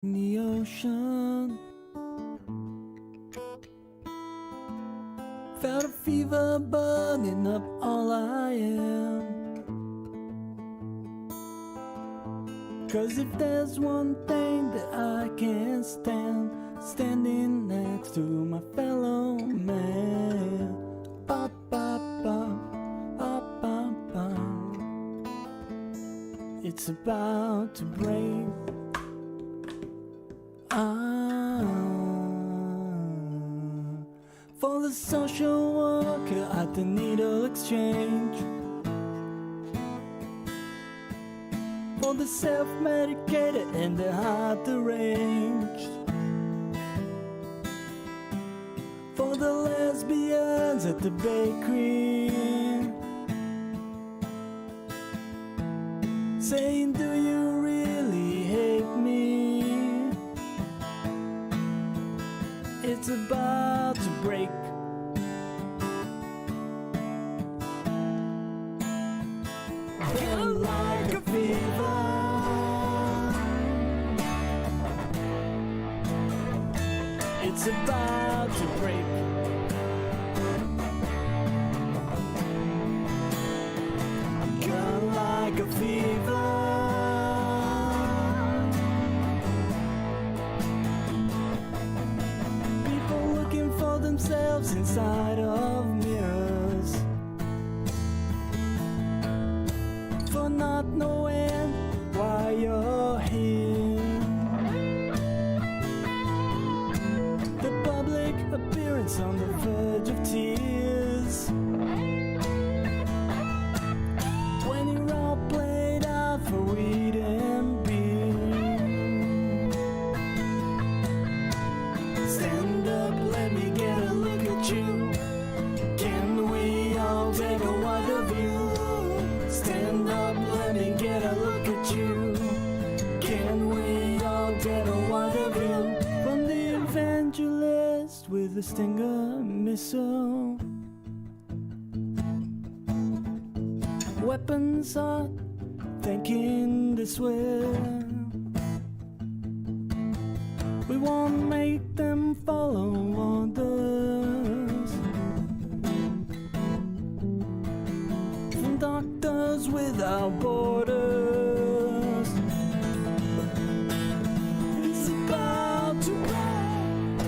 in the ocean. Felt a fever burning up all I am. 'Cause if there's one thing that I can't stand, standing next to my fellow man. Ba, ba, ba, ba, ba, ba. It's about to break. For the social worker at the needle exchange, for the self-medicated and the heart deranged, for the lesbians at the bakery, saying, do you really hate me? It's about to break. Feel like a fever. It's about to break. Feel like a fever. Themselves inside of mirrors, for not knowing why you're here. The public appearance on the verge of tears, when you're all played out for weed and beer. Stand up, let me get a look at you. Can we all take a wider view? Stand up, let me get a look at you. Can we all get a wider view? From the evangelist with a Stinger missile, weapons are thinking this way. We won't make them follow orders from Doctors Without Borders. It's about to break.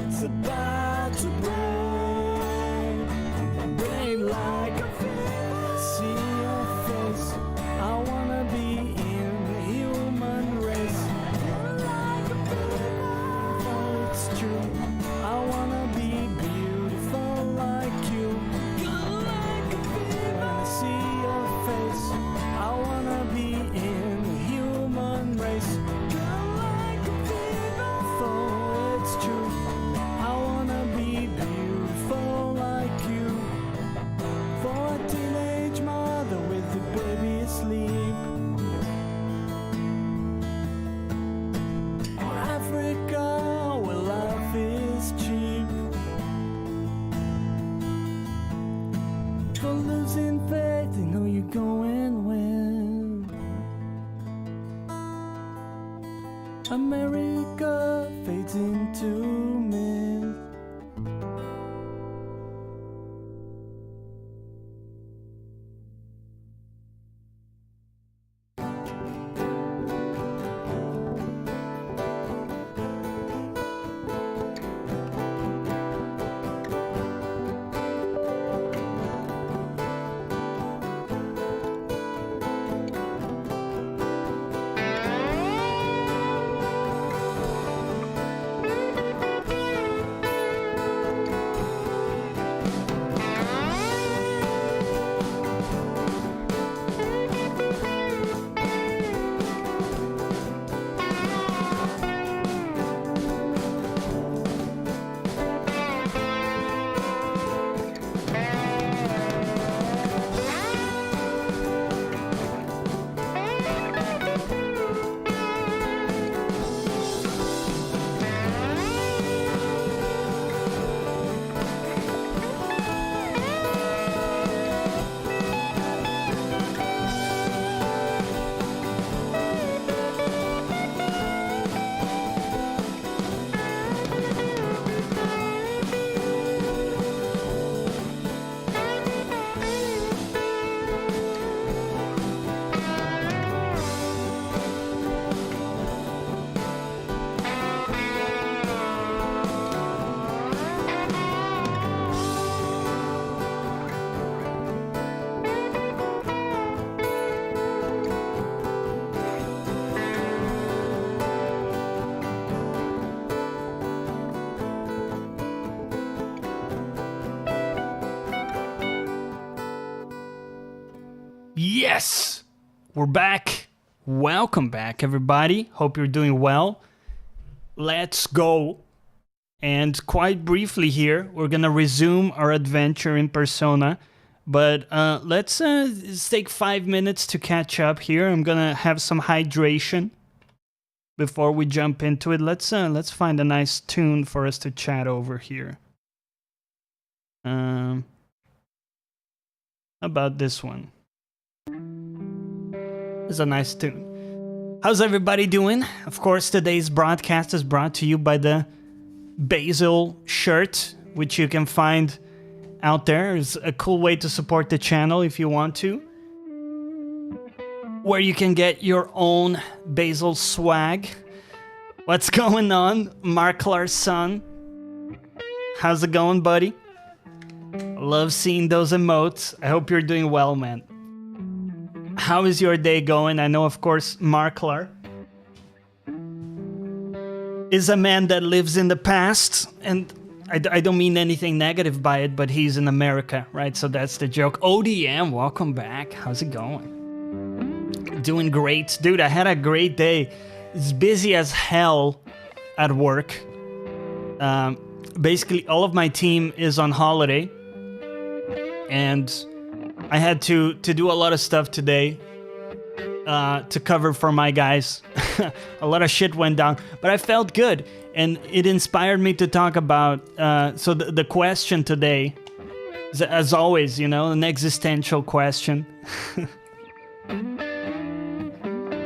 It's about to break. Break like a fever. See your face. I wanna be in the human race. I wanna be beautiful like you. Like a fever. When I see your face, I wanna be in the human race. Like a fever. For it's true, I wanna be beautiful like you. For a teenage mother with the baby asleep, or Africa where life is cheap. For losing faith, you know you're going well. America fades into myth. Yes, we're back. Welcome back, everybody. Hope you're doing well. Let's go. And quite briefly here, we're gonna resume our adventure in Persona. But let's take 5 minutes to catch up here. I'm gonna have some hydration before we jump into it. Let's find a nice tune for us to chat over here. How about this one? It's a nice tune. How's everybody doing? Of course, today's broadcast is brought to you by the Basil shirt, which you can find out there. It's a cool way to support the channel if you want to, where you can get your own Basil swag. What's going on, Mark Larson? How's it going, buddy? Love seeing those emotes. I hope you're doing well, man. How is your day going? I know, of course, Marklar is a man that lives in the past, and I don't mean anything negative by it, but he's in America, right? So that's the joke. ODM, welcome back. How's it going? Doing great. Dude, I had a great day. It's busy as hell at work. Basically, all of my team is on holiday, and I had to do a lot of stuff today to cover for my guys. A lot of shit went down, but I felt good, and it inspired me to talk about. So the question today, is, as always, you know, an existential question.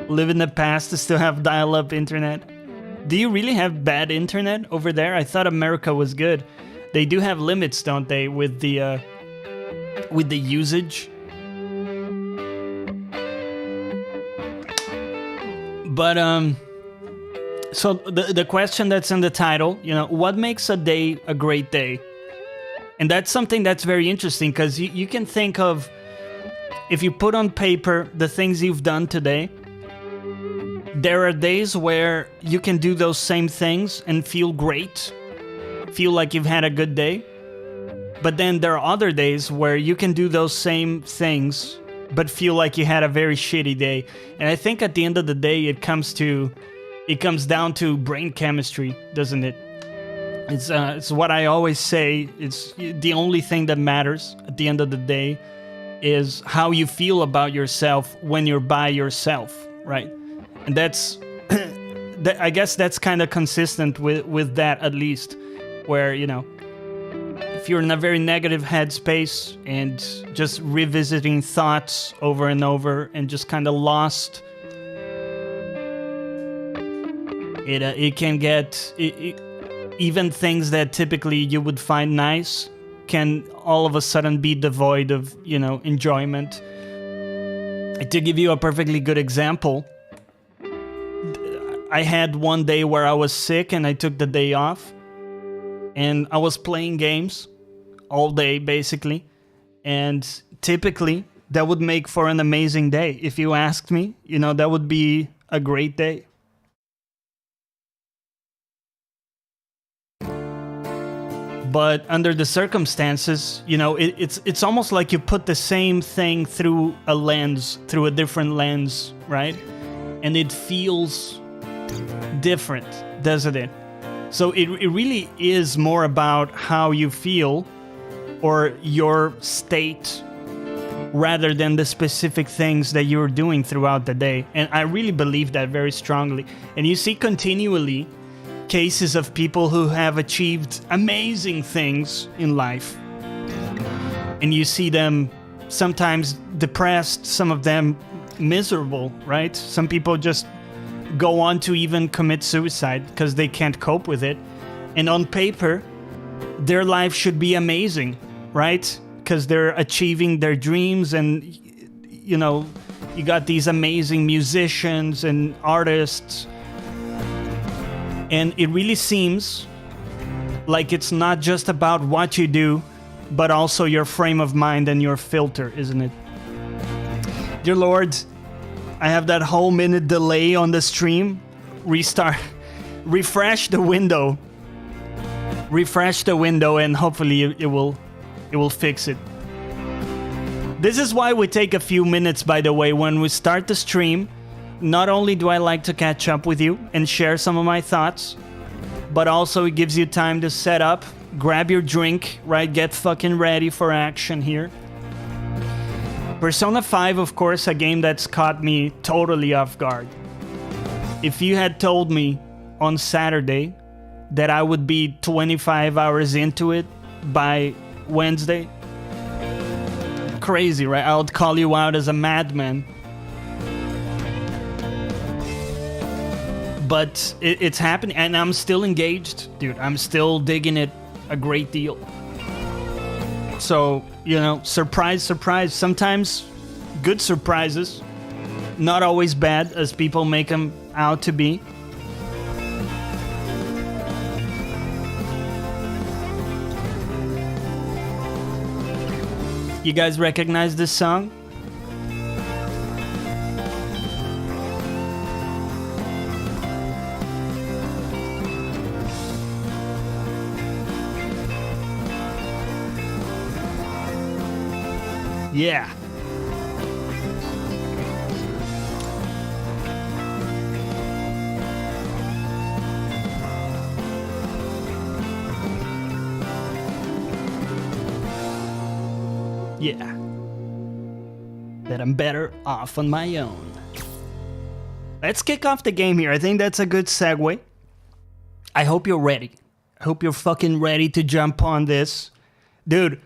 Live in the past to still have dial-up internet. Do you really have bad internet over there? I thought America was good. They do have limits, don't they, with the usage? But so the question that's in the title, you know, what makes a day a great day? And that's something that's very interesting, because you can think of, if you put on paper the things you've done today, there are days where you can do those same things and feel great, feel like you've had a good day. But then there are other days where you can do those same things but feel like you had a very shitty day. And I think at the end of the day, it comes down to brain chemistry, doesn't it? It's what I always say. It's the only thing that matters at the end of the day is how you feel about yourself when you're by yourself, right? And that's, I guess that's kind of consistent with that, at least, where, you know, if you're in a very negative headspace and just revisiting thoughts over and over and just kind of lost, it can get, even things that typically you would find nice can all of a sudden be devoid of, you know, enjoyment. To give you a perfectly good example, I had one day where I was sick and I took the day off, and I was playing games all day, basically, and typically that would make for an amazing day. If you asked me, you know, that would be a great day. But under the circumstances, you know, it's almost like you put the same thing through a different lens, right? And it feels different, doesn't it? So it really is more about how you feel or your state rather than the specific things that you're doing throughout the day. And I really believe that very strongly. And you see continually cases of people who have achieved amazing things in life. And you see them sometimes depressed, some of them miserable, right? Some people just go on to even commit suicide because they can't cope with it. And on paper, their life should be amazing, right? Because they're achieving their dreams, and, you know, you got these amazing musicians and artists. And it really seems like it's not just about what you do, but also your frame of mind and your filter, isn't it? Dear Lord, I have that whole minute delay on the stream. Refresh the window, and hopefully it will fix it. This is why we take a few minutes, by the way, when we start the stream. Not only do I like to catch up with you and share some of my thoughts, but also it gives you time to set up, grab your drink, right? Get fucking ready for action here. Persona 5, of course, a game that's caught me totally off guard. If you had told me on Saturday that I would be 25 hours into it by Wednesday, crazy, right? I would call you out as a madman. But it's happening, and I'm still engaged, dude. I'm still digging it a great deal. So, you know, surprise, surprise. Sometimes good surprises, not always bad as people make them out to be. You guys recognize this song? Yeah. Yeah. That I'm better off on my own. Let's kick off the game here. I think that's a good segue. I hope you're ready. I hope you're fucking ready to jump on this. Dude,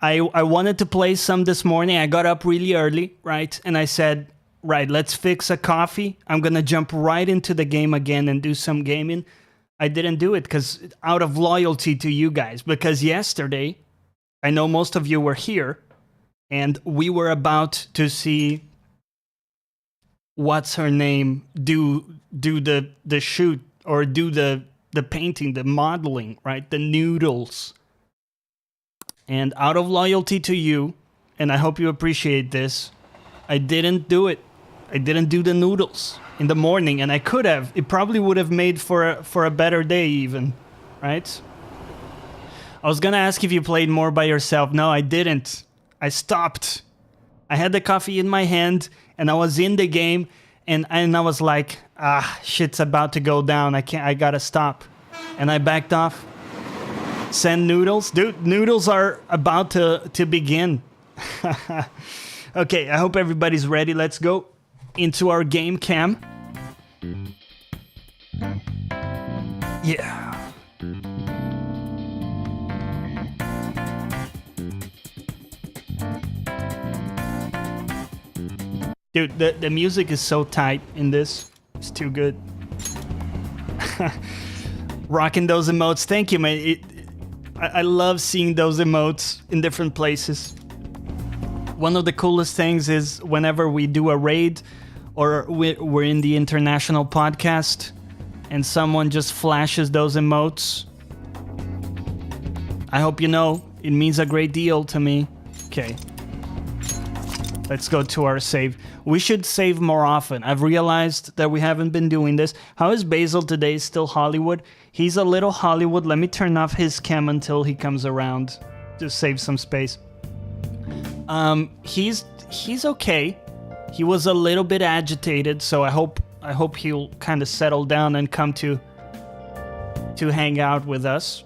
I wanted to play some this morning. I got up really early, right? And I said, right, let's fix a coffee. I'm going to jump right into the game again and do some gaming. I didn't do it because out of loyalty to you guys. Because yesterday, I know most of you were here. And we were about to see what's her name do the shoot or do the painting, the modeling, right? The noodles. And out of loyalty to you, and I hope you appreciate this, I didn't do it. I didn't do the noodles in the morning, and I could have. It probably would have made for a better day even, right? I was gonna ask if you played more by yourself. No, I didn't. I stopped. I had the coffee in my hand, and I was in the game, and I was like, shit's about to go down. I gotta stop. And I backed off. Send noodles? Dude, noodles are about to begin. Okay, I hope everybody's ready. Let's go into our game cam. Yeah. Dude, the music is so tight in this. It's too good. Rocking those emotes. Thank you, man. I love seeing those emotes in different places. One of the coolest things is whenever we do a raid or we're in the international podcast and someone just flashes those emotes. I hope you know, it means a great deal to me. Okay. Let's go to our save. We should save more often. I've realized that we haven't been doing this. How is Basil today? Still Hollywood? He's a little Hollywood. Let me turn off his cam until he comes around. Just save some space. He's okay. He was a little bit agitated, so I hope he'll kind of settle down and come to hang out with us.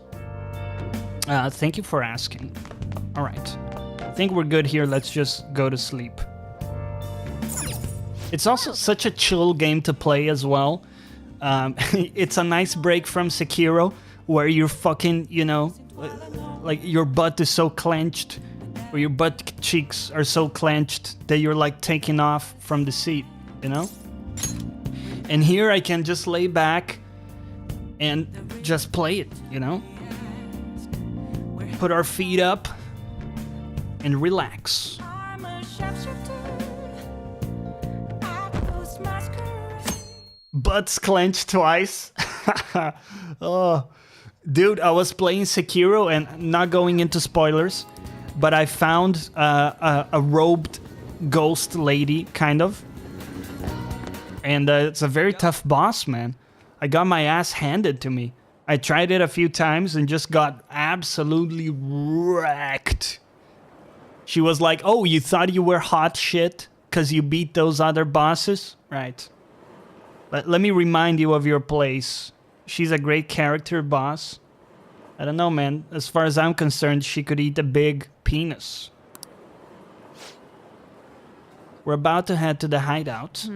Thank you for asking. All right. I think we're good here. Let's just go to sleep. It's also such a chill game to play as well. It's a nice break from Sekiro, where you're fucking, you know, like your butt is so clenched, or your butt cheeks are so clenched that you're like taking off from the seat, you know? And here I can just lay back and just play it, you know? Put our feet up and relax. Butts clenched twice. Oh, dude, I was playing Sekiro and not going into spoilers, but I found a robed ghost lady, kind of. And it's a very tough boss, man. I got my ass handed to me. I tried it a few times and just got absolutely wrecked. She was like, oh, you thought you were hot shit because you beat those other bosses? Right. Let me remind you of your place. She's a great character, boss. I don't know, man. As far as I'm concerned, she could eat a big penis. We're about to head to the hideout.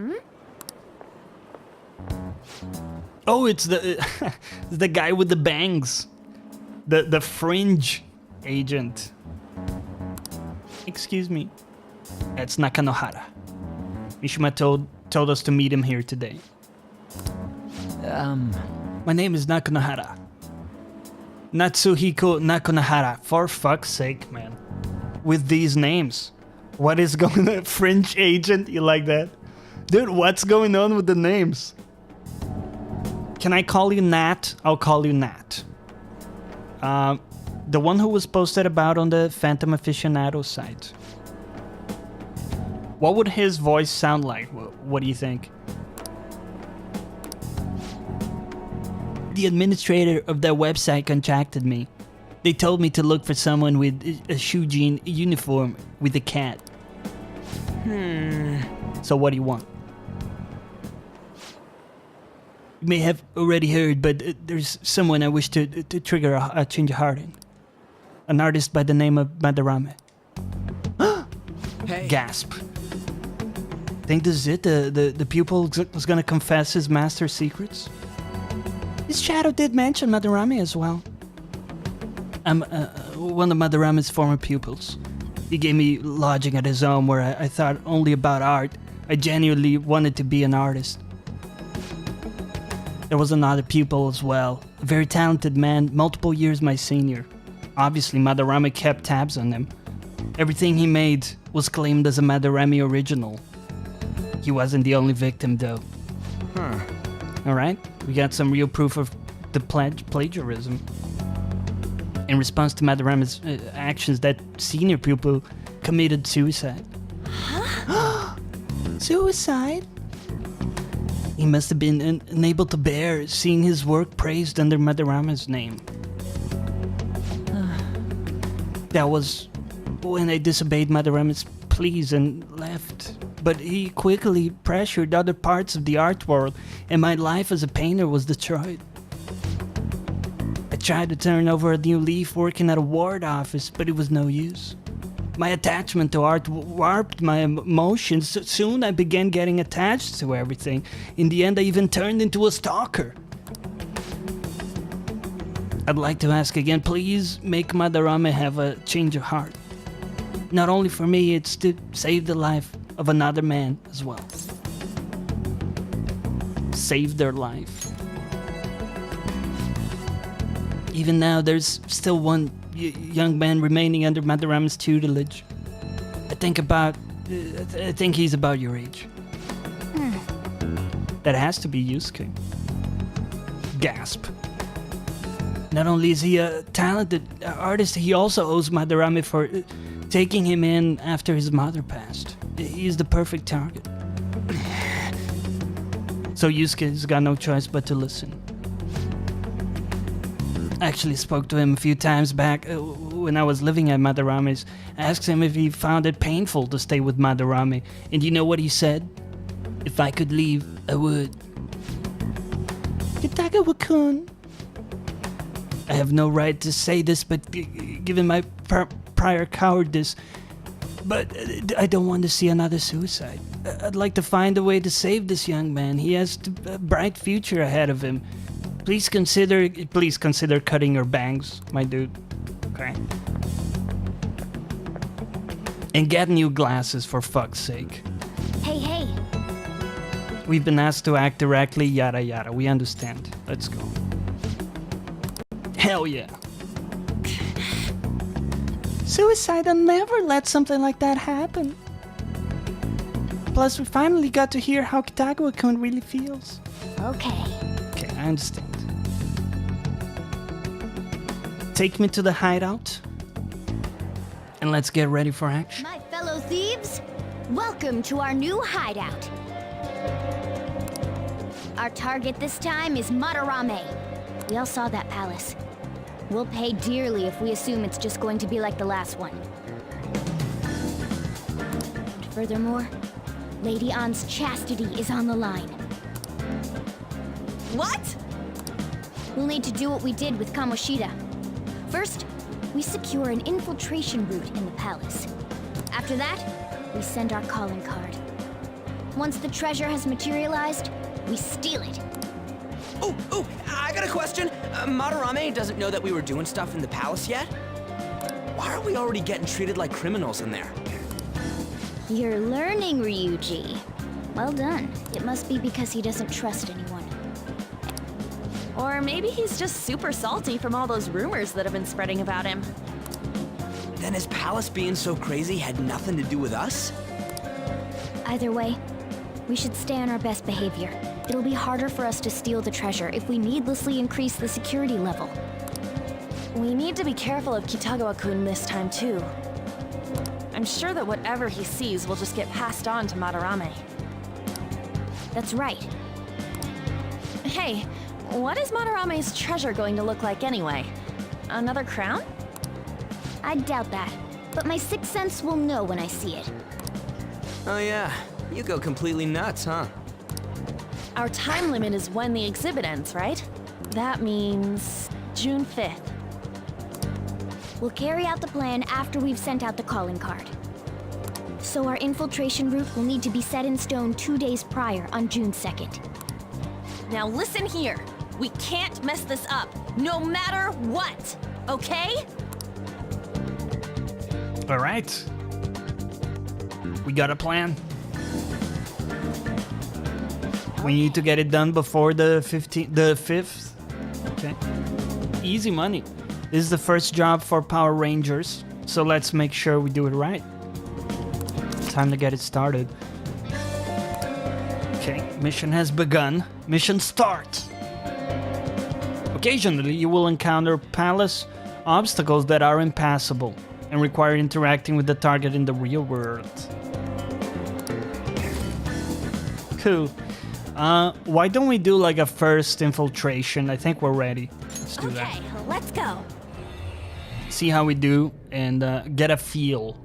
Oh, it's the the guy with the bangs. The fringe agent. Excuse me. It's Nakanohara. Mishima told us to meet him here today. My name is Nakanohara. Natsuhiko Nakanohara. For fuck's sake, man. With these names. What is going on? Fringe agent? You like that? Dude, what's going on with the names? Can I call you Nat? I'll call you Nat. The one who was posted about on the Phantom Aficionado site. What would his voice sound like? What do you think? The administrator of their website contacted me. They told me to look for someone with a Shujin uniform with a cat. So what do you want? You may have already heard, but there's someone I wish to trigger a change of heart in. An artist by the name of Madarame. Hey. Gasp. Think this is it? The pupil is gonna confess his master's secrets? His shadow did mention Madarame as well. I'm one of Madarame's former pupils. He gave me lodging at his home where I thought only about art. I genuinely wanted to be an artist. There was another pupil as well. A very talented man, multiple years my senior. Obviously, Madarame kept tabs on him. Everything he made was claimed as a Madarame original. He wasn't the only victim, though. Alright, we got some real proof of the plagiarism. In response to Madarame's actions, that senior pupil committed suicide. Suicide? He must have been unable to bear seeing his work praised under Madarame's name. That was when I disobeyed Madarame's pleas and left. But he quickly pressured other parts of the art world, and my life as a painter was destroyed. I tried to turn over a new leaf working at a ward office, but it was no use. My attachment to art warped my emotions. Soon I began getting attached to everything. In the end, I even turned into a stalker. I'd like to ask again, please make Madarame have a change of heart. Not only for me, it's to save the life of another man as well. Save their life. Even now, there's still one young man remaining under Madarame's tutelage. I think he's about your age. That has to be Yusuke. Gasp. Not only is he a talented artist, he also owes Madarame for taking him in after his mother passed. He's the perfect target. So Yusuke's got no choice but to listen. I actually spoke to him a few times back when I was living at Madarame's. I asked him if he found it painful to stay with Madarame, and you know what he said? If I could leave, I would. Kitagawa-kun. I have no right to say this, but given my prior cowardice, but I don't want to see another suicide. I'd like to find a way to save this young man. He has a bright future ahead of him. Please consider cutting your bangs, my dude. Okay. And get new glasses, for fuck's sake. Hey. We've been asked to act directly, yada yada. We understand. Let's go. Hell yeah. Suicide, I'll never let something like that happen. Plus, we finally got to hear how Kitagawa-kun really feels. Okay, I understand. Take me to the hideout, and let's get ready for action. my fellow thieves, welcome to our new hideout. Our target this time is Madarame. We all saw that palace. We'll pay dearly if we assume it's just going to be like the last one. Furthermore, Lady An's chastity is on the line. What? We'll need to do what we did with Kamoshida. First, we secure an infiltration route in the palace. After that, we send our calling card. Once the treasure has materialized, we steal it. Oh, I got a question. Madarame doesn't know that we were doing stuff in the palace yet? Why are we already getting treated like criminals in there? You're learning, Ryuji. Well done. It must be because he doesn't trust anyone. Or maybe he's just super salty from all those rumors that have been spreading about him. Then his palace being so crazy had nothing to do with us? Either way, we should stay on our best behavior. It'll be harder for us to steal the treasure if we needlessly increase the security level. We need to be careful of Kitagawa-kun this time, too. I'm sure that whatever he sees will just get passed on to Madarame. That's right. Hey, what is Madarame's treasure going to look like anyway? Another crown? I doubt that, but my sixth sense will know when I see it. Oh yeah, you go completely nuts, huh? Our time limit is when the exhibit ends, right? That means June 5th. We'll carry out the plan after we've sent out the calling card. So our infiltration route will need to be set in stone 2 days prior on June 2nd. Now listen here. We can't mess this up, no matter what, okay? All right. We got a plan. We need to get it done before the 5th. Okay. Easy money. This is the first job for Power Rangers, so let's make sure we do it right. Time to get it started. Okay, mission has begun. Mission start! Occasionally, you will encounter palace obstacles that are impassable and require interacting with the target in the real world. Cool. Why don't we do like a first infiltration? I think we're ready. Let's do that. Okay, let's go. See how we do and get a feel.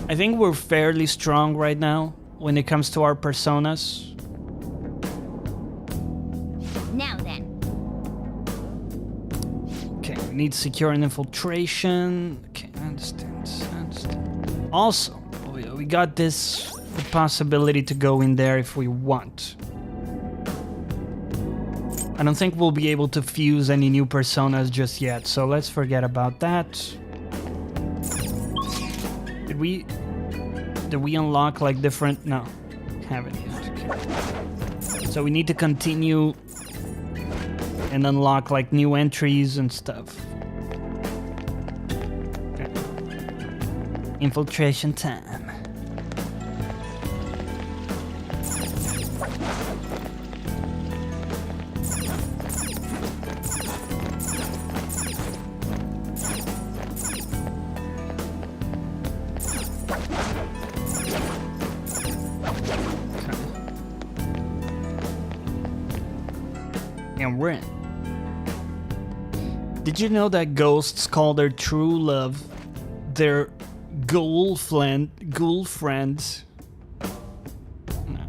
I think we're fairly strong right now when it comes to our personas. Now then. Okay, we need secure an infiltration. Okay, I understand. Also, we got this the possibility to go in there if we want. I don't think we'll be able to fuse any new personas just yet, so let's forget about that. Did we unlock like different? No, haven't yet. Okay. So we need to continue and unlock like new entries and stuff. Okay. Infiltration time. And we're in. Did you know that ghosts call their true love their ghoul friend? No.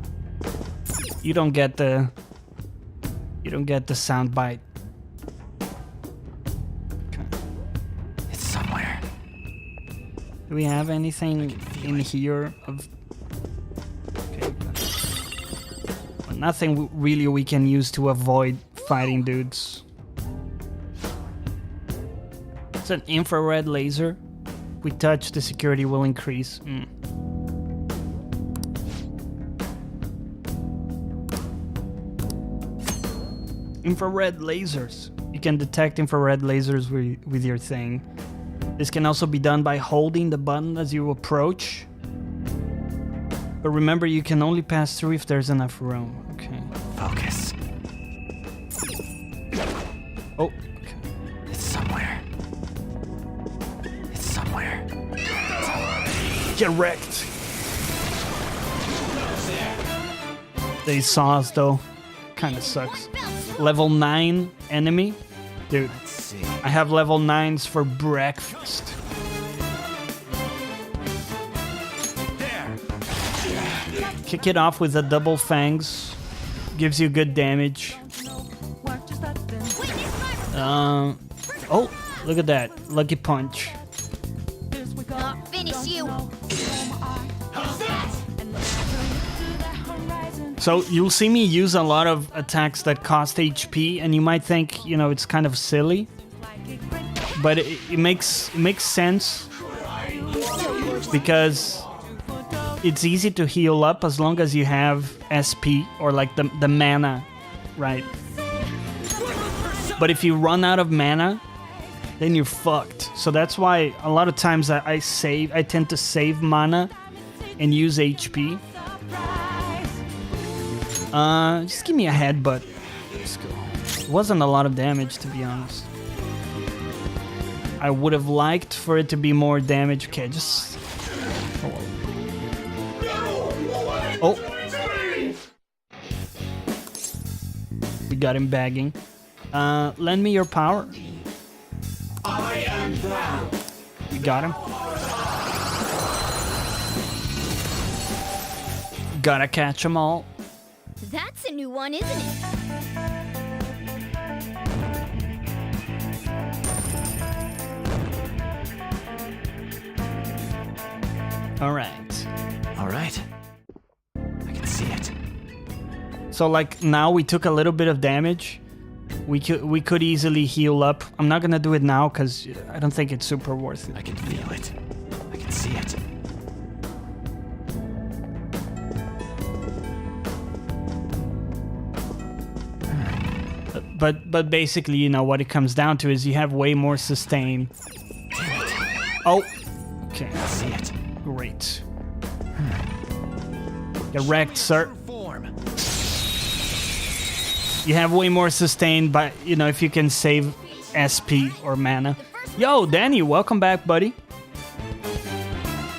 You don't get the sound bite. Okay. It's somewhere. Do we have anything in here of? Okay. Well, nothing really we can use to avoid fighting dudes. It's an infrared laser. If we touch, the security will increase. Infrared lasers. You can detect infrared lasers with your thing. This can also be done by holding the button as you approach. But remember, you can only pass through if there's enough room. Okay. Focus. Oh, okay. It's somewhere. It's somewhere. Get wrecked. They saw us though. Kinda sucks. Level 9 enemy? Dude, Let's see. I have level 9s for breakfast. Kick it off with a double fangs. Gives you good damage. Oh, look at that. Lucky punch. I'll finish you. So you'll see me use a lot of attacks that cost HP, and you might think, you know, it's kind of silly. But it makes sense because it's easy to heal up as long as you have SP or like the mana, right? But if you run out of mana, then you're fucked. So that's why a lot of times I tend to save mana and use HP. Just give me a headbutt. Let's go. It wasn't a lot of damage, to be honest. I would have liked for it to be more damage. Okay, just... Oh. We got him bagging. Lend me your power. I am thou. We got him. Gotta catch them all. That's a new one, isn't it? All right. All right. I can see it. So like now we took a little bit of damage. We could easily heal up. I'm not gonna do it now because I don't think it's super worth it. I can feel it. I can see it. But basically, you know, what it comes down to is you have way more sustain. Oh, okay. I see it. Great. Get wrecked, sir. Form. You have way more sustain, but you know, if you can save SP or mana. Yo, Danny, welcome back, buddy.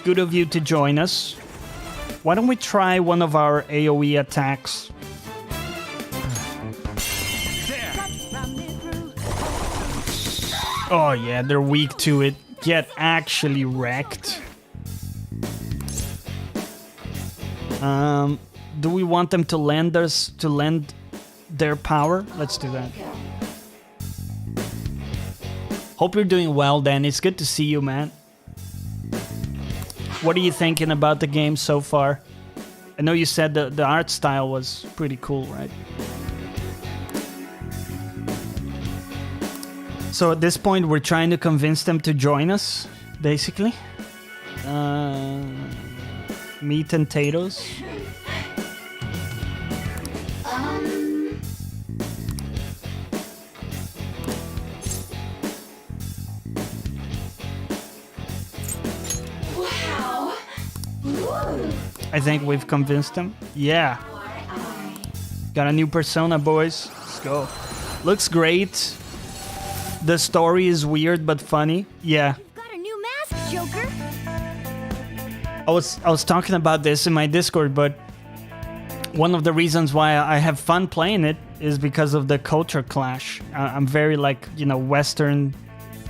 Good of you to join us. Why don't we try one of our AoE attacks? Oh yeah, they're weak to it. Get actually wrecked. Do we want them to lend their power? Let's do that. Hope you're doing well, Dan. It's good to see you, man. What are you thinking about the game so far? I know you said the art style was pretty cool, right? So at this point, we're trying to convince them to join us, basically. Meat and potatoes. Wow. I think we've convinced them. Yeah. Got a new persona, boys. Let's go. Looks great. The story is weird but funny. Yeah. You've got a new mask, Joker. I was talking about this in my Discord, but one of the reasons why I have fun playing it is because of the culture clash. I'm very like, you know, Western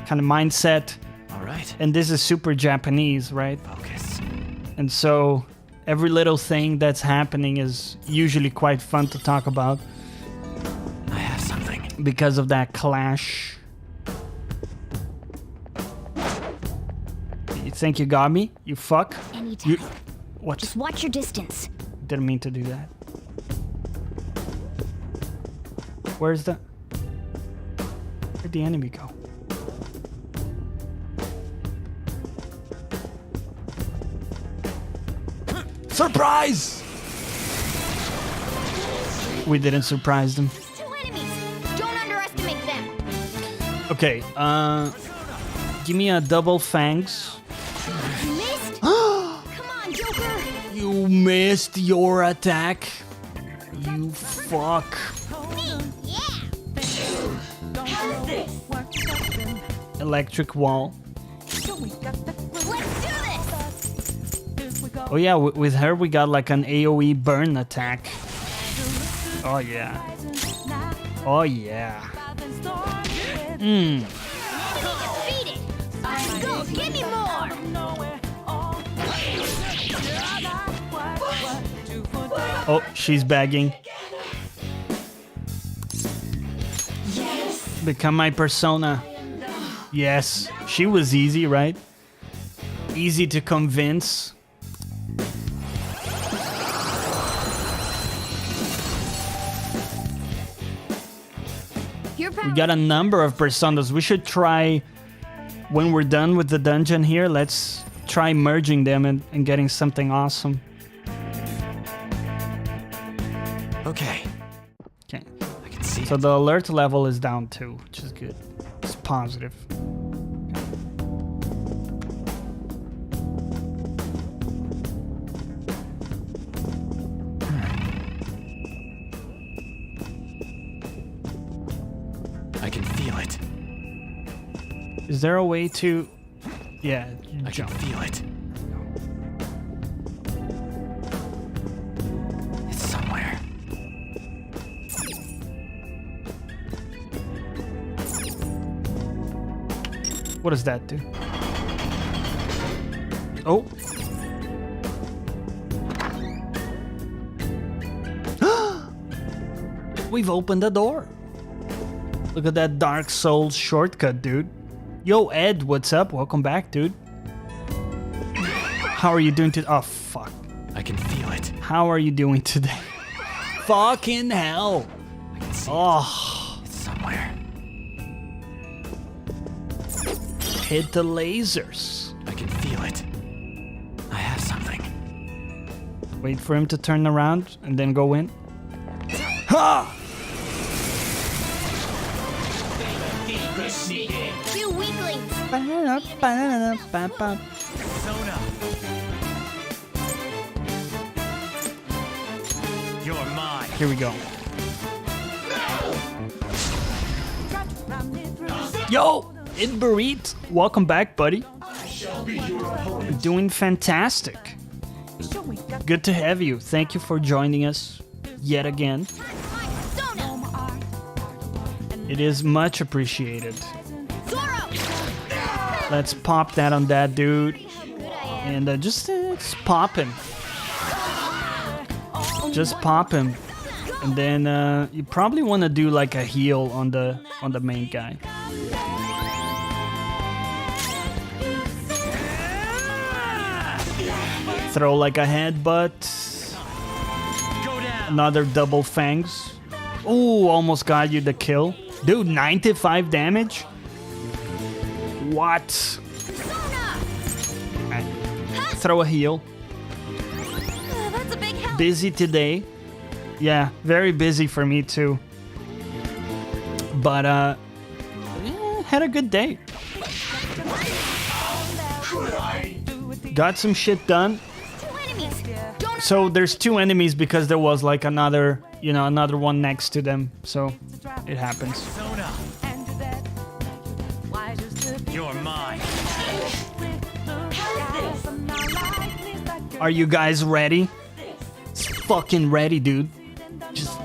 kind of mindset. All right. And this is super Japanese, right? Focus. And so every little thing that's happening is usually quite fun to talk about I have something. because of that clash. You think you got me? You fuck? Anytime. What? Just watch your distance. Didn't mean to do that. Where'd the enemy go? Surprise! We didn't surprise them. There's 2 enemies. Don't underestimate them. Okay, give me a double fangs. You missed? Come on, Joker. You missed your attack. You fuck. Me, yeah. How's this? Electric wall. Let's do this. Oh yeah, with her we got like an AoE burn attack. Oh yeah. Oh yeah. Enemy defeated. Let's go. Give me more. Oh, she's begging. Yes. Become my persona. Yes, she was easy, right? Easy to convince. Your We got a number of personas. We should try, when we're done with the dungeon here, let's try merging them and getting something awesome. Okay, Okay. I can see So it. the alert level is down too, which is good. It's positive. I can feel it. Is there a way to... Yeah, I can jump. feel it. It's somewhere. What does that do? Oh. We've opened the door. Look at that Dark Souls shortcut, dude. Yo, Ed, what's up? Welcome back, dude. How are you doing today? Oh, fuck. I can feel it. How are you doing today? Fucking hell. I can see Oh, it. It's somewhere. hit the lasers. I can feel it. I have something. Wait for him to turn around and then go in. Ha! You weaklings! You're mine. Here we go. Yo, Id Burrit, welcome back, buddy. You're doing fantastic. Good to have you. Thank you for joining us yet again. It is much appreciated. Let's pop that on that dude. And just pop him. Just pop him. And then you probably want to do like a heal on the main guy. Throw like a headbutt. Another double fangs. Ooh, almost got you the kill. Dude, 95 damage? What? Alright. Throw a heal. That's a big help. Busy today. Yeah, very busy for me too. But yeah, had a good day. Got some shit done. So there's two enemies because there was like another, you know, another one next to them. So it happens. You're mine. Are you guys ready? It's fucking ready, dude. Just,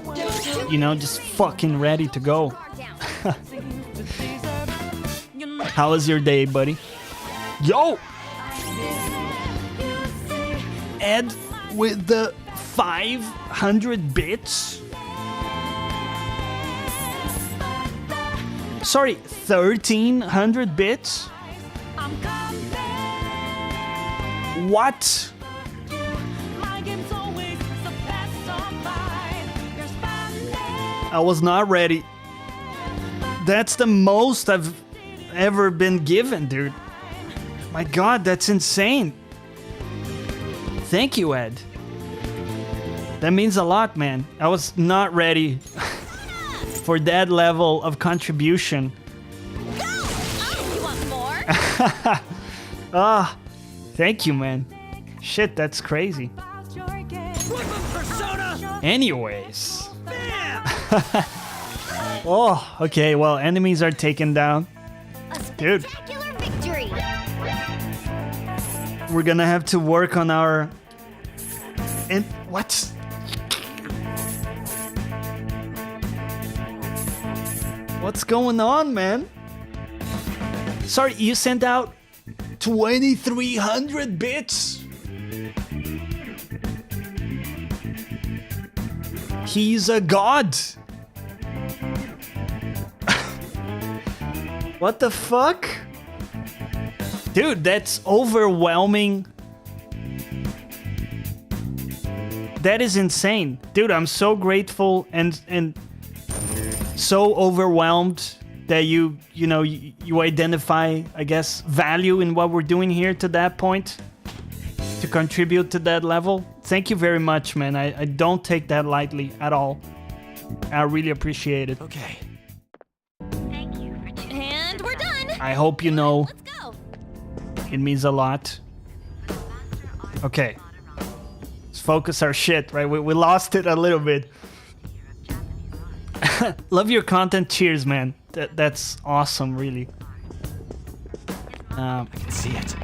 you know, just fucking ready to go. How was your day, buddy? Yo! Ed with the 500 bits? Sorry, 1300 bits? What? I was not ready. That's the most I've ever been given, dude. My god, that's insane. Thank you, Ed. That means a lot, man. I was not ready for that level of contribution. Oh, you want more? Ah, thank you, man. Shit, that's crazy. Anyways. Oh, okay, well, enemies are taken down. Dude. Spectacular victory! We're gonna have to work on our... And what? What's going on, man? Sorry, you sent out 2,300 bits? He's a god. What the fuck? Dude, that's overwhelming. That is insane. Dude, I'm so grateful and so overwhelmed that you know, you identify, I guess, value in what we're doing here to that point, to contribute to that level. Thank you very much, man. I don't take that lightly at all. I really appreciate it. Okay. And we're done. I hope you know Let's go. it means a lot. Okay. Let's focus our shit, right? We lost it a little bit. Love your content. Cheers, man. That's awesome, really. I can see it.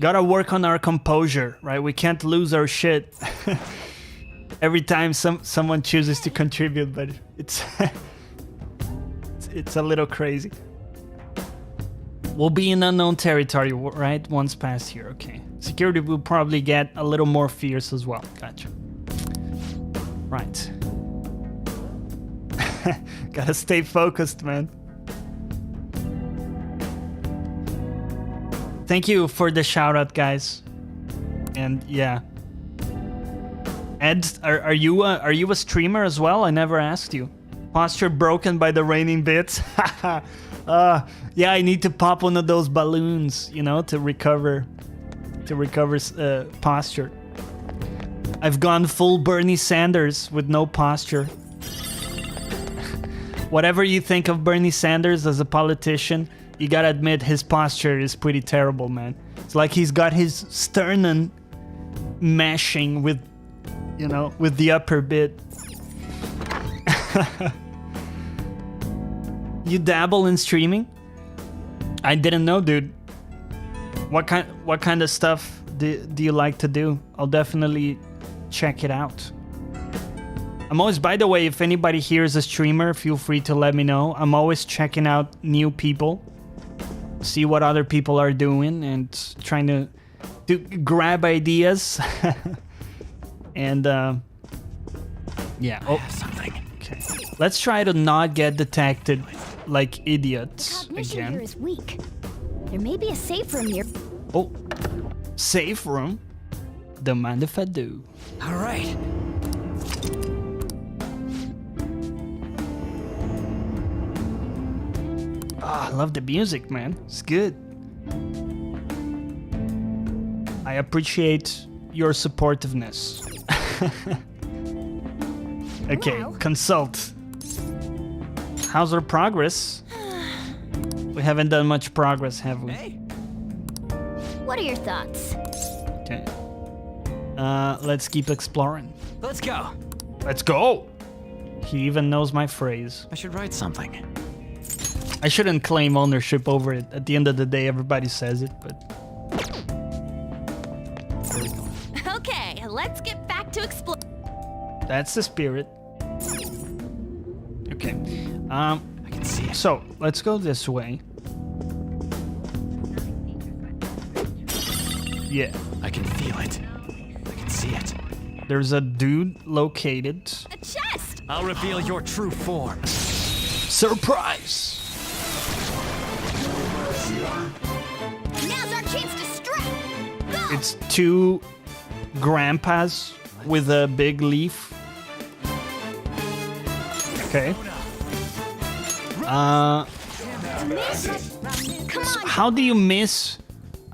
Gotta work on our composure, right? We can't lose our shit every time someone chooses to contribute, but it's it's a little crazy. We'll be in unknown territory, right? Once past here, okay. Security will probably get a little more fierce as well. Gotcha. Right. Gotta stay focused, man. Thank you for the shout out, guys. And yeah. Ed, are you a streamer as well? I never asked you. Posture broken by the raining bits. Yeah, I need to pop one of those balloons, you know, to recover posture. I've gone full Bernie Sanders with no posture. Whatever you think of Bernie Sanders as a politician, you gotta admit his posture is pretty terrible, man. It's like he's got his sternum meshing with, you know, with the upper bit. You dabble in streaming? I didn't know, dude. What kind of stuff do you like to do? I'll definitely check it out. I'm always, by the way, if anybody here is a streamer, feel free to let me know. I'm always checking out new people, see what other people are doing, and trying to grab ideas. And yeah. I have something. Okay. Let's try to not get detected like idiots Cognition again. here is weak. There may be a safe room here. Oh, safe room? Don't mind if I do. All right. Ah, I love the music, man. It's good. I appreciate your supportiveness. Okay, Wow. consult. How's our progress? We haven't done much progress, have we? Hey. What are your thoughts? Okay. Let's keep exploring. Let's go. Let's go! He even knows my phrase. I should write something. I shouldn't claim ownership over it. At the end of the day, everybody says it, but... There we go. Okay, let's get back to explore. That's the spirit. Okay. I can see it. So, let's go this way. Yeah. I can feel it. I can see it. There's a dude located. A chest! I'll reveal your true form. Surprise! Now's our chance to strike! Go! It's two grandpas with a big leaf. Okay. Miss! Come on! How do you miss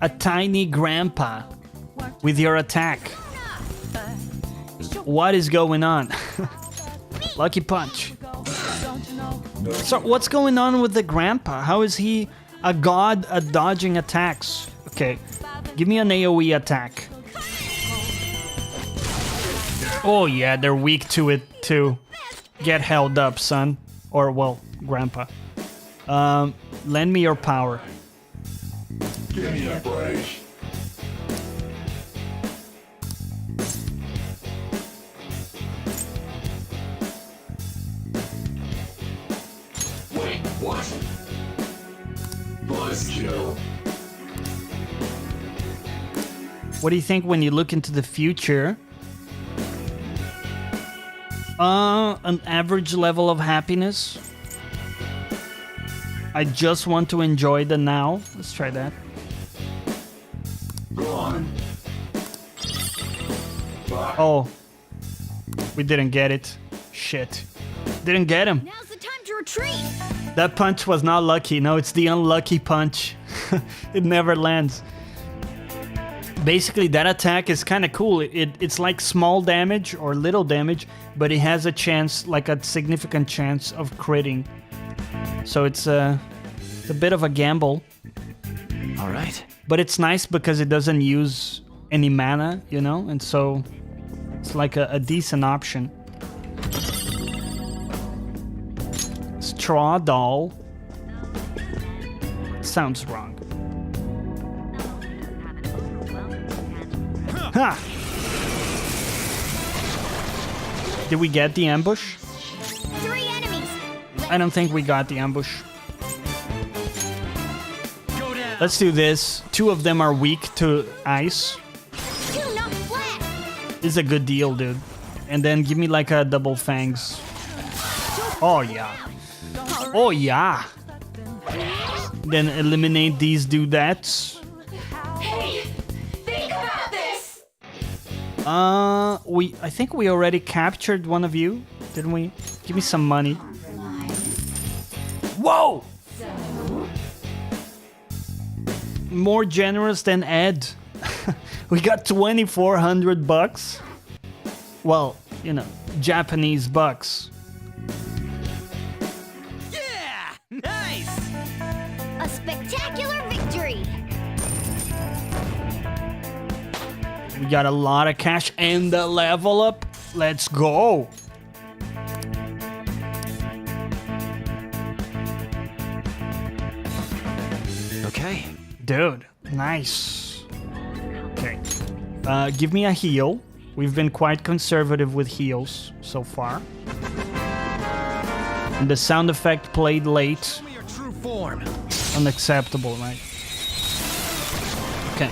a tiny grandpa with your attack? What is going on? Lucky punch. So what's going on with the grandpa? How is he a god at dodging attacks? Okay, give me an AoE attack. Oh yeah, they're weak to it too. Get held up, son. Or, well, grandpa. Lend me your power. Give me a break. Wait, what? Buzzkill. What do you think when you look into the future? An average level of happiness. I just want to enjoy the now. Let's try that. Go on. Oh. We didn't get it. Shit. Didn't get him. Now's the time to retreat. That punch was not lucky. No, it's the unlucky punch. It never lands. Basically, that attack is kind of cool. It's like small damage or little damage, but it has a chance, like a significant chance of critting. So it's a bit of a gamble. All right. But it's nice because it doesn't use any mana, you know? And so it's like a decent option. Straw doll. Sounds wrong. Ha! Did we get the ambush? 3 enemies. I don't think we got the ambush. Let's do this. 2 of them are weak to ice. 2 knocked flat. This is a good deal, dude. And then give me like a double fangs. Oh yeah. Oh yeah. Then eliminate these dudettes. Hey, think about this. I think we already captured one of you, didn't we? Give me some money. Whoa! More generous than Ed. We got 2,400 bucks. Well, you know, Japanese bucks. Yeah! Nice! A spectacular victory. We got a lot of cash and the level up. Let's go. Okay. Dude, nice. Okay. Give me a heal. We've been quite conservative with heals so far. And the sound effect played late. Your true form. Unacceptable, right? Okay.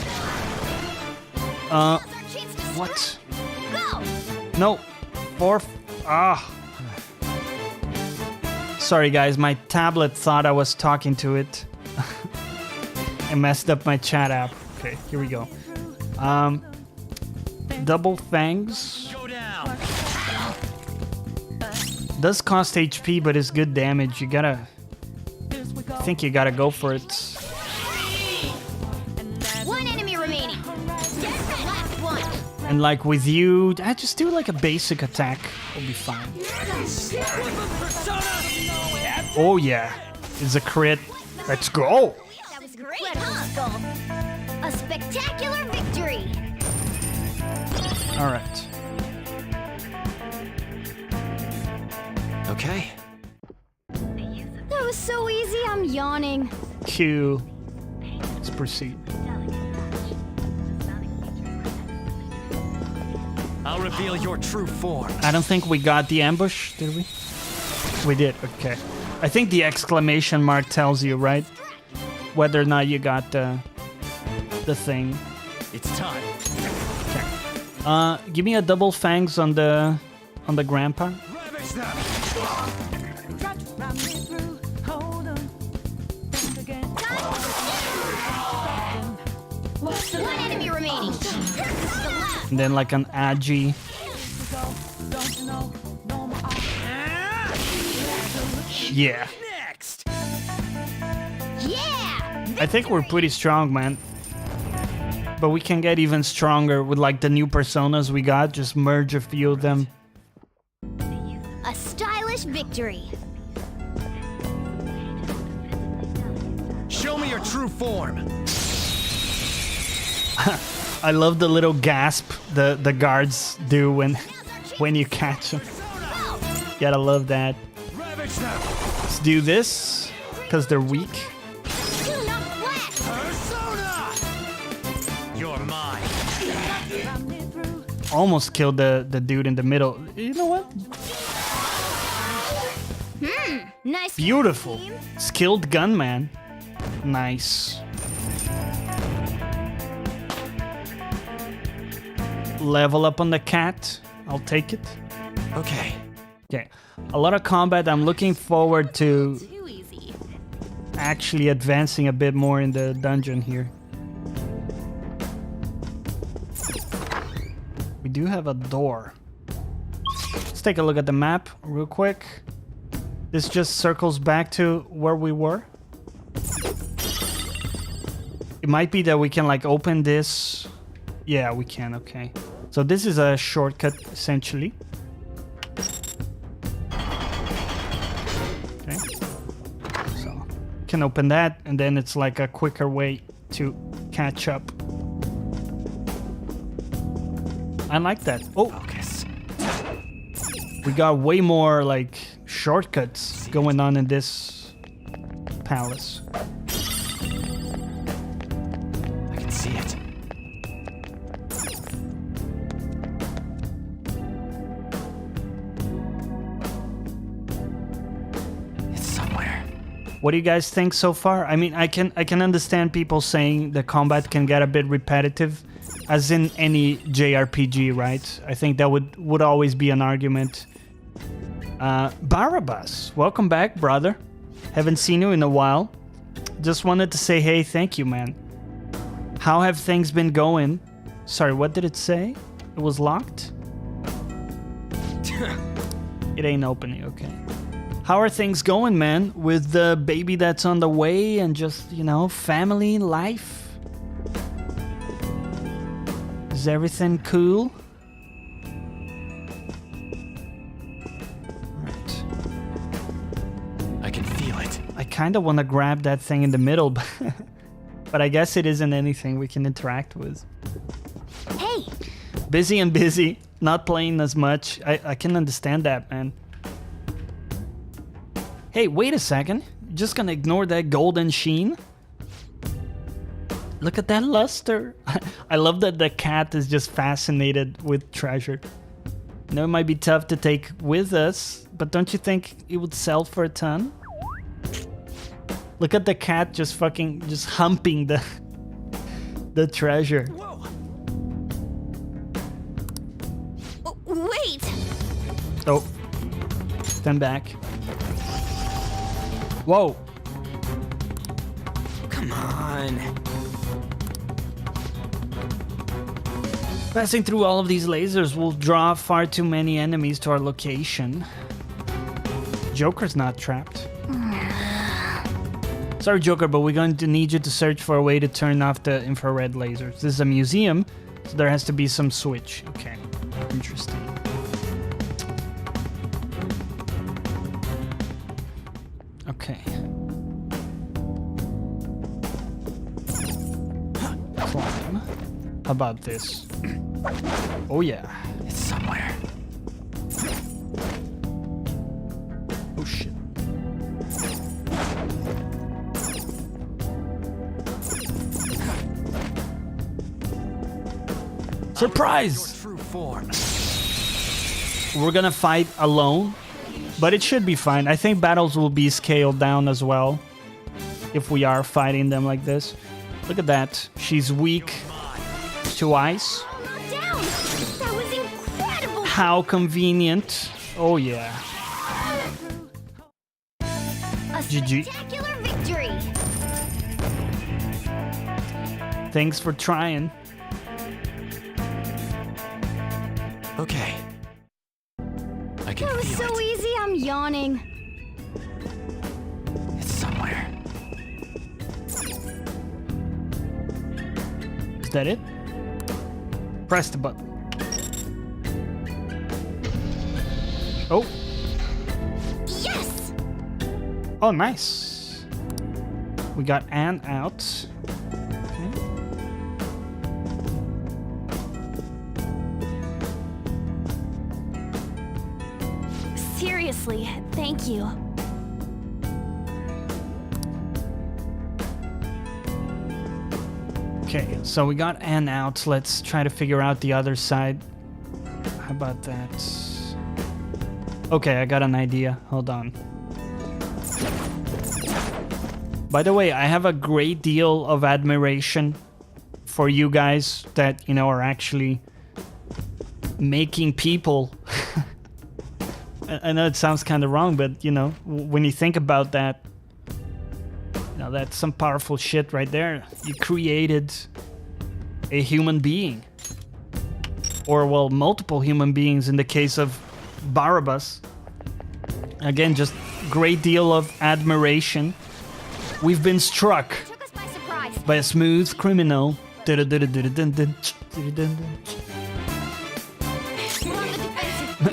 Now's our chance to What? strike. Go. No. 4. Sorry, guys. My tablet thought I was talking to it. I messed up my chat app. Okay, here we go. Double fangs. Go down. Does cost HP, but it's good damage. You gotta... I think you gotta go for it. 1 enemy remaining. That's the last one. And like with you, I just do like a basic attack. We'll be fine. Oh yeah. It's a crit. Let's go. That was great, huh? A spectacular victory. Alright. Okay. That was so easy, I'm yawning. Q. Let's proceed. I'll reveal your true form. I don't think we got the ambush, did we? We did, okay. I think the exclamation mark tells you, right? Whether or not you got the thing. It's time. Give me a double fangs on the grandpa. Ravage them. One enemy remaining. The last. And then like an agi. Yeah. Next. Yeah. I think we're pretty strong, man. But we can get even stronger with like the new personas we got. Just merge a few of them. A stylish victory. Show me your true form. I love the little gasp the guards do when you catch them. Gotta love that. Ravage them. Let's do this because they're weak. Two knocked flat. Persona. You're mine. Almost killed the dude in the middle. You know what? Nice. Beautiful. team. Skilled gunman. Nice. Level up on the cat. I'll take it. Okay. Okay, a lot of combat. I'm looking forward to Too easy. actually advancing a bit more in the dungeon here. We do have a door. Let's take a look at the map real quick. This just circles back to where we were. It might be that we can like open this. Yeah, we can, okay. So this is a shortcut essentially. Okay. So can open that and then it's like a quicker way to catch up. I like that. Oh, Focus. we got way more like shortcuts going on in this palace. I can see it. It's somewhere. What do you guys think so far? I mean, I can understand people saying the combat can get a bit repetitive, as in any JRPG, right? I think that would always be an argument. Barabbas, welcome back, brother. Haven't seen you in a while. Just wanted to say, hey, thank you, man. How have things been going? Sorry, what did it say? It was locked? It ain't opening, okay. How are things going, man? With the baby that's on the way and just, you know, family life? Is everything cool? Right. I can feel it. I kind of want to grab that thing in the middle, but I guess it isn't anything we can interact with. Hey, Busy and busy, not playing as much. I can understand that, man. Hey, wait a second. You're just gonna ignore that golden sheen? Look at that luster. I love that the cat is just fascinated with treasure. I know it might be tough to take with us, but don't you think it would sell for a ton? Look at the cat just humping the treasure. Whoa! wait! Oh, stand back. Whoa. Come on. Passing through all of these lasers will draw far too many enemies to our location. Joker's not trapped. Sorry, Joker, but we're going to need you to search for a way to turn off the infrared lasers. This is a museum, so there has to be some switch. Okay, interesting. Okay. Climb. How about this? Oh yeah. It's somewhere. Oh shit. Surprise! True form. We're gonna fight alone, but it should be fine. I think battles will be scaled down as well if we are fighting them like this. Look at that. She's weak to ice. Knocked down! That was incredible! How convenient. Oh yeah. A GG. spectacular victory! Thanks for trying. Okay. I can That was feel so it. easy, I'm yawning. It's somewhere. Is that it? Press the button. Oh. Yes! Oh, nice. We got Anne out. Okay. Seriously, thank you. Okay, so we got Anne out. Let's try to figure out the other side. How about that? Okay, I got an idea. Hold on. By the way, I have a great deal of admiration for you guys that, you know, are actually making people I know it sounds kind of wrong, but you know, when you think about that, you know, that's some powerful shit right there. You created a human being, or well, multiple human beings in the case of Barabbas. Again, just great deal of admiration. We've been struck Took us by surprise. by a smooth criminal. We're on the defensive.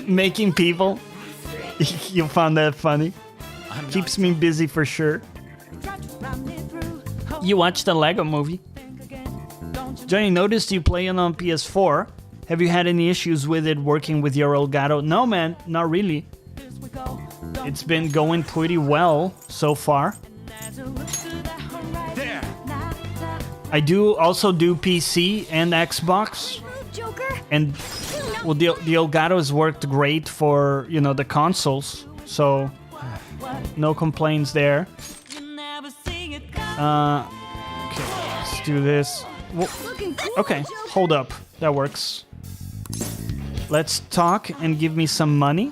Making people. You found that funny? Keeps me busy for sure. You watched the Lego movie? Johnny, noticed you playing on PS4. Have you had any issues with it working with your Elgato? No, man, not really. It's been going pretty well so far. There. I do also do PC and Xbox, Joker. and well, the Elgato has worked great for, you know, the consoles, so no complaints there. Okay, let's do this. Looking cool, Okay, Joker. hold up, that works. Let's talk and give me some money.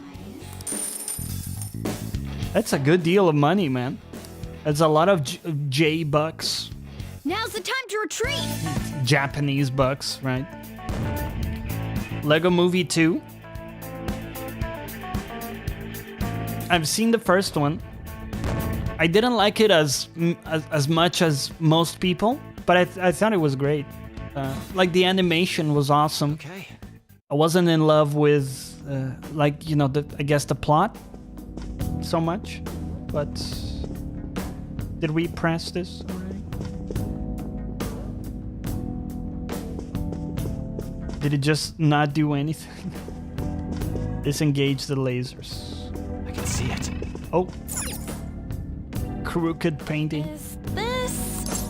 That's a good deal of money, man. That's a lot of J-bucks. Now's the time to retreat. Japanese bucks, right? Lego Movie 2. I've seen the first one. I didn't like it as much as most people, but I thought it was great. Like the animation was awesome. Okay. I wasn't in love with, like, you know, I guess the plot so much, but did we press this already? Did it just not do anything? Disengage the lasers. I can see it. Oh. Crooked painting. Is this?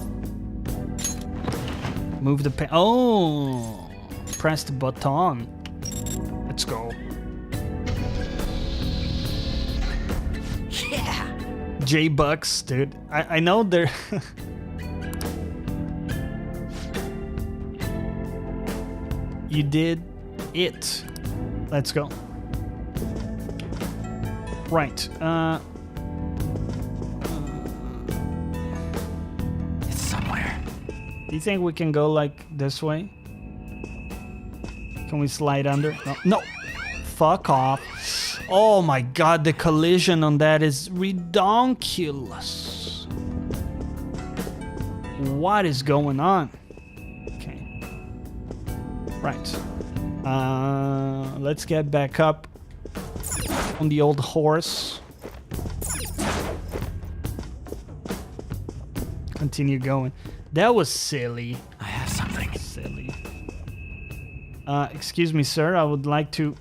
Move the oh. Press the button. Let's go. Yeah. J-bucks, dude. I know they're... You did it. Let's go. Right. It's somewhere. Do you think we can go like this way? Can we slide under? No. No. Fuck off. Oh my god, the collision on that is redonkulous. What is going on? Okay. Right. Let's get back up on the old horse. Continue going. That was silly. I have something. Silly. Excuse me, sir. I would like to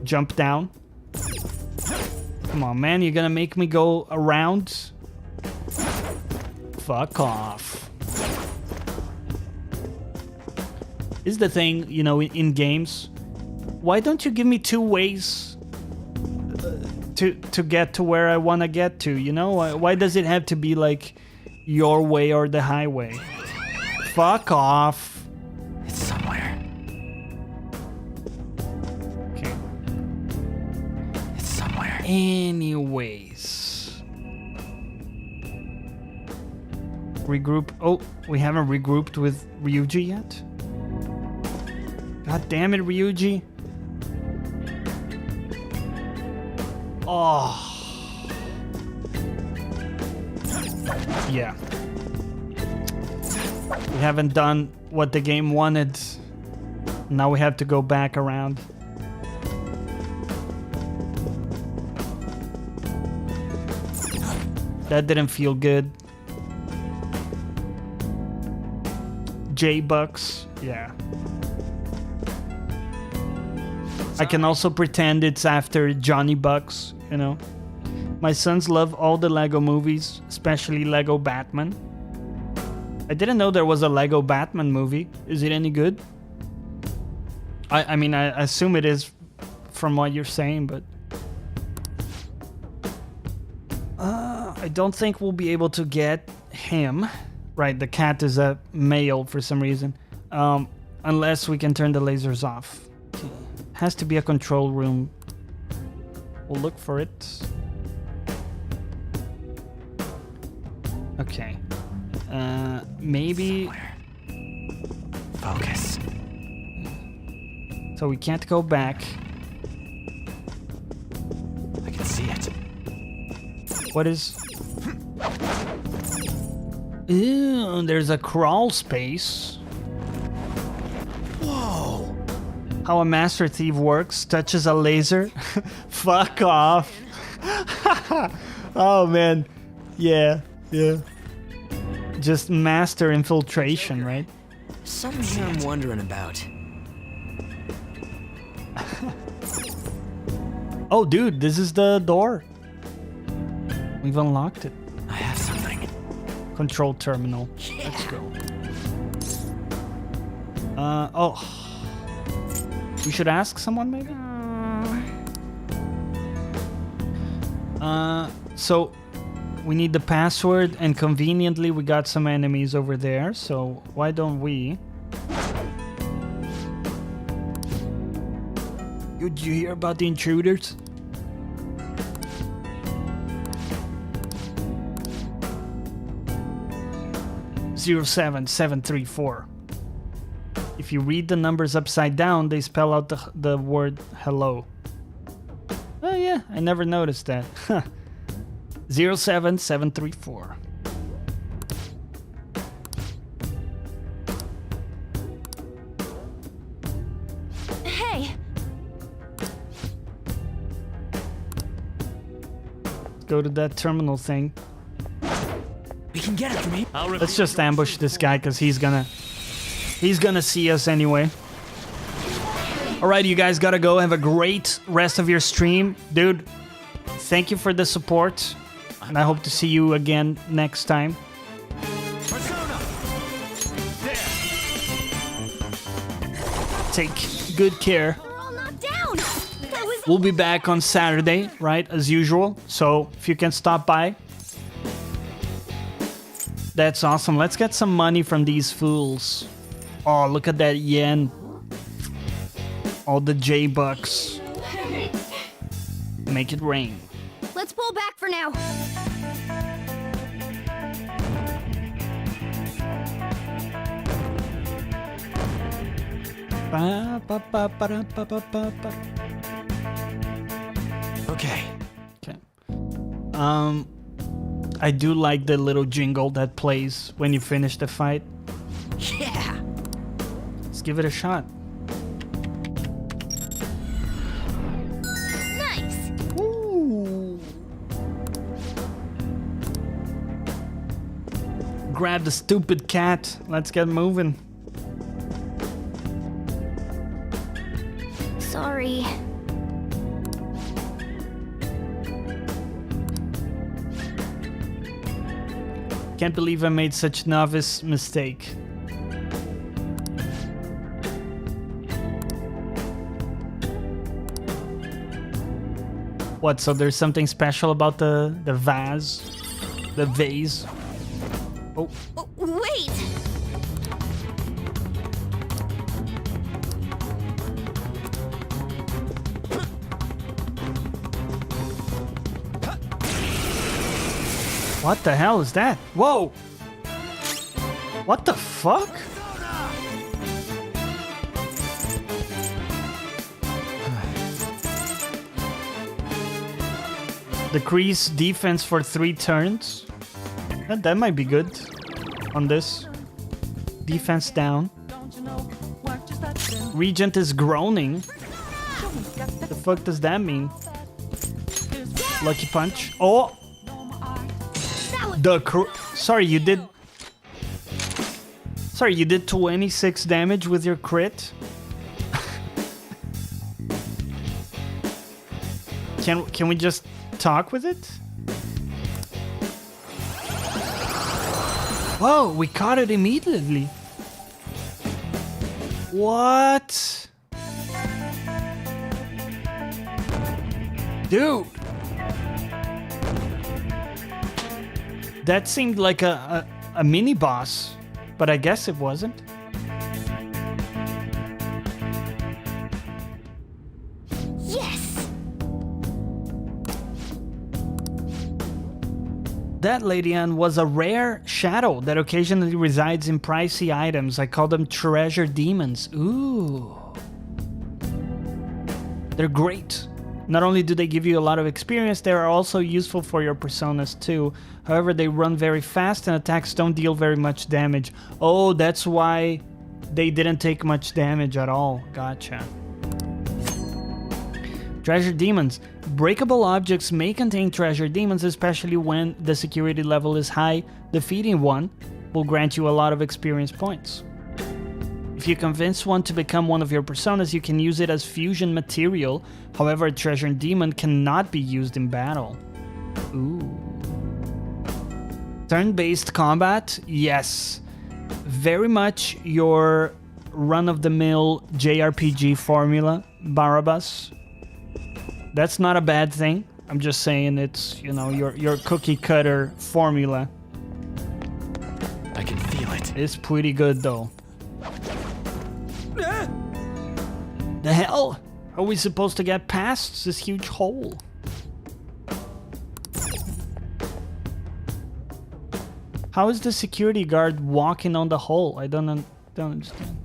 jump down. Come on, man. You're gonna make me go around? Fuck off. Is the thing, you know, in games, why don't you give me two ways to get to where I want to get to, you know? Why does it have to be like your way or the highway? Fuck off. It's somewhere. Okay. It's somewhere. Anyways. Regroup. Oh, we haven't regrouped with Ryuji yet? God damn it, Ryuji. Oh. Yeah. We haven't done what the game wanted. Now we have to go back around. That didn't feel good. J-bucks, yeah. I can also pretend it's after Johnny Bucks, you know. My sons love all the Lego movies, especially Lego Batman. I didn't know there was a Lego Batman movie. Is it any good? I mean, I assume it is from what you're saying, but... I don't think we'll be able to get him. Right, the cat is a male for some reason. Unless we can turn the lasers off. Okay. Has to be a control room We'll look for it. Okay. Maybe... Focus. So we can't go back. I can see it. What is... Ew, there's a crawl space. Whoa! How a master thief works, touches a laser. Fuck off. Oh man. Yeah. Just master infiltration, right? Something here I'm wondering about. Oh dude, this is the door. We've unlocked it. I have something. Control terminal. Yeah. Let's go. Oh. We should ask someone maybe? So we need the password, and conveniently we got some enemies over there, so why don't we? Did you hear about the intruders? (07734). If you read the numbers upside down, they spell out the word hello. Oh yeah, I never noticed that. 07734. Hey! Go to that terminal thing. We can get it from here. Let's just ambush this guy because he's gonna see us anyway. Alright, you guys gotta go. Have a great rest of your stream. Dude, thank you for the support. And I hope to see you again next time. Take good care. We're all knocked down. That was We'll be back on Saturday, right, as usual. So if you can stop by. That's awesome. Let's get some money from these fools. Oh, look at that yen. All the J-bucks. Make it rain. Let's pull back for now. Okay. Okay. I do like the little jingle that plays when you finish the fight. Yeah. Let's give it a shot. Nice. Ooh. Grab the stupid cat. Let's get moving. Sorry. Can't believe I made such novice mistake. What, so there's something special about the vase? The vase? Oh, Oh, wait. what the hell is that? Whoa! What the fuck? Decrease defense for 3 turns. That might be good on this. Defense down. Regent is groaning. The fuck does that mean? Lucky punch. Oh! Sorry, you did... Sorry, you did 26 damage with your crit? Can we just talk with it? Whoa, we caught it immediately. What? Dude. That seemed like a mini boss, but I guess it wasn't. Yes. That, Lady Anne, was a rare shadow that occasionally resides in pricey items. I call them treasure demons. Ooh. They're great. Not only do they give you a lot of experience, they are also useful for your personas too. However, they run very fast and attacks don't deal very much damage. Oh, that's why they didn't take much damage at all. Gotcha. Treasure demons. Breakable objects may contain treasure demons, especially when the security level is high. Defeating one will grant you a lot of experience points. If you convince one to become one of your personas, you can use it as fusion material. However, a treasure demon cannot be used in battle. Ooh. Turn-based combat? Yes. Very much your run-of-the-mill JRPG formula, Barabbas. That's not a bad thing. I'm just saying it's, you know, your cookie-cutter formula. I can feel it. It's pretty good, though. The hell? Are we supposed to get past this huge hole? How is the security guard walking on the hole? I don't understand.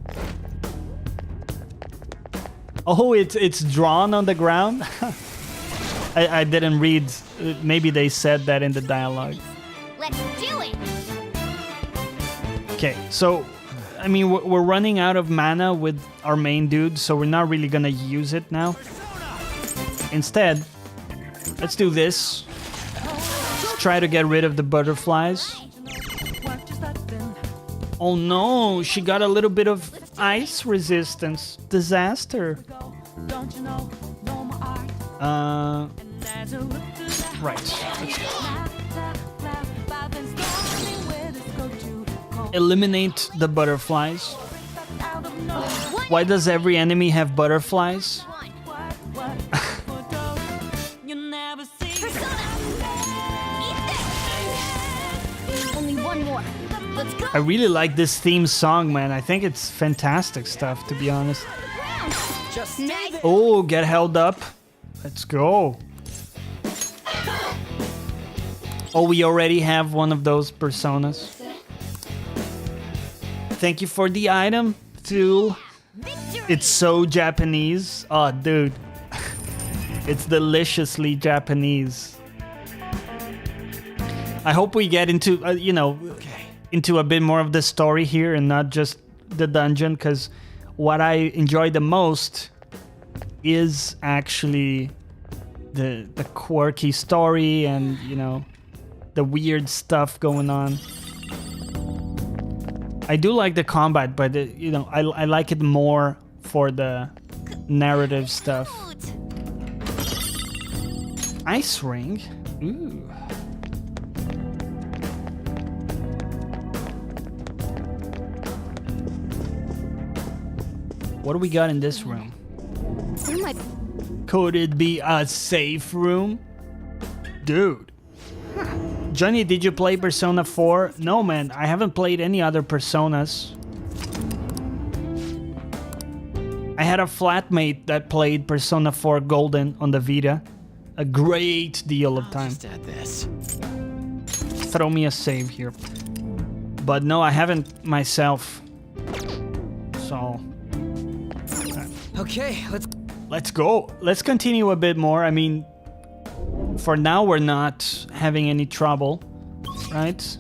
Oh, it's drawn on the ground? I didn't read. Maybe they said that in the dialogue. Let's do it! Okay, so I mean, we're running out of mana with our main dude, so we're not really gonna use it now. Instead, let's do this. Let's try to get rid of the butterflies. Oh no, she got a little bit of ice resistance. Disaster. Right. Eliminate the butterflies. Why does every enemy have butterflies? Only one more. Let's go. I really like this theme song, man. I think it's fantastic stuff, to be honest. Just Nice. Oh, get held up. Let's go. Oh, we already have one of those personas. Thank you for the item, Tool. It's so Japanese. Oh, dude. It's deliciously Japanese. I hope we get into, you know, into a bit more of the story here and not just the dungeon, because what I enjoy the most is actually the quirky story and, you know, the weird stuff going on. I do like the combat, but you know, I like it more for the narrative stuff. Ice ring. Ooh. What do we got in this room? Oh my. Could it be a safe room? Dude. Jonny, did you play Persona 4? No, man, I haven't played any other Personas. I had a flatmate that played Persona 4 Golden on the Vita. A great deal of time. just add this. Throw me a save here. But no, I haven't myself. So... Okay, let's go. Let's continue a bit more. I mean, for now we're not having any trouble, right?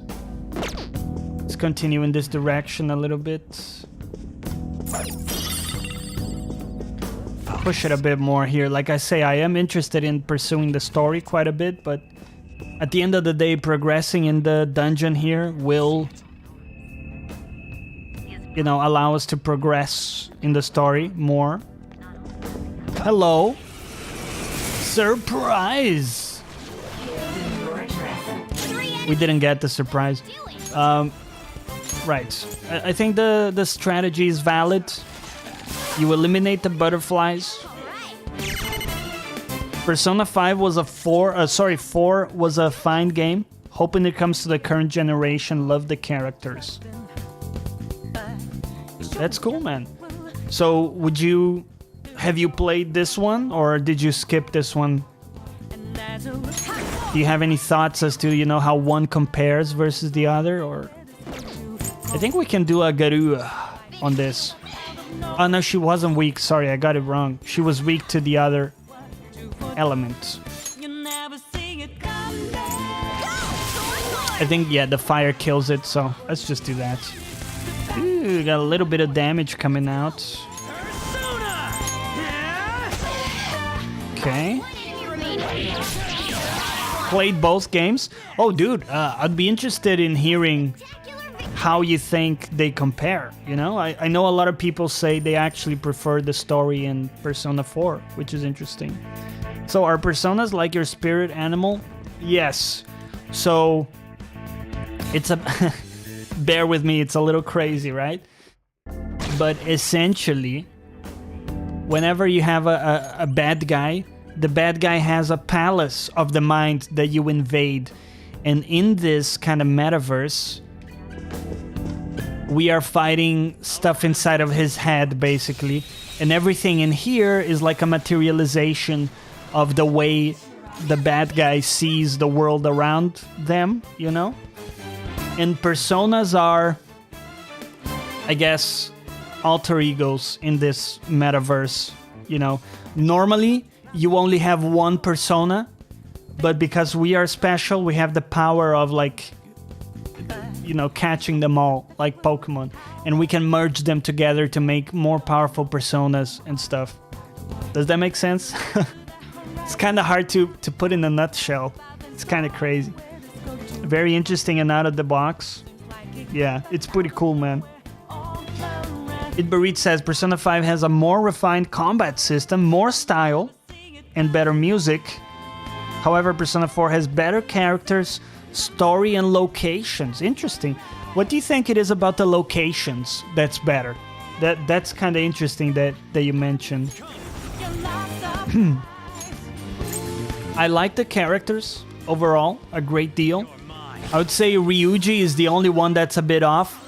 Let's continue in this direction a little bit. Push it a bit more here. Like I say, I am interested in pursuing the story quite a bit, but at the end of the day, progressing in the dungeon here will, you know, allow us to progress in the story more. Hello. Surprise! We didn't get the surprise. Right. I think the strategy is valid. You eliminate the butterflies. Persona 5 was a 4 was a fine game. Hoping it comes to the current generation. Love the characters. That's cool, man. So, have you played this one, or did you skip this one? Do you have any thoughts as to, you know, how one compares versus the other? Or I think we can do a Garu on this. Oh no, she wasn't weak. Sorry, I got it wrong. She was weak to the other elements. I think, yeah, the fire kills it, so let's just do that. Ooh, got a little bit of damage coming out. Okay. Played both games. Oh, dude, I'd be interested in hearing how you think they compare, you know? I know a lot of people say they actually prefer the story in Persona 4, which is interesting. So are personas like your spirit animal? Yes. So it's a... bear with me, it's a little crazy, right? But essentially, whenever you have a bad guy, the bad guy has a palace of the mind that you invade. And in this kind of metaverse, we are fighting stuff inside of his head, basically. And everything in here is like a materialization of the way the bad guy sees the world around them, you know? And personas are, I guess, alter egos in this metaverse, you know? Normally, you only have one persona, but because we are special, we have the power of, like, you know, catching them all, like Pokemon. And we can merge them together to make more powerful personas and stuff. Does that make sense? It's kind of hard to put in a nutshell. It's kind of crazy. Very interesting and out of the box. Yeah, it's pretty cool, man. Itberit says Persona 5 has a more refined combat system, more style, and better music. However, Persona 4 has better characters, story, and locations. Interesting. What do you think it is about the locations that's better? That's kind of interesting that you mentioned. I like the characters overall a great deal. I would say Ryuji is the only one that's a bit off.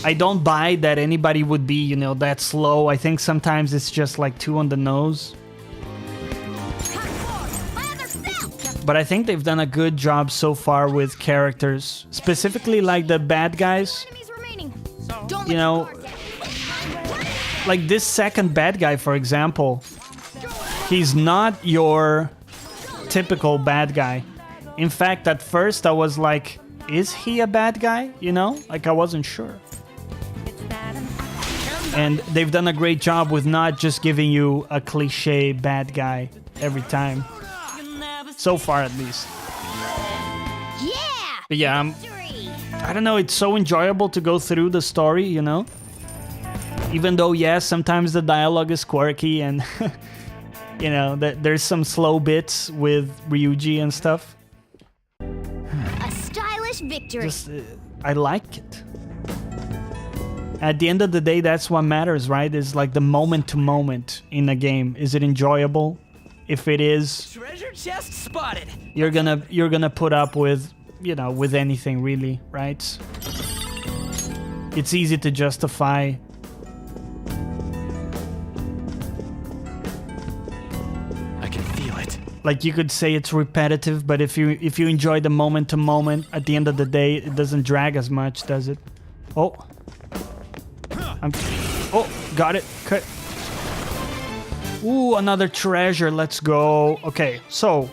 I don't buy that anybody would be, you know, that slow. I think sometimes it's just like too on the nose. But I think they've done a good job so far with characters. Specifically like the bad guys. You know, like this second bad guy, for example. He's not your typical bad guy. In fact, at first I was like, is he a bad guy? You know, like I wasn't sure. And they've done a great job with not just giving you a cliche bad guy every time. So far, at least. Yeah! But yeah, I don't know, it's so enjoyable to go through the story, you know? Even though, yes, sometimes the dialogue is quirky and, you know, there's some slow bits with Ryuji and stuff. A stylish victory. Just, I like it. At the end of the day, that's what matters, right? Is like the moment to moment in a game. Is it enjoyable? If it is, Treasure chest spotted. You're gonna put up with, you know, with anything really, right? It's easy to justify. I can feel it. Like you could say it's repetitive, but if you enjoy the moment to moment, at the end of the day, it doesn't drag as much, does it? Oh. Oh, got it. Cut. Ooh, another treasure. Let's go. Okay, so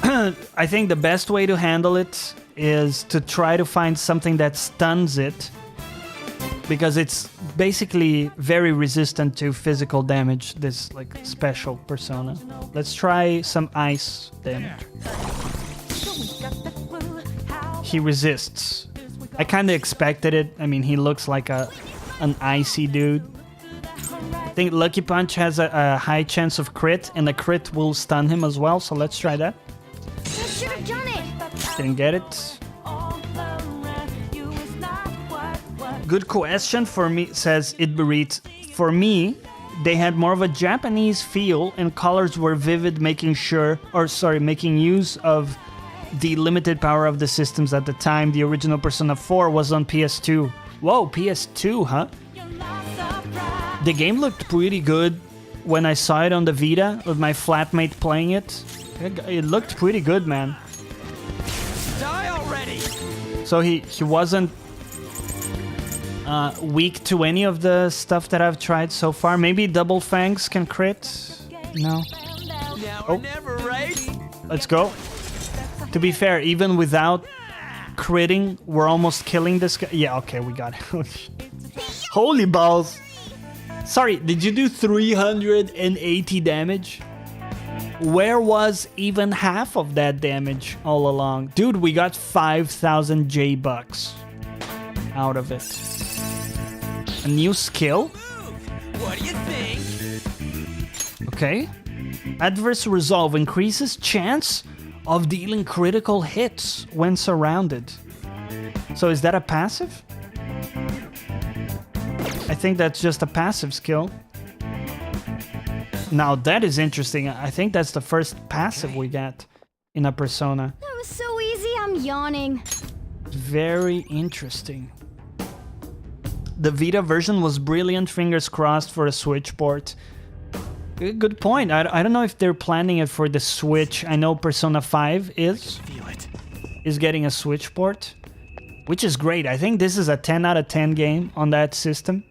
I think the best way to handle it is to try to find something that stuns it, because it's basically very resistant to physical damage, this like special persona. Let's try some ice damage. He resists. I kind of expected it. I mean, he looks like an icy dude. I think Lucky Punch has a high chance of crit, and the crit will stun him as well, so let's try that. I should have done it. Didn't get it. Good question for me, says Itberit. For me, they had more of a Japanese feel, and colors were vivid, making use of the limited power of the systems at the time. The original Persona 4 was on PS2. Whoa, PS2, huh? The game looked pretty good when I saw it on the Vita with my flatmate playing it, it looked pretty good, man. Die already! So he wasn't weak to any of the stuff that I've tried so far. Maybe Double Fangs can crit? No. Now or never, right? Let's go. To be fair, even without critting, we're almost killing this guy. Yeah, okay, we got it. Holy balls. Sorry, did you do 380 damage? Where was even half of that damage all along? Dude, we got 5,000 J-Bucks out of it. A new skill? What do you think? Okay. Adverse resolve increases chance of dealing critical hits when surrounded. So is that a passive? I think that's just a passive skill. Now that is interesting. I think that's the first passive we get in a Persona. That was so easy, I'm yawning. Very interesting. The Vita version was brilliant, fingers crossed for a Switch port. Good point. I don't know if they're planning it for the Switch. I know Persona 5 is getting a Switch port, which is great. I think this is a 10 out of 10 game on that system.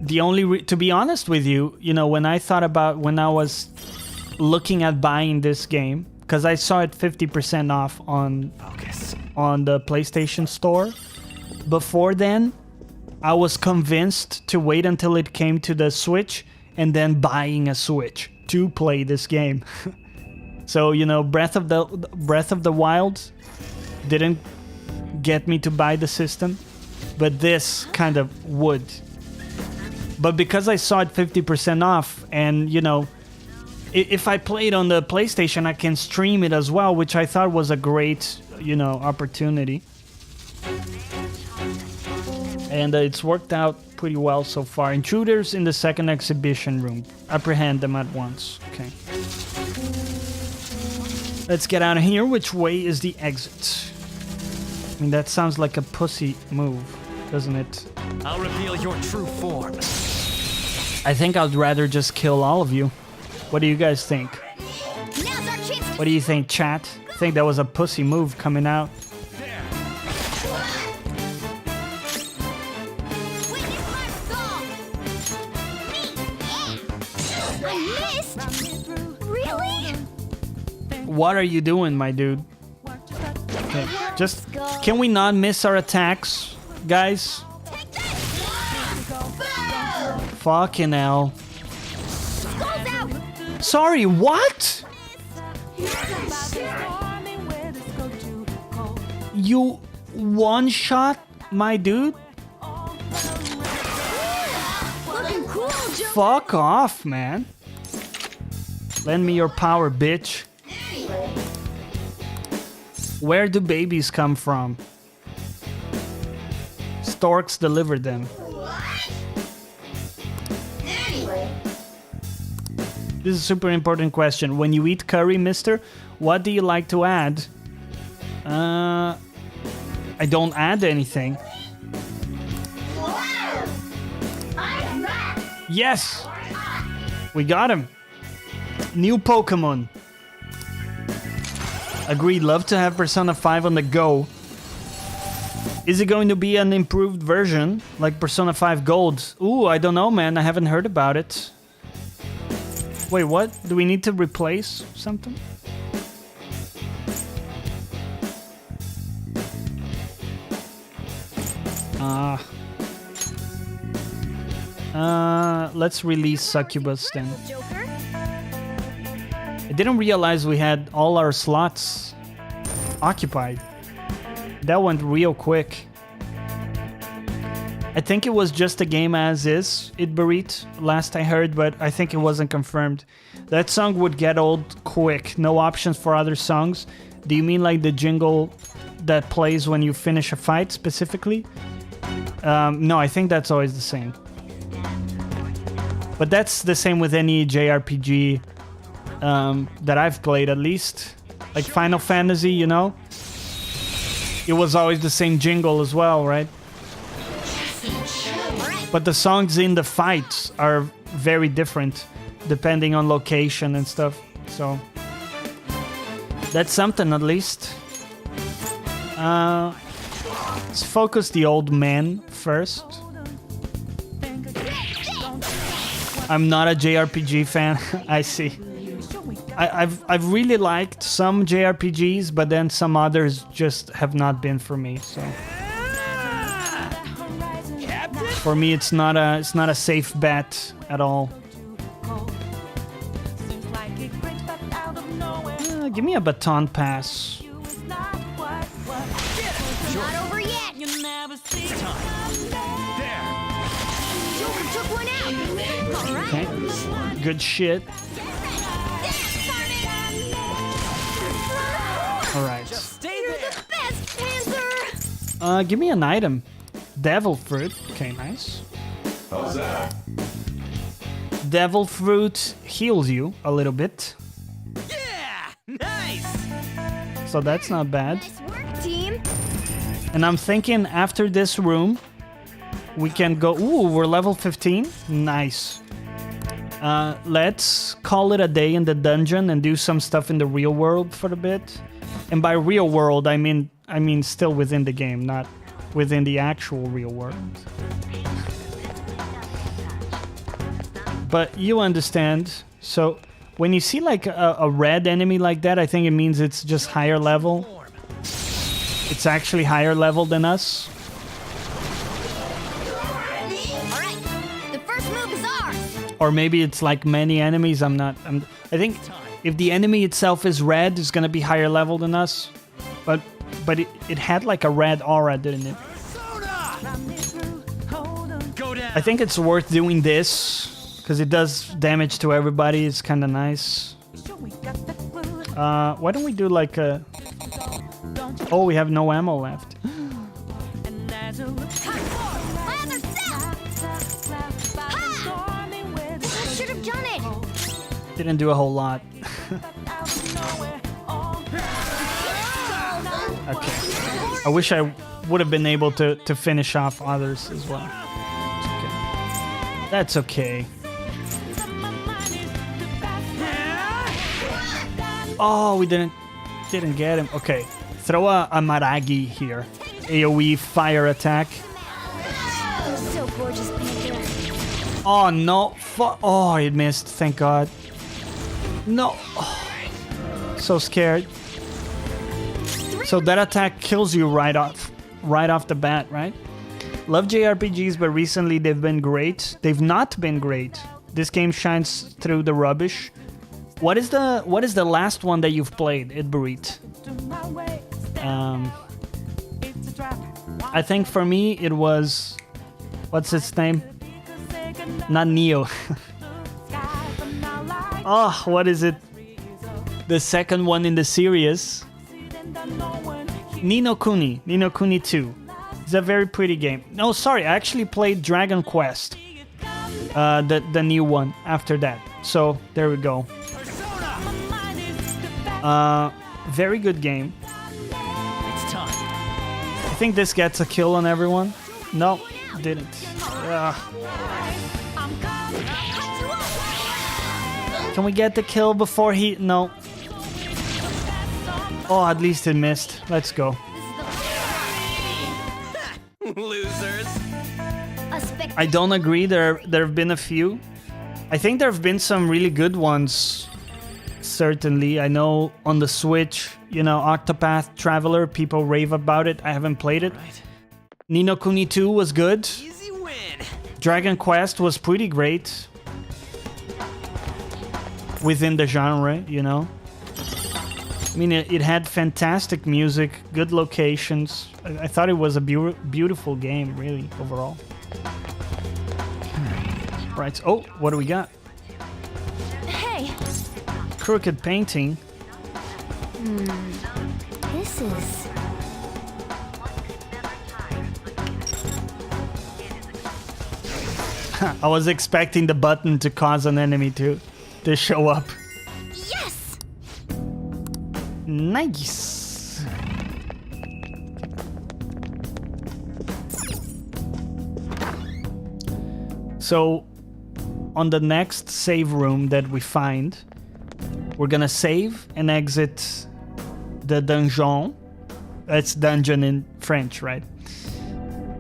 The only to be honest with you, you know, when I was looking at buying this game, because I saw it 50% off on the PlayStation Store. Before then, I was convinced to wait until it came to the Switch and then buying a Switch to play this game. So, you know, Breath of the Wild didn't get me to buy the system, but this kind of would. But because I saw it 50% off, and, you know, if I play it on the PlayStation, I can stream it as well, which I thought was a great, you know, opportunity. And it's worked out pretty well so far. Intruders in the second exhibition room. Apprehend them at once. Okay. Let's get out of here. Which way is the exit? I mean, that sounds like a pussy move, doesn't it? I'll reveal your true form. I think I'd rather just kill all of you. What do you guys think? Now's our chance. What do you think, chat? I think that was a pussy move coming out. Witness my song. I missed. Really? What are you doing, my dude? Okay, just can we not miss our attacks, guys? Fucking hell. Sorry, what? You one-shot my dude? Looking cool, Joe. Fuck off, man. Lend me your power, bitch. Where do babies come from? Storks delivered them. This is a super important question. When you eat curry, mister, what do you like to add? I don't add anything. Yes! We got him. New Pokemon. Agreed, love to have Persona 5 on the go. Is it going to be an improved version, like Persona 5 Gold? Ooh, I don't know, man. I haven't heard about it. Wait, what? Do we need to replace something? Let's release Succubus then. I didn't realize we had all our slots occupied. That went real quick. I think it was just a game as is, Itberit, last I heard, but I think it wasn't confirmed. That song would get old quick. No options for other songs. Do you mean like the jingle that plays when you finish a fight specifically? No, I think that's always the same. But that's the same with any JRPG that I've played, at least. Like Final Fantasy, you know? It was always the same jingle as well, right? But the songs in the fights are very different depending on location and stuff. So that's something at least. Let's focus the old man first. I'm not a JRPG fan. I see. I've really liked some JRPGs, but then some others just have not been for me. So for me, it's not a safe bet at all. Give me a baton pass. Not over yet. Joker took one out. All right. Okay, good shit. All right. You're the best, Panther. Give me an item. Devil fruit. Okay, nice. How's that? Devil fruit heals you a little bit, Yeah! Nice! so that's not bad. Nice work, team. And I'm thinking after this room, we can go. Ooh, we're level 15. Nice. Let's call it a day in the dungeon and do some stuff in the real world for a bit. And by real world, I mean still within the game, not within the actual real world. But you understand. So when you see like a red enemy like that, I think it means it's just higher level. It's actually higher level than us. All right. The first move is ours. Or maybe it's like many enemies. I think if the enemy itself is red, it's gonna be higher level than us. But it had like a red aura, didn't it? I think it's worth doing this because it does damage to everybody. It's kind of nice. Why don't we do like a... Oh, we have no ammo left. My other self. Ha! I should have done it. Didn't do a whole lot. Okay. I wish I would have been able to finish off others as well. It's okay. That's okay. Oh, we didn't get him. Okay. Throw a Maragi here. AoE fire attack. You're so gorgeous, Panther. Oh no. Oh, it missed. Thank God. No. Oh, so scared. So that attack kills you right off the bat, right? Love JRPGs, but recently they've been great. They've not been great. This game shines through the rubbish. What is the last one that you've played, Idburit? I think for me it was, what's its name? Not Neo. Oh, what is it? The second one in the series. Ni no Kuni 2. It's a very pretty game. No, sorry, I actually played Dragon Quest. The new one after that. So, there we go. Very good game. It's time. I think this gets a kill on everyone. No, didn't. Can we get the kill before he... No. Oh, at least it missed. Let's go. Losers. I don't agree. There have been a few. I think there have been some really good ones. Certainly. I know on the Switch, Octopath Traveler, people rave about it. I haven't played it. Ni no Kuni 2 was good. Easy win. Dragon Quest was pretty great. Within the genre, I mean, it had fantastic music, good locations. I thought it was a beautiful game, really, overall. Right. Oh, what do we got? Hey. Crooked painting. This is... I was expecting the button to cause an enemy to show up. Yes! Nice. So on the next save room that we find, we're gonna save and exit the dungeon. That's dungeon in French, right?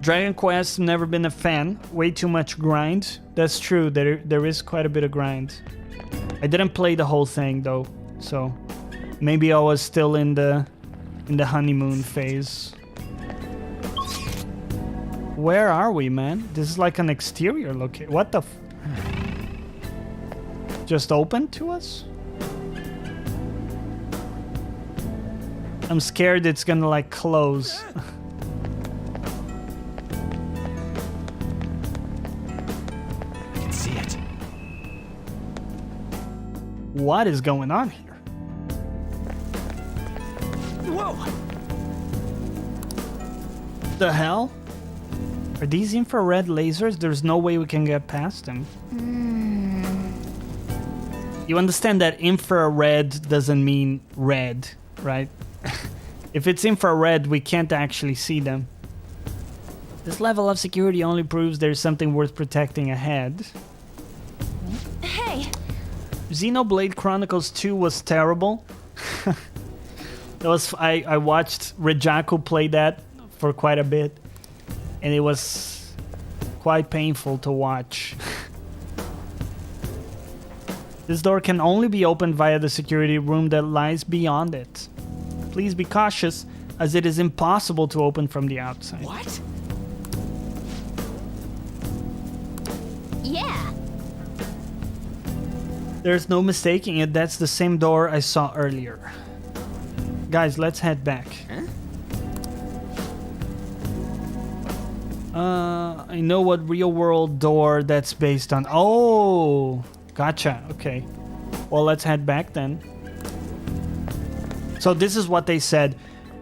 Dragon Quest, never been a fan. Way too much grind. That's true, there is quite a bit of grind. I didn't play the whole thing though, so maybe I was still in the honeymoon phase. Where are we, man? This is like an exterior location. What the just open to us? I'm scared it's gonna like close. I can see it. What is going on here? Whoa! The hell? Are these infrared lasers? There's no way we can get past them. You understand that infrared doesn't mean red, right? If it's infrared, we can't actually see them. This level of security only proves there's something worth protecting ahead. Hey! Xenoblade Chronicles 2 was terrible. I watched Rejaku play that for quite a bit, and it was quite painful to watch. This door can only be opened via the security room that lies beyond it. Please be cautious, as it is impossible to open from the outside. What? Yeah. There's no mistaking it, that's the same door I saw earlier. Guys, let's head back. I know what real-world door that's based on. Oh, gotcha. Okay. Well, let's head back then. So this is what they said.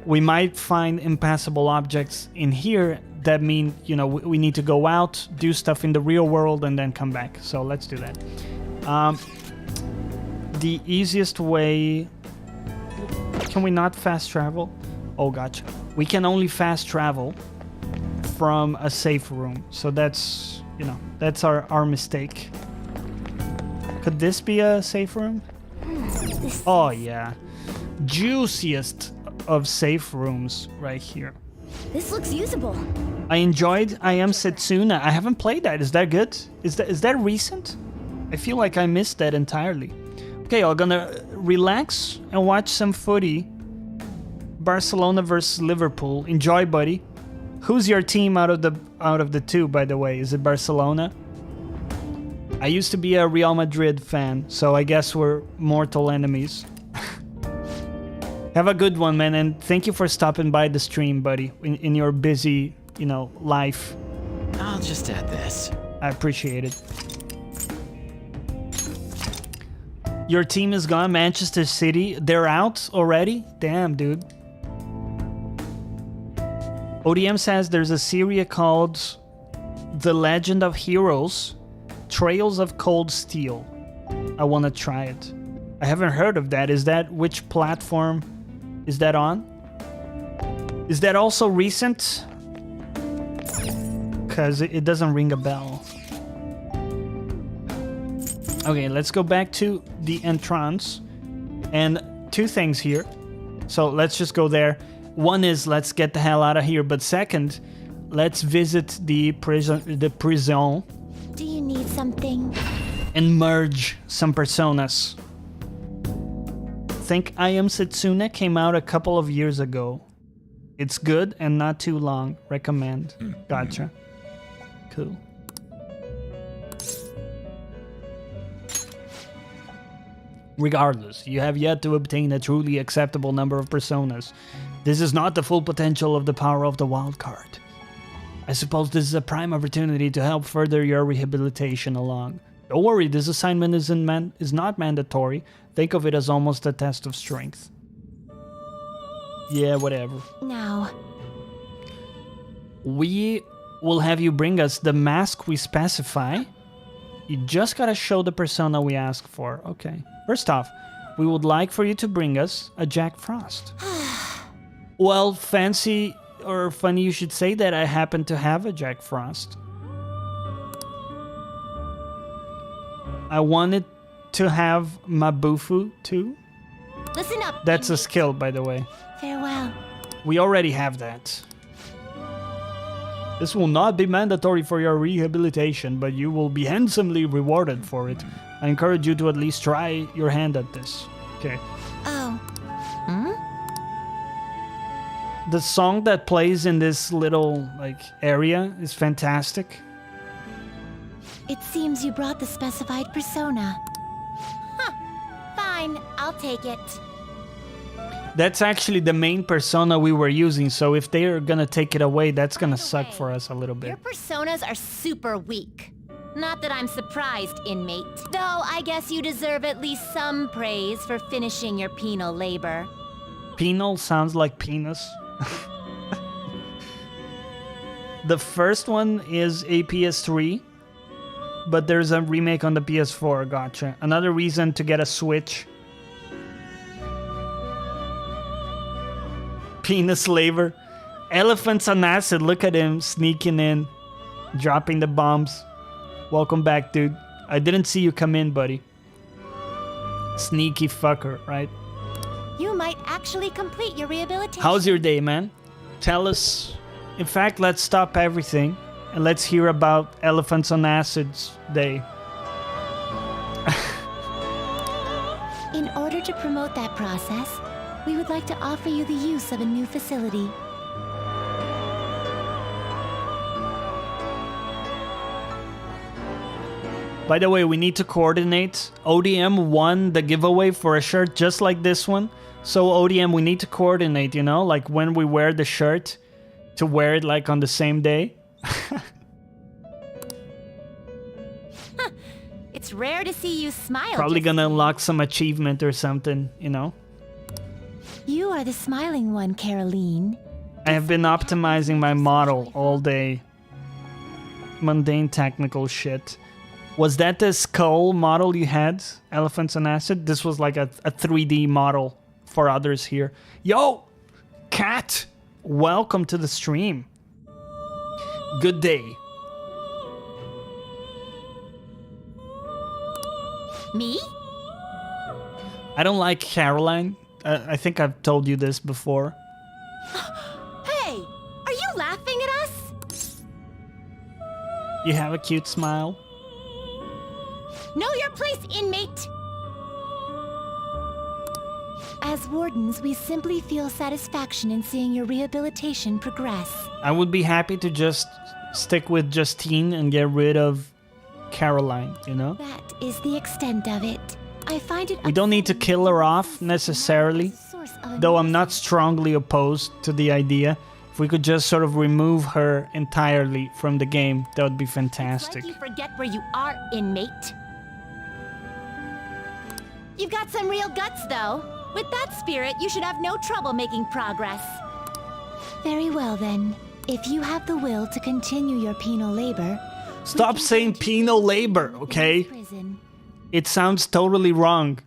We might find impassable objects in here that mean, you know, we need to go out, do stuff in the real world, and then come back. So let's do that. The easiest way... Can we not fast travel? Oh, gotcha. We can only fast travel from a safe room. So that's, you know, that's our mistake. Could this be a safe room? Oh, yeah. Juiciest of safe rooms right here. This looks usable. I enjoyed I Am Setsuna. I haven't played that. Is that good? Is that recent? I feel like I missed that entirely. Okay, I'm gonna relax and watch some footy. Barcelona versus Liverpool. Enjoy, buddy. Who's your team out of the two, by the way? Is it Barcelona? I used to be a Real Madrid fan, so I guess we're mortal enemies. Have a good one, man, and thank you for stopping by the stream, buddy, in your busy, you know, life. I'll just add this. I appreciate it. Your team is gone, Manchester City. They're out already? Damn, dude. ODM says there's a series called The Legend of Heroes, Trails of Cold Steel. I want to try it. I haven't heard of that. Is that which platform is that on? Is that also recent? Because it doesn't ring a bell. Okay, let's go back to the entrance. And two things here. So let's just go there. One is let's get the hell out of here. But second, let's visit the prison. Do you need something? And merge some personas. Think I Am Setsuna came out a couple of years ago. It's good and not too long. Recommend. Gotcha. Cool. Regardless, you have yet to obtain a truly acceptable number of personas. This is not the full potential of the power of the wild card. I suppose this is a prime opportunity to help further your rehabilitation along. Don't worry, this assignment is not mandatory. Think of it as almost a test of strength. Yeah, whatever. Now. We will have you bring us the mask we specify. You just gotta show the persona we ask for. Okay. First off, we would like for you to bring us a Jack Frost. Well, fancy or funny you should say that I happen to have a Jack Frost. I wanted to have Mabufu too. Listen up. That's a skill, by the way. Farewell. We already have that. This will not be mandatory for your rehabilitation, but you will be handsomely rewarded for it. I encourage you to at least try your hand at this. Okay. Oh. The song that plays in this little, like, area is fantastic. It seems you brought the specified persona. Huh. Fine, I'll take it. That's actually the main persona we were using, so if they're gonna take it away, that's gonna suck for us a little bit. Your personas are super weak. Not that I'm surprised, inmate. Though I guess you deserve at least some praise for finishing your penal labor. Penal sounds like penis. The first one is a PS3, but there's a remake on the PS4, gotcha. Another reason to get a Switch. Penis labor. Elephants on acid, look at him sneaking in, dropping the bombs. Welcome back, dude. I didn't see you come in, buddy. Sneaky fucker, right? You might actually complete your rehabilitation. How's your day, man? Tell us. In fact, let's stop everything and let's hear about Elephants on Acid's day. In order to promote that process, we would like to offer you the use of a new facility. By the way, we need to coordinate. ODM won the giveaway for a shirt just like this one. So ODM, we need to coordinate, you know? Like when we wear the shirt, to wear it like on the same day. It's rare to see you smile. Probably just gonna then. unlock some achievement or something, you know? You are the smiling one, Caroline. I have been optimizing my model all day. Mundane technical shit. Was that the skull model you had? Elephants on Acid? This was like a 3D model for others here. Yo! Cat! Welcome to the stream. Good day. Me? I don't like Caroline. I think I've told you this before. Hey! Are you laughing at us? You have a cute smile. Know your place, inmate! As wardens, we simply feel satisfaction in seeing your rehabilitation progress. I would be happy to just stick with Justine and get rid of Caroline, you know? That is the extent of it. I find it. We don't need to kill her off necessarily, though I'm not strongly opposed to the idea. If we could just sort of remove her entirely from the game, that would be fantastic. It's like you forget where you are, inmate. You've got some real guts, though. With that spirit, you should have no trouble making progress. Very well, then. If you have the will to continue your penal labor... Stop saying penal labor, okay? It sounds totally wrong.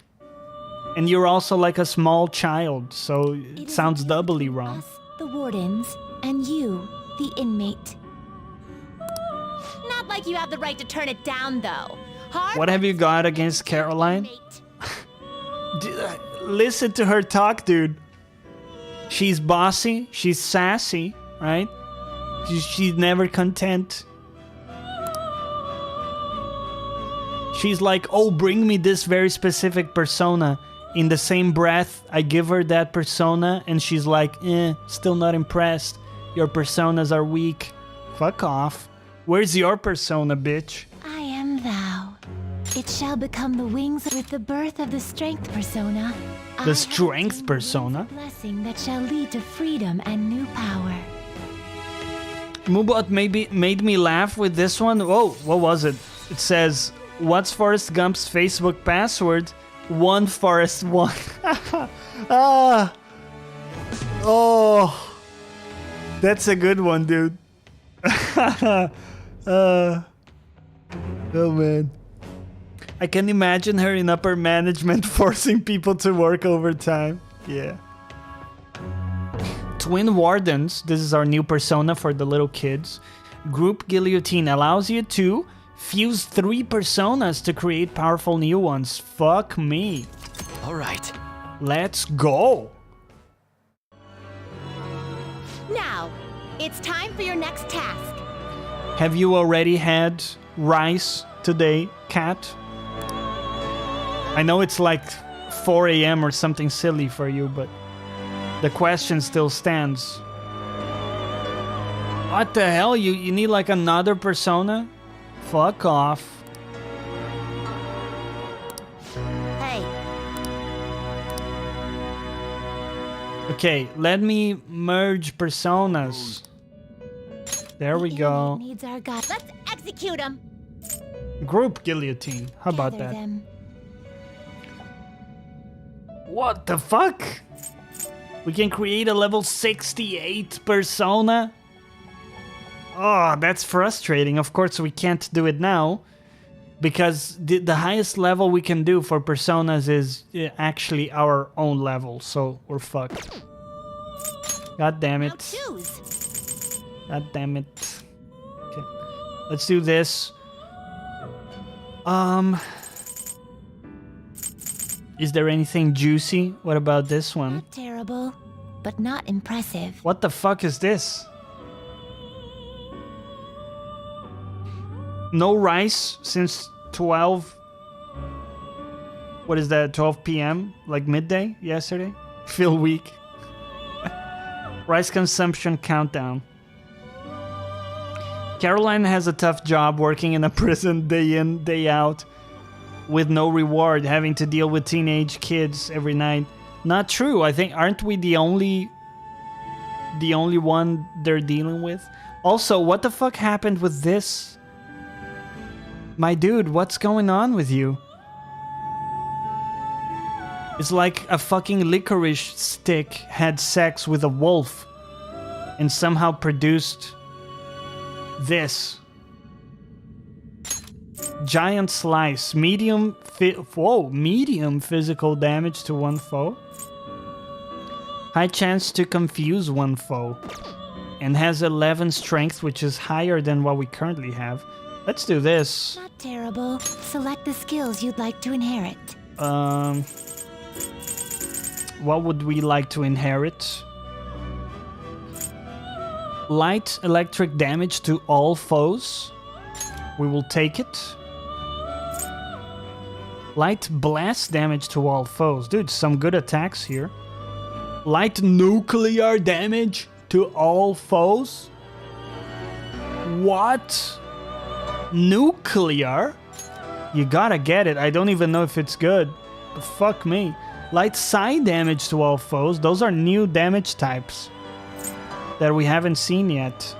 And you're also like a small child, so it sounds doubly wrong. Us, the wardens, and you, the inmate. Not like you have the right to turn it down, though. What have you got against Caroline? Listen to her talk, dude. She's bossy, she's sassy, right? She's never content. She's like, oh, bring me this very specific persona. In the same breath, I give her that persona, and she's like, still not impressed. Your personas are weak. Fuck off. Where's your persona, bitch? I am thou. It shall become the wings with the birth of the strength persona. The strength persona? A blessing that shall lead to freedom and new power. Mubot made me laugh with this one. Whoa, what was it? It says, what's Forrest Gump's Facebook password? One Forrest one. Ah. Oh. That's a good one, dude. Oh man. I can imagine her in upper management forcing people to work overtime. Yeah. Twin Wardens, this is our new persona for the little kids. Group Guillotine allows you to Fuse 3 personas to create powerful new ones. Fuck me. All right. Let's go. Now, it's time for your next task. Have you already had rice today, Cat? I know it's like 4 a.m. or something silly for you, but the question still stands. What the hell? You need like another persona? Fuck off. Hey, Okay, let me merge personas. There we go. needs our guide. Let's execute him. Group guillotine. How about Gather that? them. What the fuck? We can create a level 68 persona? Oh, that's frustrating. Of course, we can't do it now. Because the highest level we can do for personas is actually our own level. So we're fucked. God damn Now it. choose. God damn it. Okay. Let's do this. Is there anything juicy? What about this one? Not terrible, but not impressive. What the fuck is this? No rice since 12... What is that, 12 p.m? Like midday yesterday? Feel weak. Rice consumption countdown. Caroline has a tough job working in a prison day in, day out. With no reward, having to deal with teenage kids every night. Not true. I think, aren't we the only one they're dealing with? Also, what the fuck happened with this? My dude, what's going on with you? It's like a fucking licorice stick had sex with a wolf and somehow produced this. Giant slice, medium physical damage to one foe. High chance to confuse one foe. And has 11 strength, which is higher than what we currently have. Let's do this. Not terrible. Select the skills you'd like to inherit. What would we like to inherit? Light electric damage to all foes. We will take it. Light blast damage to all foes. Dude, some good attacks here. Light nuclear damage to all foes? What? Nuclear? You gotta get it. I don't even know if it's good. But fuck me. Light psi damage to all foes. Those are new damage types that we haven't seen yet.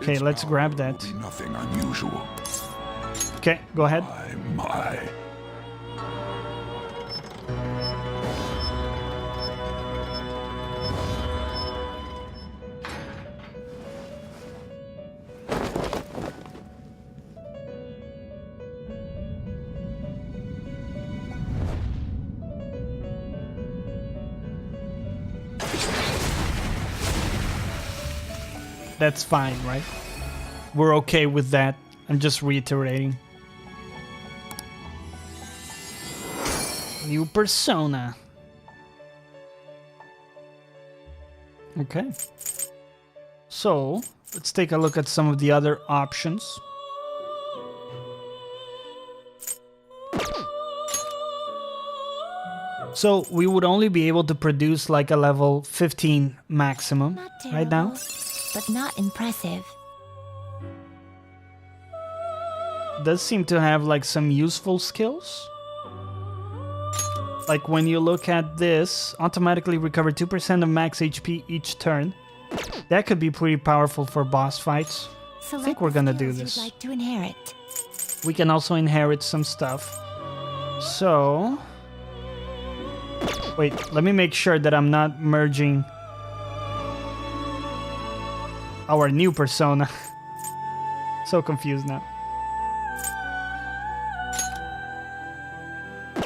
Okay, Its let's power grab that. will be nothing unusual. Okay, go ahead. My. That's fine, right? We're okay with that. I'm just reiterating. New persona. Okay. So, let's take a look at some of the other options. So, we would only be able to produce like a level 15 maximum Not terrible, right now. but not impressive. Does seem to have like some useful skills. Like when you look at this, automatically recover 2% of max HP each turn. That could be pretty powerful for boss fights. I think we're gonna do this. You'd like to inherit. We can also inherit some stuff. So... Wait, let me make sure that I'm not merging our new persona. So confused now.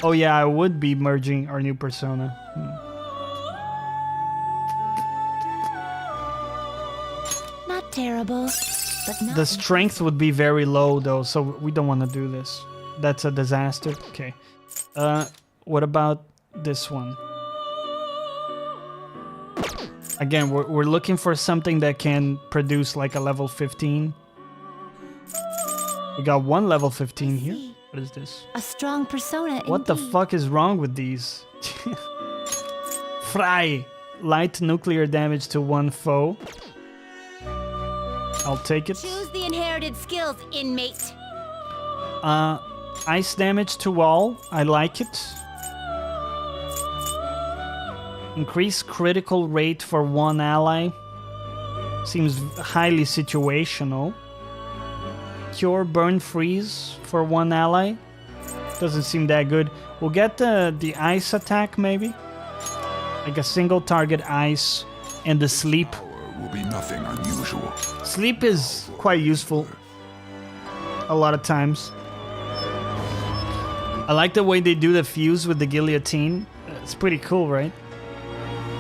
Oh yeah, I would be merging our new persona. Not terrible, but not The strength would be very low though, so we don't want to do this. That's a disaster. Okay. What about this one? Again, we're looking for something that can produce like a level 15. We got one level 15 here. What is this? a strong persona. What the indeed. fuck is wrong with these? Fry. Light nuclear damage to one foe. I'll take it. Choose the inherited skills, inmate. Ice damage to all. I like it. Increase critical rate for one ally. Seems highly situational. Cure burn freeze for one ally. Doesn't seem that good. We'll get the ice attack maybe. Like a single target ice and the sleep. Power will be nothing unusual. Sleep is quite useful a lot of times. I like the way they do the fuse with the guillotine. It's pretty cool, right?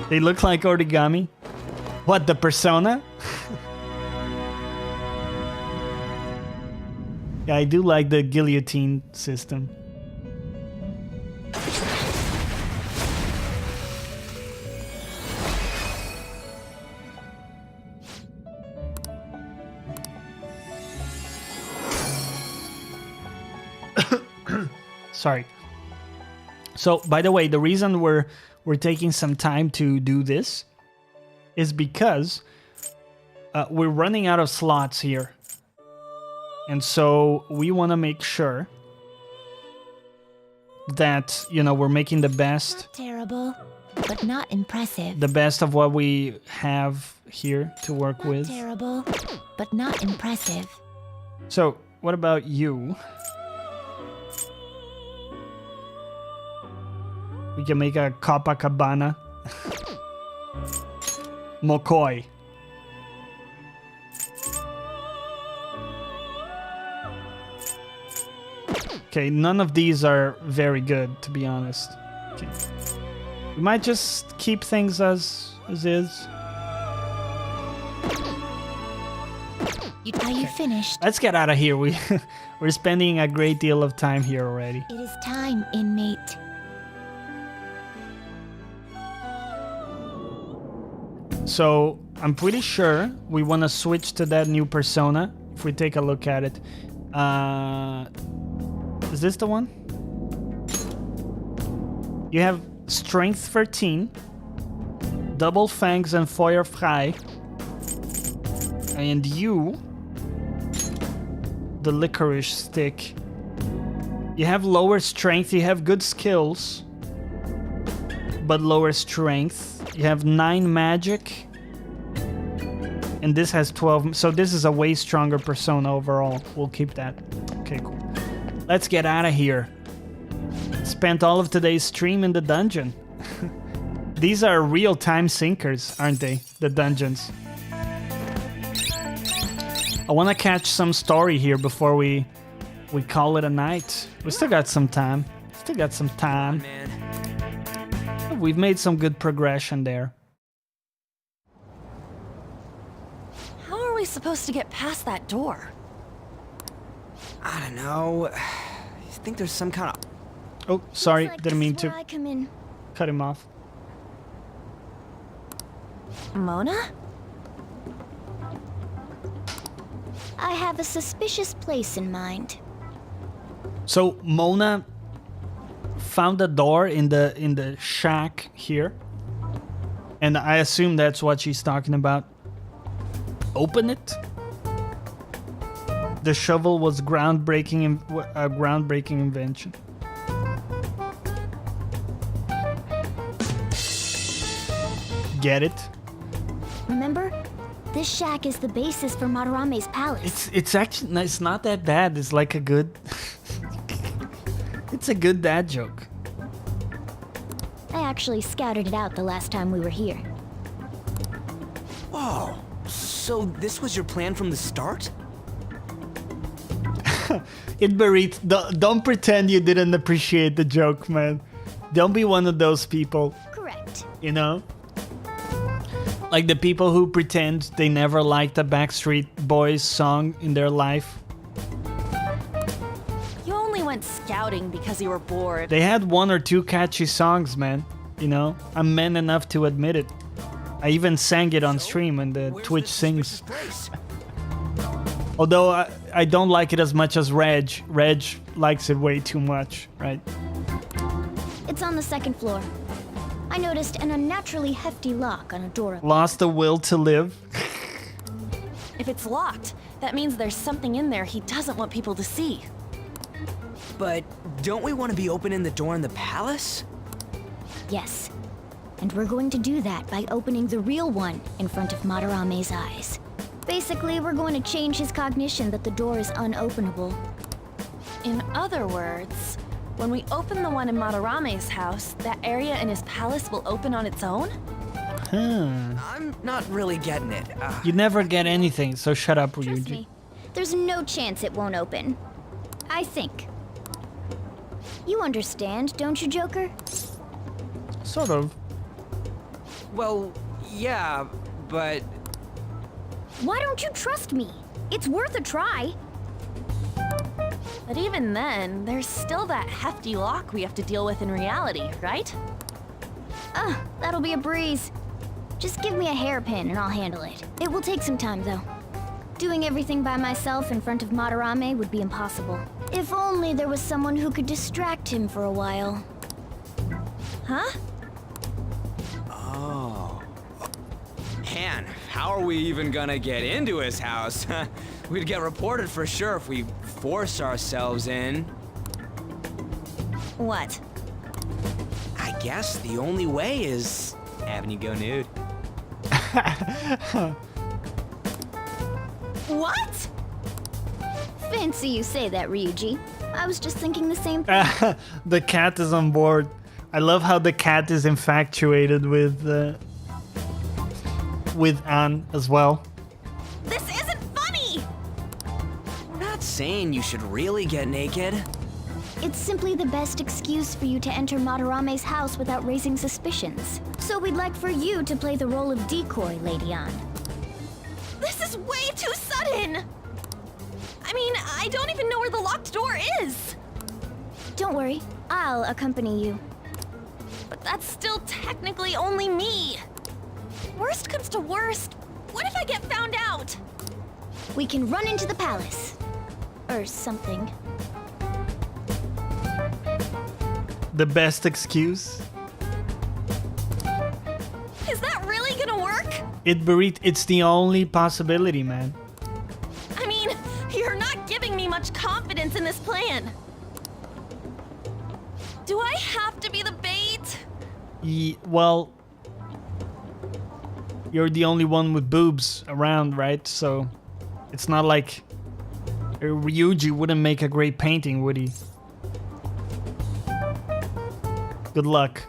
They look like origami. What, the persona? Yeah, I do like the guillotine system. Sorry. So, by the way, the reason we're taking some time to do this is because we're running out of slots here. And so we want to make sure that, you know, we're making the best, Terrible, but not impressive. the best of what we have here to work with. Terrible, but not impressive. So, what about you? We can make a Copacabana. Mokoi. Okay, none of these are very good, to be honest. Okay. We might just keep things as is. Are you finished? Let's get out of here. We're spending a great deal of time here already. It is time, inmate. So I'm pretty sure we want to switch to that new persona. If we take a look at it, is this the one? You have strength 13, double fangs and fire fry, and you, the licorice stick. You have lower strength. You have good skills, but lower strength. You have 9 magic, and this has 12. So this is a way stronger persona overall. We'll keep that. Okay, cool. Let's get out of here. Spent all of today's stream in the dungeon. These are real time sinkers, aren't they? The dungeons. I want to catch some story here before we call it a night. We still got some time. Still got some time. Man. We've made some good progression there. How are we supposed to get past that door? I don't know. I think there's some kind of... Oh, sorry. Looks like Didn't mean this is to where I come in. cut him off. Mona? I have a suspicious place in mind. So Mona found a door in the shack here, and I assume that's what she's talking about. Open it. The shovel was groundbreaking, a groundbreaking invention. Get it? Remember? This shack is the basis for Madarame's palace. It's actually it's not that bad. It's like a good. It's a good dad joke. I actually scouted it out the last time we were here. Whoa. So this was your plan from the start? Don't pretend you didn't appreciate the joke, man. Don't be one of those people, Correct. you know? Like the people who pretend they never liked a Backstreet Boys song in their life. You only went scouting because you were bored. They had one or two catchy songs, man. You know, I'm man enough to admit it. I even sang it on stream when the Twitch sings. Although I don't like it as much as Reg. Reg likes it way too much, right? It's on the second floor. I noticed an unnaturally hefty lock on a door. Lost the will to live. If it's locked, that means there's something in there he doesn't want people to see. But don't we want to be opening the door in the palace? Yes. And we're going to do that by opening the real one in front of Madarame's eyes. Basically, we're going to change his cognition that the door is unopenable. In other words, when we open the one in Madarame's house, that area in his palace will open on its own? I'm not really getting it. You never get anything, so shut up, Trust Ryuji. me, there's no chance it won't open. I think. You understand, don't you, Joker? Sort of. Well, yeah, but... Why don't you trust me? It's worth a try. But even then, there's still that hefty lock we have to deal with in reality, right? That'll be a breeze. Just give me a hairpin and I'll handle it. It will take some time, though. Doing everything by myself in front of Madarame would be impossible. If only there was someone who could distract him for a while. Huh? Oh. Man, how are we even gonna get into his house? We'd get reported for sure if we force ourselves in. What? I guess the only way is having you go nude. What? Fancy you say that, Ryuji. I was just thinking the same thing. The cat is on board. I love how the cat is infatuated with Anne as well. This isn't funny! I'm not saying you should really get naked. It's simply the best excuse for you to enter Madarame's house without raising suspicions. So we'd like for you to play the role of decoy, Lady Anne. This is way too sudden! I mean, I don't even know where the locked door is! Don't worry, I'll accompany you. But that's still technically only me! Worst comes to worst, what if I get found out? We can run into the palace. Or something. The best excuse. Is that really gonna work? It's the only possibility, man. I mean, you're not giving me much confidence in this plan. Do I have to be the bait? Well, you're the only one with boobs around, right? So it's not like Ryuji wouldn't make a great painting, would he? Good luck.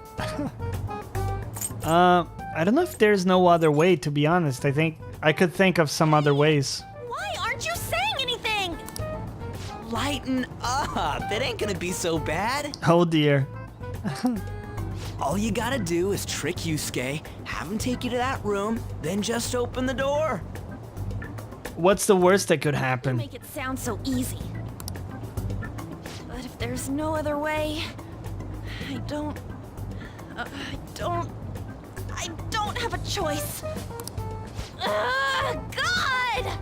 I don't know if there's no other way, to be honest. I think I could think of some other ways. Why aren't you saying anything? Lighten up. It ain't gonna be so bad. Oh dear. All you gotta do is trick Yusuke, have him take you to that room, then just open the door. What's the worst that could You happen? make it sound so easy. But if there's no other way, I don't have a choice. God!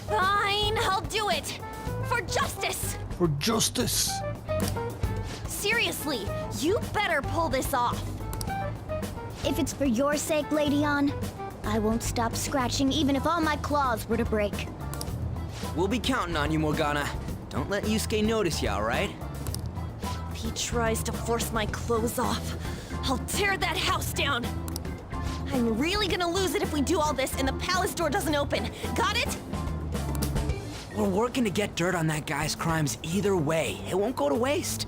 Fine, I'll do it. For justice. For justice. Seriously, you better pull this off. If it's for your sake, Lady Anne, I won't stop scratching even if all my claws were to break. We'll be counting on you, Morgana. Don't let Yusuke notice you, alright? If he tries to force my clothes off, I'll tear that house down. I'm really gonna lose it if we do all this and the palace door doesn't open. Got it? We're working to get dirt on that guy's crimes either way. It won't go to waste.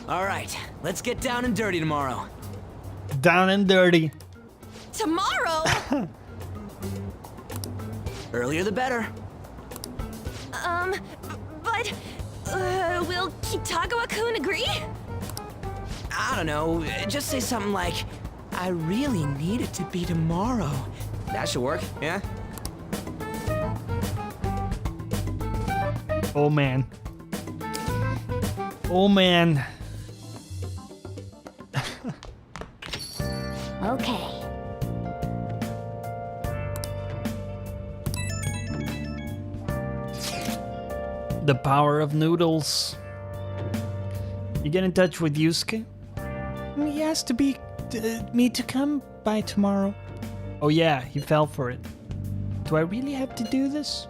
Alright, let's get down and dirty tomorrow. Down and dirty. Tomorrow? Earlier the better. But, will Kitagawa-kun agree? I don't know, just say something like, I really need it to be tomorrow. That should work, yeah? Oh man. Oh man. Okay. The power of noodles. You get in touch with Yusuke? He asked to be me to come by tomorrow. Oh yeah, he fell for it. Do I really have to do this?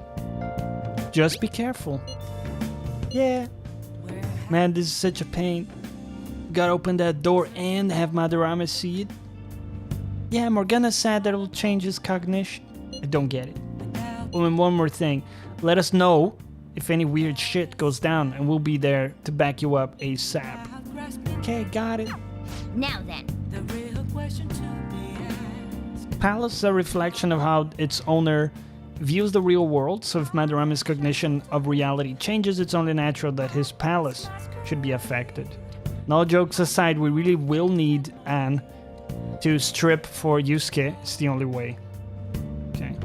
Just be careful. Yeah. Man, this is such a pain. Gotta open that door and have Madarame see it. Yeah, Morgana said that it will change his cognition. I don't get it. Oh, and one more thing. Let us know if any weird shit goes down, and we'll be there to back you up ASAP. Okay, got it. Now then. Palace is a reflection of how its owner views the real world, so if Madarame's cognition of reality changes, it's only natural that his palace should be affected. No jokes aside, we really will need Anne to strip for Yusuke. It's the only way. Okay.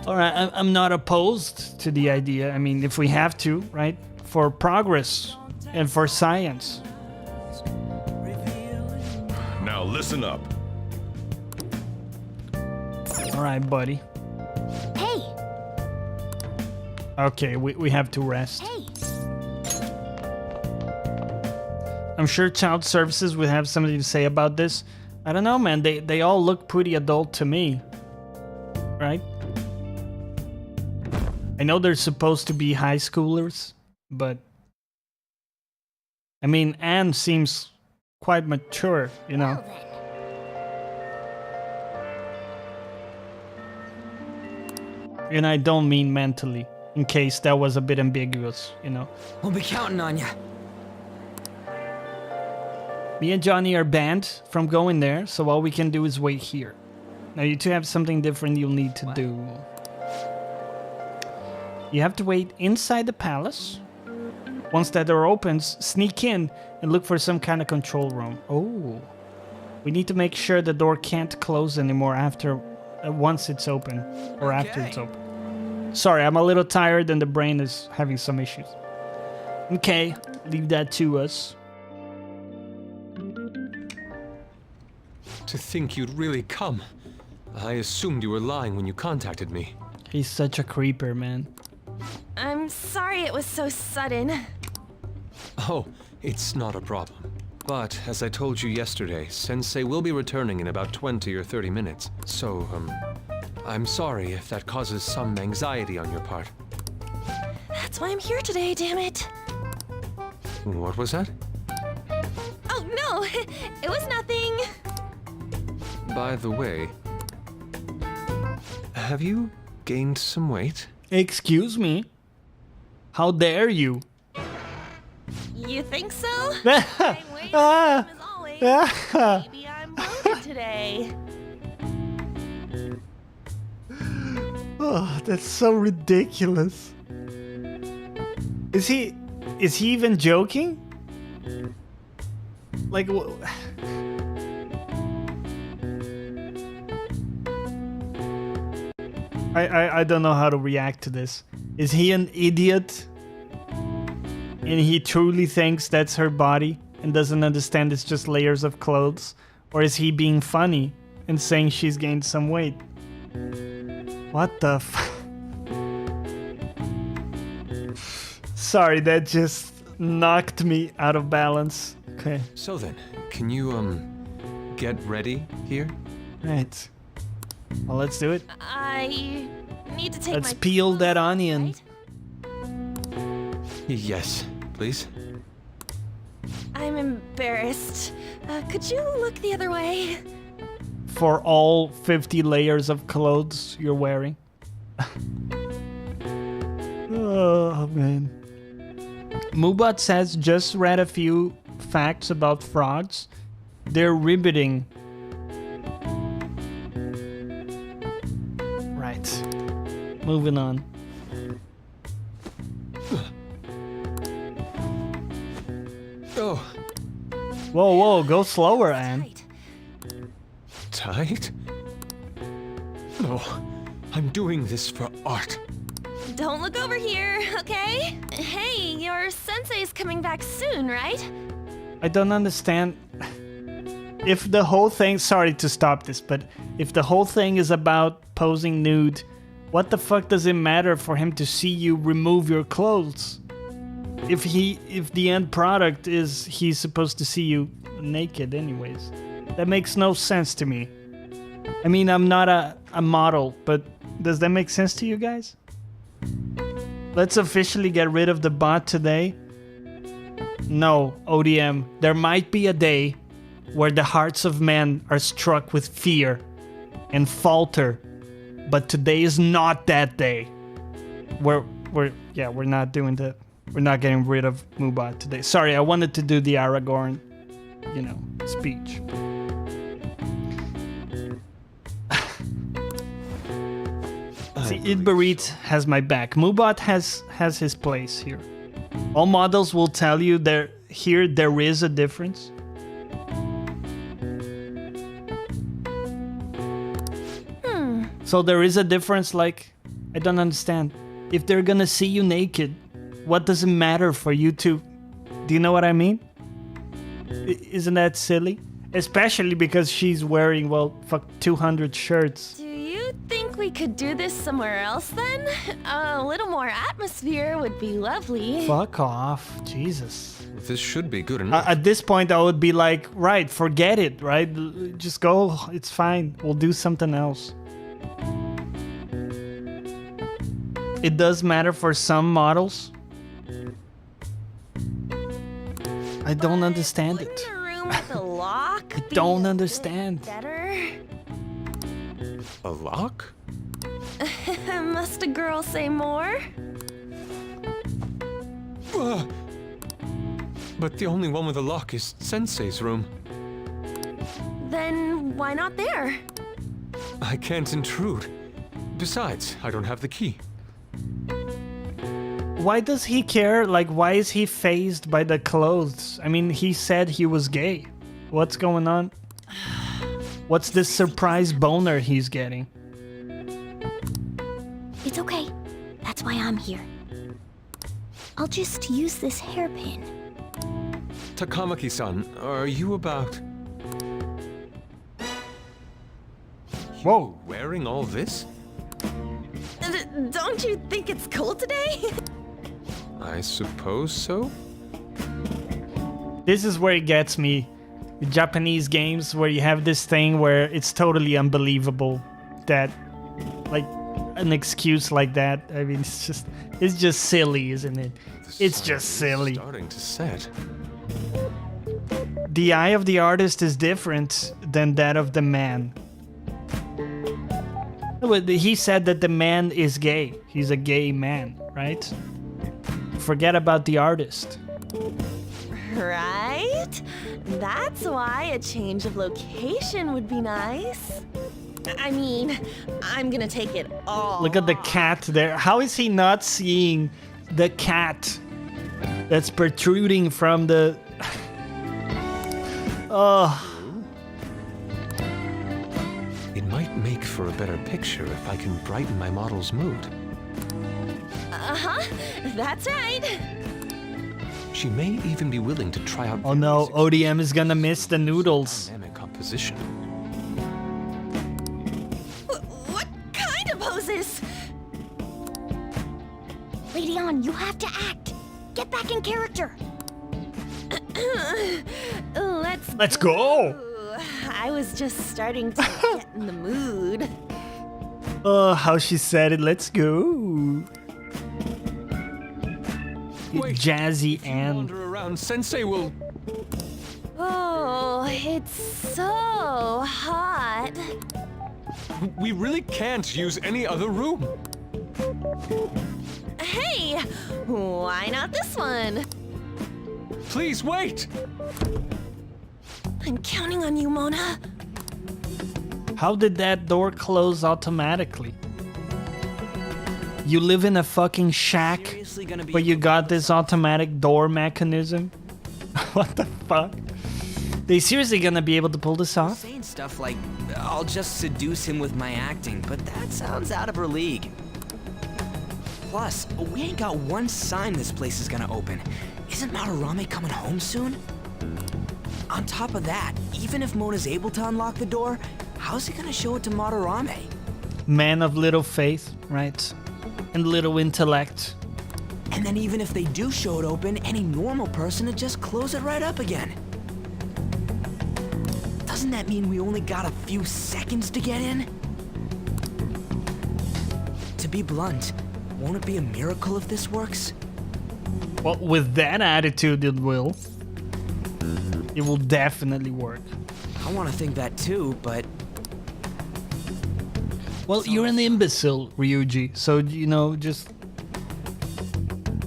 Alright, I'm not opposed to the idea. I mean, if we have to, right? For progress and for science. Now listen up. Alright, buddy. Hey! Okay, we have to rest. Hey! I'm sure child services would have something to say about this. I don't know, man. They all look pretty adult to me. Right? I know they're supposed to be high schoolers, but... I mean, Anne seems quite mature, you know? Well then. And I don't mean mentally, in case that was a bit ambiguous, you know? We'll be counting on you. Me and Jonny are banned from going there, so all we can do is wait here. Now you two have something different you'll need to do. You have to wait inside the palace. Once that door opens, sneak in and look for some kind of control room. Oh. We need to make sure the door can't close anymore after once it's open, or after it's open. Sorry, I'm a little tired and the brain is having some issues. Okay, leave that to us. To think you'd really come. I assumed you were lying when you contacted me. He's such a creeper, man. I'm sorry it was so sudden. Oh, it's not a problem. But, as I told you yesterday, Sensei will be returning in about 20 or 30 minutes. So, I'm sorry if that causes some anxiety on your part. That's why I'm here today, damn it. What was that? Oh, no, it was nothing. By the way, have you gained some weight? Excuse me? How dare you? You think so? I'm waiting as always. Maybe I'm bloated today. Oh, that's so ridiculous. Is he even joking? Like, I don't know how to react to this. Is he an idiot? And he truly thinks that's her body and doesn't understand it's just layers of clothes? Or is he being funny and saying she's gained some weight? What the f... Sorry, that just knocked me out of balance. Okay. So then, can you, get ready here? Right. Well, let's do it. I need to take Let's my peel that clothes off, onion. right? Yes, please. I'm embarrassed. Could you look the other way? For all 50 layers of clothes you're wearing. Oh, man. Mubot says, just read a few facts about frogs. They're riveting. Right. Moving on. Oh, Whoa, whoa, go slower, Anne. Tight. Tight? No, I'm doing this for art. Don't look over here, okay? Hey, your sensei's coming back soon, right? I don't understand. If the whole thing, sorry to stop this, but if the whole thing is about posing nude, what the fuck does it matter for him to see you remove your clothes? If the end product is he's supposed to see you naked anyways. That makes no sense to me. I mean, I'm not a model, but does that make sense to you guys? Let's officially get rid of the bot today. No, ODM, there might be a day where the hearts of men are struck with fear and falter, but today is not that day. We're not doing that. We're not getting rid of Mubot today. Sorry, I wanted to do the Aragorn, speech. See, Idbarit has my back. Mubot has his place here. All models will tell you there is a difference. So there is a difference, like, I don't understand. If they're gonna see you naked, what does it matter for you to... Do you know what I mean? Isn't that silly? Especially because she's wearing, 200 shirts. Do you think we could do this somewhere else then? A little more atmosphere would be lovely. Fuck off. Jesus. This should be good enough. At this point, I would be like, right, forget it, right? Just go, it's fine. We'll do something else. It does matter for some models. I don't understand it. Wouldn't a room with a lock I be don't a bit understand. better? A lock? Must a girl say more? But the only one with a lock is Sensei's room. Then why not there? I can't intrude. Besides, I don't have the key. Why does he care? Like, why is he fazed by the clothes? I mean, he said he was gay. What's going on? What's this surprise boner he's getting? It's okay. That's why I'm here. I'll just use this hairpin. Takamaki-san, are you about... Whoa. Wearing all this? Don't you think it's cool today? I suppose so. This is where it gets me. The Japanese games where you have this thing where it's totally unbelievable that, like, an excuse like that. I mean, it's just silly, isn't it? It's just silly. Starting to set. The eye of the artist is different than that of the man. He said that the man is gay. He's a gay man, right? Forget about the artist. Right? That's why a change of location would be nice. I mean, I'm gonna take it all. Look at the cat there. How is he not seeing the cat that's protruding from the... Oh. It might make for a better picture if I can brighten my model's mood. Uh-huh, that's right. She may even be willing to try out... Oh no, ODM is gonna miss the noodles. ...dynamic composition. What kind of poses? Lady On, you have to act. Get back in character. Let's go. I was just starting to get in the mood. Oh, how she said it. Let's go. Wait, Jazzy if you and... wander around, Sensei will... Oh, it's so hot. We really can't use any other room. Hey, why not this one? Please wait. I'm counting on you, Mona. How did that door close automatically? You live in a fucking shack Seriously gonna be where you got this automatic door mechanism? What the fuck? They seriously gonna be able to pull this off? Saying stuff like, I'll just seduce him with my acting, but that sounds out of her league. Plus, we ain't got one sign this place is gonna open. Isn't Madarame coming home soon? On top of that, even if Mona's able to unlock the door, how's he gonna show it to Madarame? Man of little faith, right? And little intellect. And then even if they do show it open, any normal person would just close it right up again. Doesn't that mean we only got a few seconds to get in? To be blunt, won't it be a miracle if this works? Well, with that attitude, it will. It will definitely work. I want to think that too, but Well, you're an imbecile, Ryuji. So, you know, just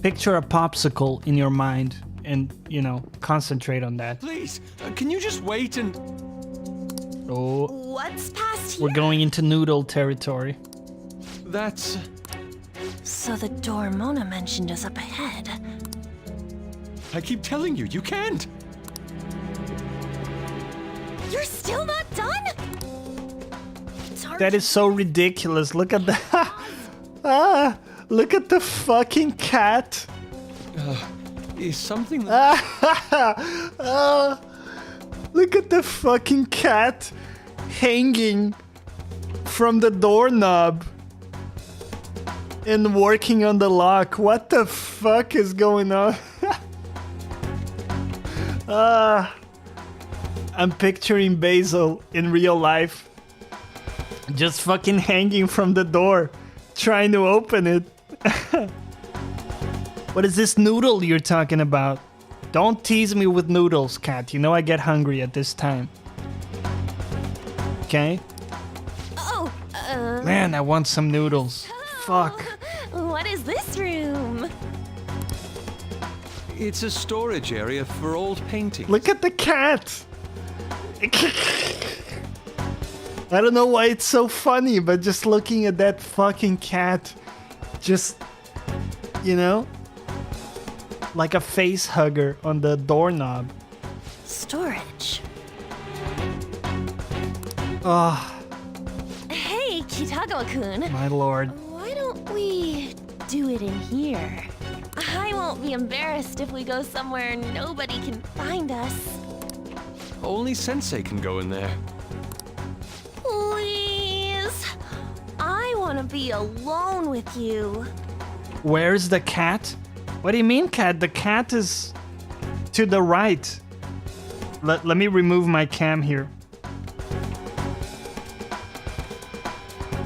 picture a popsicle in your mind and, you know, concentrate on that. Please, can you just wait and... Oh, What's past here? we're going into noodle territory. That's... So the door Mona mentioned is up ahead. I keep telling you, you can't. You're still not done? It's hard That is so ridiculous. Look at that. Ah, look at the fucking cat. Is something... Look at the fucking cat hanging from the doorknob and working on the lock. What the fuck is going on? I'm picturing Basil in real life. Just fucking hanging from the door, trying to open it. What is this noodle you're talking about? Don't tease me with noodles, cat. You know I get hungry at this time. Okay? Oh, Man, I want some noodles. Fuck. what is this room? It's a storage area for old paintings. Look at the cat. I don't know why it's so funny, but just looking at that fucking cat, just, you know, like a face hugger on the doorknob. Storage. Oh, Hey, Kitagawa-kun. my lord. Why don't we do it in here? I won't be embarrassed if we go somewhere nobody can find us. Only Sensei can go in there. Please. I want to be alone with you. Where's the cat? What do you mean, cat? The cat is to the right. Let me remove my cam here.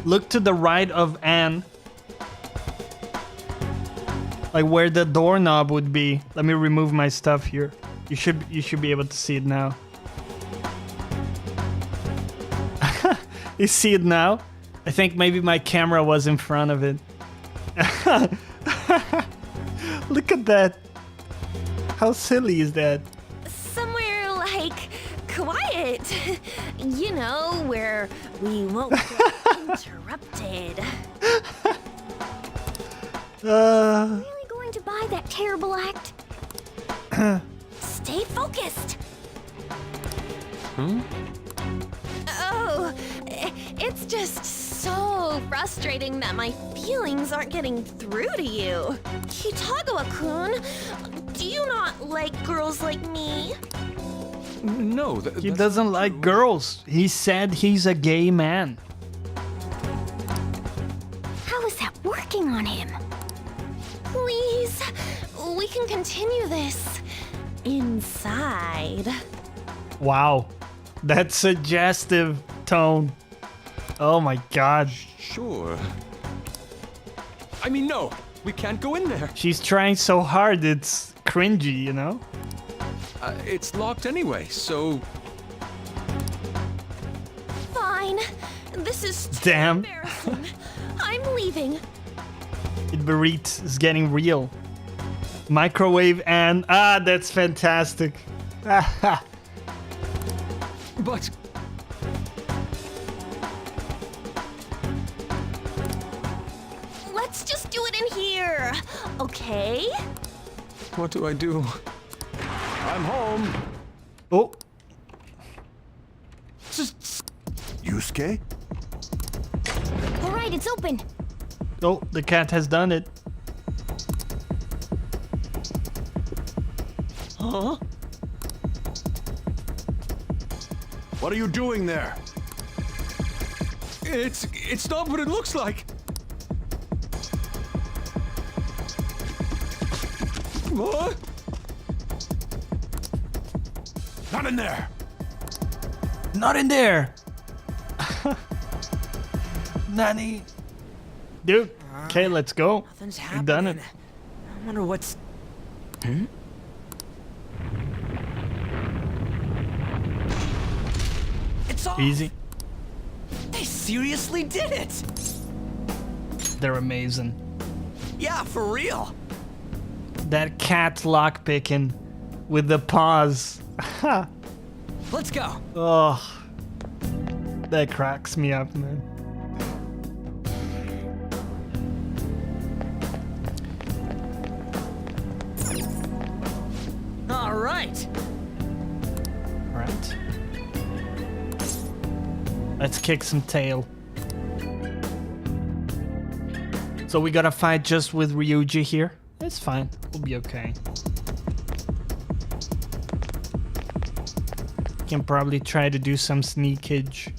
Look to the right of Anne. Like where the doorknob would be. Let me remove my stuff here. You should be able to see it now. You see it now? I think maybe my camera was in front of it. Look at that. How silly is that? Somewhere like quiet. You know, where we won't get interrupted. Really going to buy that terrible act? Stay focused. Oh, it's just so frustrating that my feelings aren't getting through to you. Kitagawa-kun, do you not like girls like me? No, He doesn't like girls. He said he's a gay man. How is that working on him? Please, we can continue this inside. Wow. That suggestive tone. Oh my god. Sure. I mean, no, we can't go in there. She's trying so hard, it's cringy, you know? It's locked anyway, so... Fine. This is too Damn. embarrassing. I'm leaving. It is getting real. Microwave and... Ah, that's fantastic. But... Let's just do it in here, okay? What do I do? I'm home. Oh, Yusuke? All right, it's open. Oh, the cat has done it. Huh? What are you doing there? It's not what it looks like. What? Not in there. Not in there. Nani? Dude. Okay, let's go. Nothing's We've happening. done it. I wonder what's... It's off! Easy. They seriously did it! They're amazing. Yeah, for real. That cat lockpicking with the paws. Let's go. Oh, that cracks me up, man. All right. All right. Let's kick some tail. So we gotta fight just with Ryuji here. It's fine. We'll be okay. Can probably try to do some sneakage.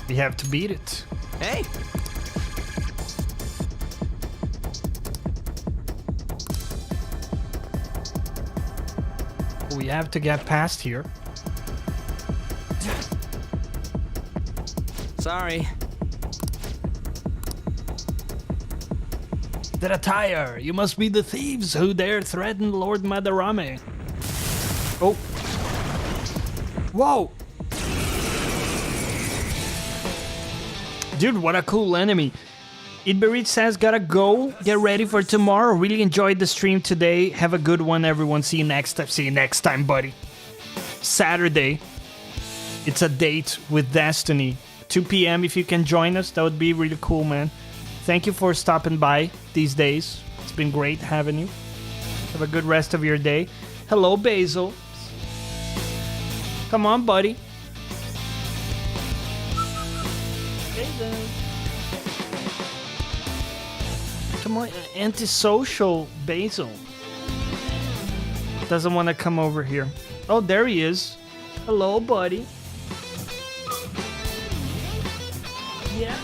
We have to beat it. Hey. We have to get past here. Sorry. That attire! You must be the thieves who dare threaten Lord Madarame. Oh. Whoa! Dude, what a cool enemy. Idberit says, gotta go. Get ready for tomorrow. Really enjoyed the stream today. Have a good one, everyone. See you next time. See you next time, buddy. Saturday. It's a date with Destiny. 2 p.m. if you can join us. That would be really cool, man. Thank you for stopping by these days. It's been great having you. Have a good rest of your day. Hello, Basil. Come on, buddy. Basil. Come on, antisocial Basil. Doesn't want to come over here. Oh, there he is. Hello, buddy. Yeah,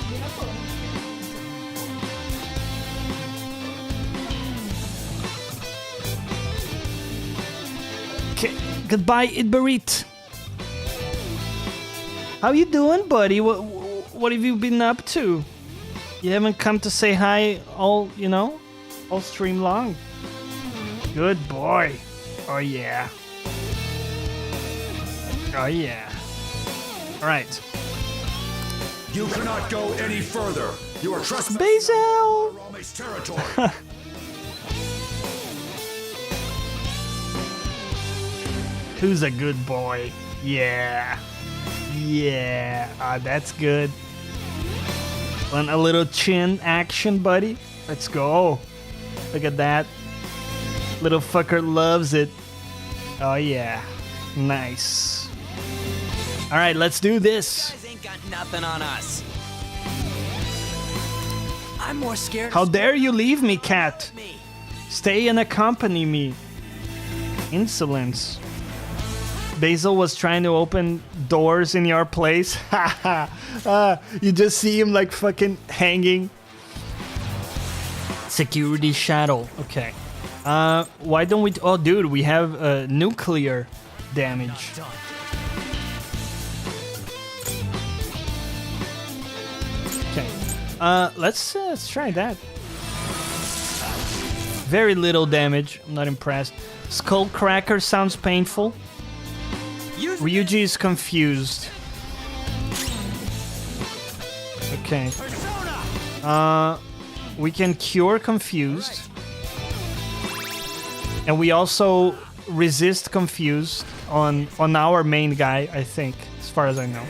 okay, goodbye, Idberit. How you doing, buddy? What have you been up to? You haven't come to say hi all stream long. Good boy. Oh, yeah. Oh, yeah. All right. You cannot go any further. You are trespassing Basil! Rame's territory. Who's a good boy? Yeah. Yeah. Ah, that's good. Want a little chin action, buddy? Let's go. Look at that. Little fucker loves it. Oh, yeah. Nice. All right, let's do this. You guys ain't got nothing on us. I'm more scared. How dare you leave me, cat? me? Stay and accompany me. Insolence. Basil was trying to open doors in your place. Haha. You just see him like fucking hanging. Security shadow. Okay. Why don't we... Oh, dude, we have nuclear damage. Okay. Let's try that. Very little damage. I'm not impressed. Skullcracker sounds painful. Ryuji is confused. Okay. We can cure confused. And we also resist confused on our main guy, I think, as far as I know.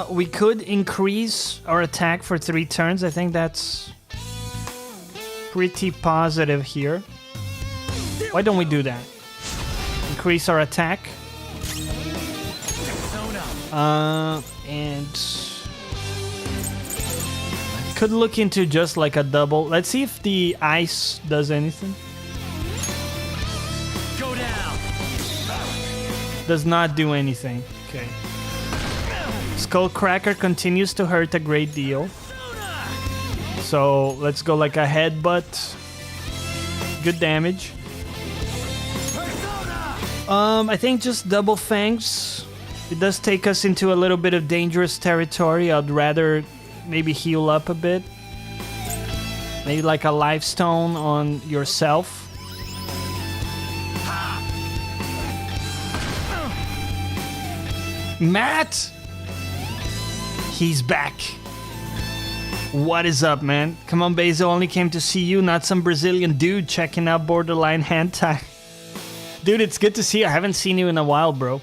We could increase our attack for 3 turns. I think that's pretty positive here. Why don't we do that? Increase our attack. And could look into just like a double. Let's see if the ice does anything. Go down. Does not do anything. Okay. Skullcracker continues to hurt a great deal. So let's go like a headbutt. Good damage. I think just double fangs. It does take us into a little bit of dangerous territory. I'd rather maybe heal up a bit. Maybe like a life stone on yourself. Matt! He's back. What is up, man? Come on, Bezo, only came to see you, not some Brazilian dude checking out borderline hentai. Dude, it's good to see you. I haven't seen you in a while, bro.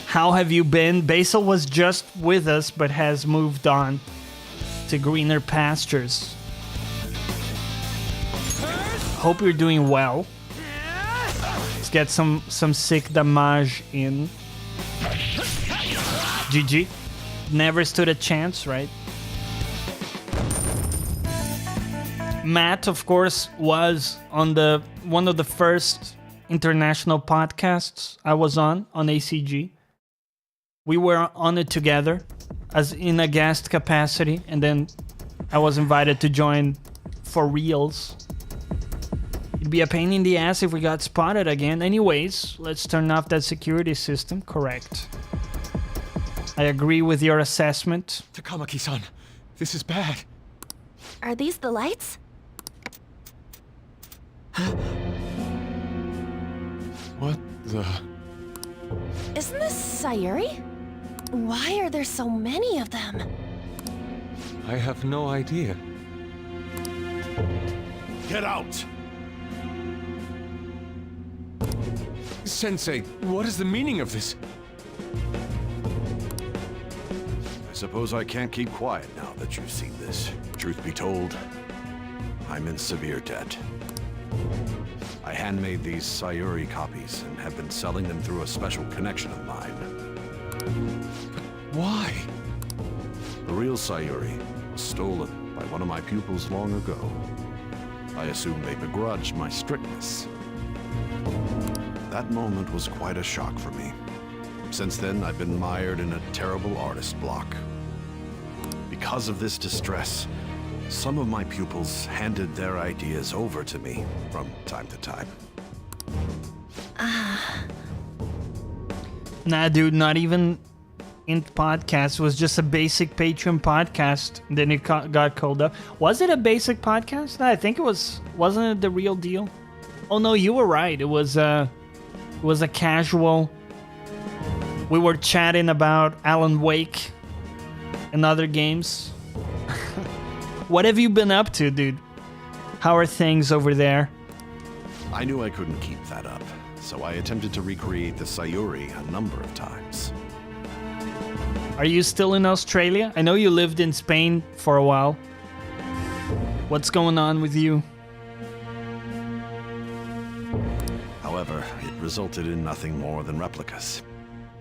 How have you been? Basil was just with us, but has moved on to greener pastures. Hope you're doing well. Let's get some sick damage in. GG. Never stood a chance, right? Matt, of course, was on one of the first international podcasts I was on ACG. We were on it together as in a guest capacity, and then I was invited to join for reals. It'd be a pain in the ass if we got spotted again. Anyways, let's turn off that security system. Correct. I agree with your assessment. Takamaki-san, this is bad. Are these the lights? What the... Isn't this Sayuri? Why are there so many of them? I have no idea. Get out! Sensei, what is the meaning of this? I suppose I can't keep quiet now that you've seen this. Truth be told, I'm in severe debt. I handmade these Sayuri copies and have been selling them through a special connection of mine. Why? The real Sayuri was stolen by one of my pupils long ago. I assume they begrudged my strictness. That moment was quite a shock for me. Since then, I've been mired in a terrible artist block. Because of this distress, some of my pupils handed their ideas over to me from time to time. Nah, dude, not even in podcast. It was just a basic Patreon podcast. Then it got called up. Was it a basic podcast? No, I think it was. Wasn't it the real deal? Oh no, you were right. It was a casual. We were chatting about Alan Wake and other games. What have you been up to, dude? How are things over there? I knew I couldn't keep that up, so I attempted to recreate the Sayuri a number of times. Are you still in Australia? I know you lived in Spain for a while. What's going on with you? However, it resulted in nothing more than replicas.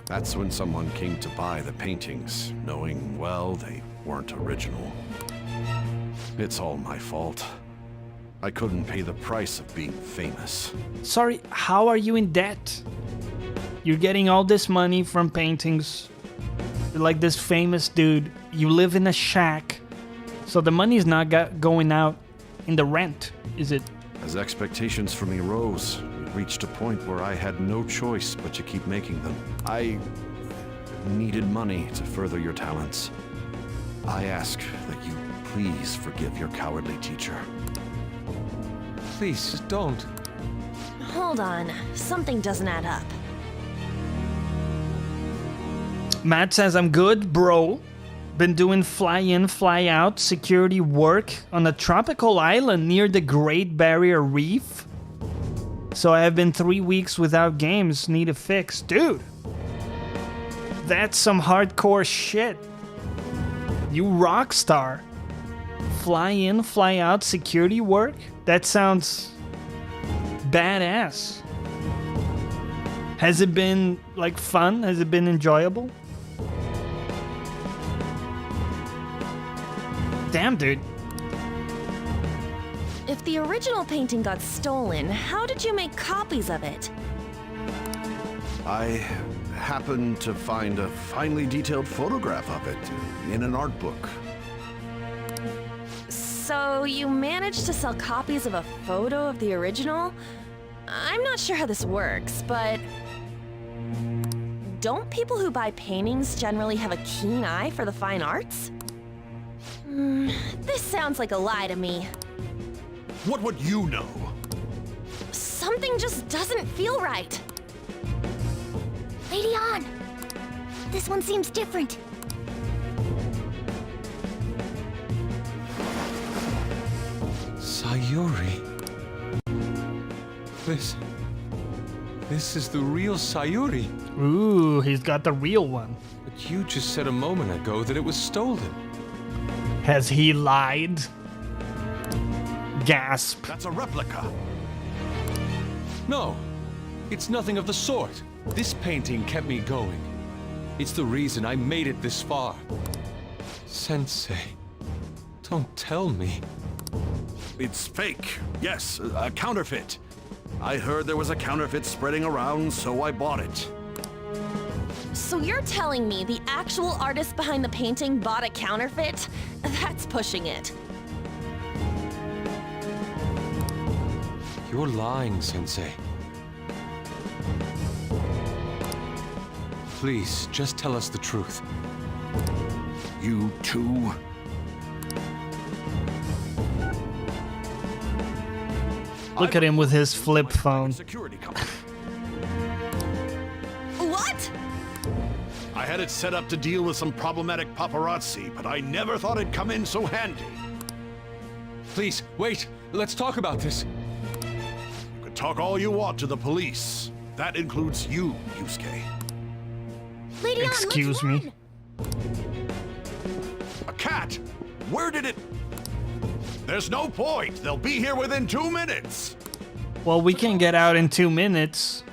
That's when someone came to buy the paintings, knowing, well, they weren't original. It's all my fault. I couldn't pay the price of being famous. Sorry, how are you in debt? You're getting all this money from paintings. You're like this famous dude. You live in a shack. So the money's not going out in the rent, is it? As expectations for me rose, it reached a point where I had no choice but to keep making them. I needed money to further your talents. I ask that you please forgive your cowardly teacher. Please, don't. Hold on, something doesn't add up. Matt says, I'm good, bro. Been doing fly in, fly out security work on a tropical island near the Great Barrier Reef. So I have been 3 weeks without games. Need a fix. Dude! That's some hardcore shit. You rock star. Fly in, fly out, security work? That sounds badass. Has it been, like, fun? Has it been enjoyable? Damn, dude. If the original painting got stolen, how did you make copies of it? I happened to find a finely detailed photograph of it in an art book. So you managed to sell copies of a photo of the original? I'm not sure how this works, but don't people who buy paintings generally have a keen eye for the fine arts? This sounds like a lie to me. What would you know? Something just doesn't feel right. Lady On! This one seems different. Sayuri. This is the real Sayuri. Ooh, he's got the real one. But you just said a moment ago that it was stolen. Has he lied? Gasp. That's a replica. No, it's nothing of the sort. This painting kept me going. It's the reason I made it this far. Sensei, don't tell me. It's fake. Yes, a counterfeit. I heard there was a counterfeit spreading around, so I bought it. So you're telling me the actual artist behind the painting bought a counterfeit? That's pushing it. You're lying, Sensei. Please, just tell us the truth. You too? Look at him with his flip phone. Security company. What? I had it set up to deal with some problematic paparazzi, but I never thought it'd come in so handy. Please, wait. Let's talk about this. You can talk all you want to the police. That includes you, Yusuke. Lady On, Excuse let's me. run. A cat? Where did it... There's no point. They'll be here within 2 minutes. Well, we can get out in 2 minutes.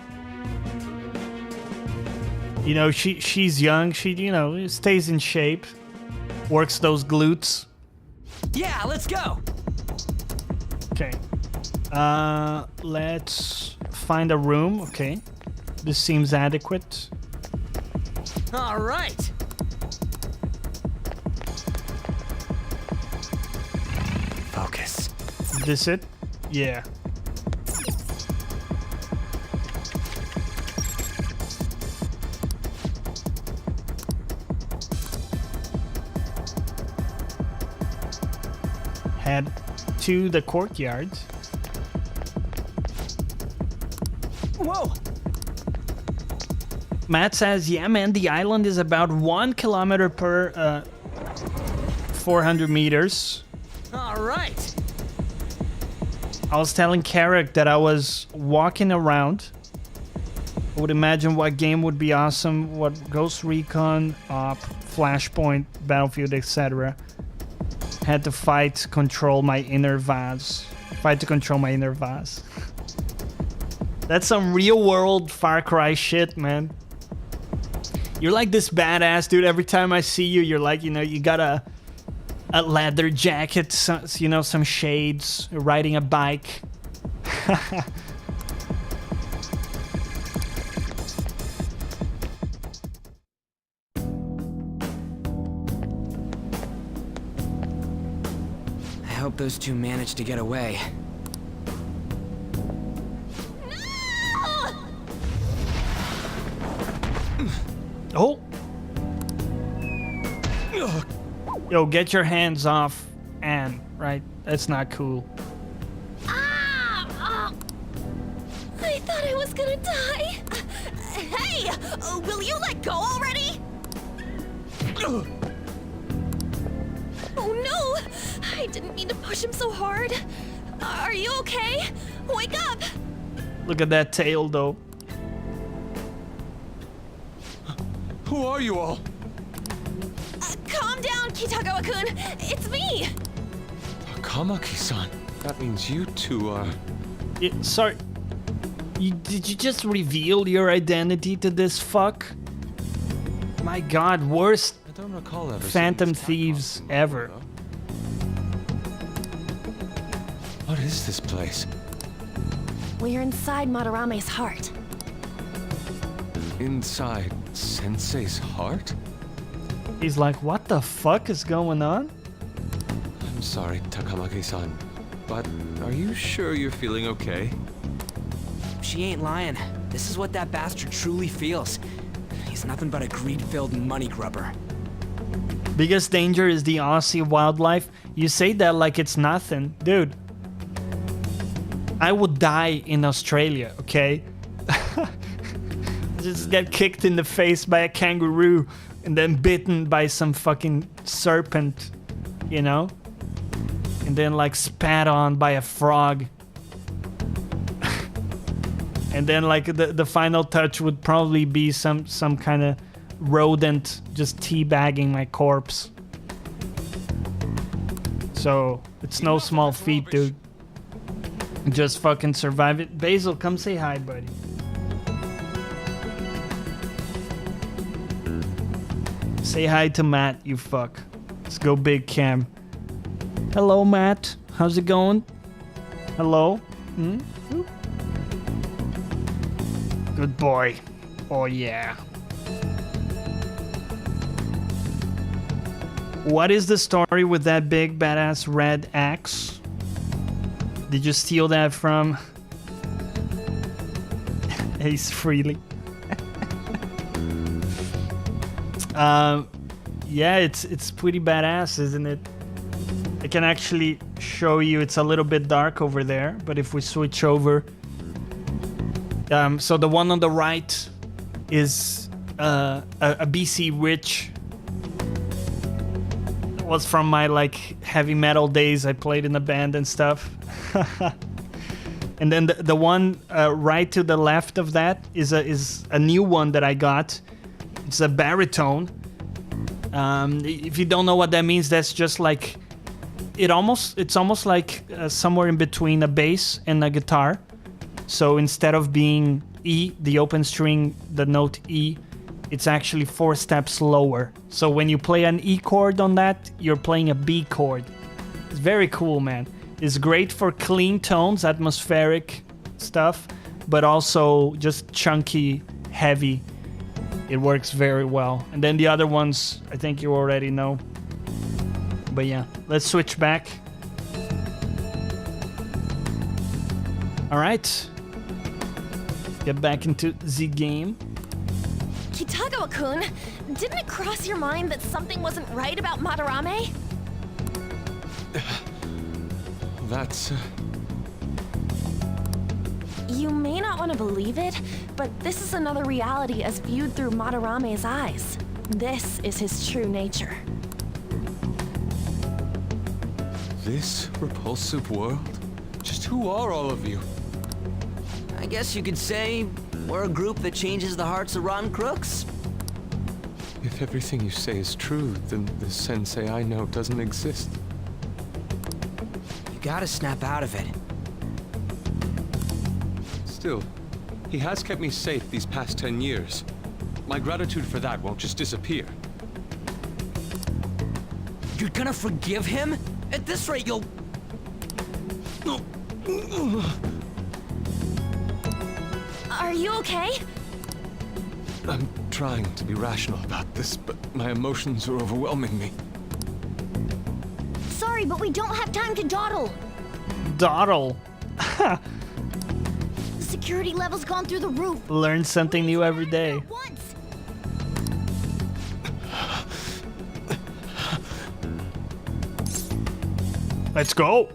You know, she's young. She, you know, stays in shape. Works those glutes. Yeah, let's go. Okay. Let's find a room. Okay. This seems adequate. All right. Focus. This it? Yeah. Head to the courtyard. Whoa. Matt says, yeah, man, the island is about 1 kilometer per 400 meters. All right. I was telling Carrick that I was walking around. I would imagine what game would be awesome, what Ghost Recon, Flashpoint, Battlefield, etc. Had to fight, control my inner Vaz. Fight to control my inner Vaz. That's some real world Far Cry shit, man. You're like this badass, dude. Every time I see you, you're like, you know, you got a leather jacket, you know, some shades, you're riding a bike. I hope those two managed to get away. Oh! Yo, get your hands off Anne, right? That's not cool. I thought I was gonna die. Hey, will you let go already? Oh no, I didn't mean to push him so hard. Are you okay? Wake up! Look at that tail, though. Who are you all? Calm down, Kitagawa-kun. It's me. Takamaki-san. That means you two are... Sorry. Did you just reveal your identity to this fuck? My god, worst I don't recall ever Phantom seeing Thieves Takamaki ever. before, though. What is this place? We're inside Madarame's heart. Inside Sensei's heart? He's like, what the fuck is going on? I'm sorry, Takamaki-san, but are you sure you're feeling okay? She ain't lying. This is what that bastard truly feels. He's nothing but a greed-filled money grubber. Biggest danger is the Aussie wildlife. You say that like it's nothing. Dude, I would die in Australia, okay? Just get kicked in the face by a kangaroo and then bitten by some fucking serpent, you know? And then like spat on by a frog. And then like the final touch would probably be some kind of rodent just teabagging my corpse. So it's no small feat, dude. Just fucking survive it. Basil, come say hi, buddy. Say hi to Matt, you fuck. Let's go big cam. Hello, Matt. How's it going? Hello? Hmm? Good boy. Oh, yeah. What is the story with that big badass red axe? Did you steal that from Ace Freely? Yeah, it's pretty badass, isn't it? I can actually show you. It's a little bit dark over there, but if we switch over, so the one on the right is a BC Witch. It was from my like heavy metal days. I played in a band and stuff. And then the one right to the left of that is a new one that I got. It's a baritone. If you don't know what that means, that's just like it's almost like somewhere in between a bass and a guitar. So instead of being E, the open string, the note E, it's actually 4 steps lower. So when you play an E chord on that, you're playing a B chord. It's very cool, man. It's great for clean tones, atmospheric stuff, but also just chunky, heavy. It works very well. And then the other ones, I think you already know. But yeah, let's switch back. All right. Get back into the game. Kitagawa-kun, didn't it cross your mind that something wasn't right about Madarame? That's... You may not want to believe it, but this is another reality as viewed through Madarame's eyes. This is his true nature. This repulsive world? Just who are all of you? I guess you could say we're a group that changes the hearts of rotten crooks. If everything you say is true, then the sensei I know doesn't exist. You gotta snap out of it. Still, he has kept me safe these past 10 years. My gratitude for that won't just disappear. You're gonna forgive him? At this rate, you'll... Are you okay? I'm trying to be rational about this, but my emotions are overwhelming me. Sorry, but we don't have time to dawdle. Dawdle. The security level's gone through the roof. Learn something new every day. At once. Let's go.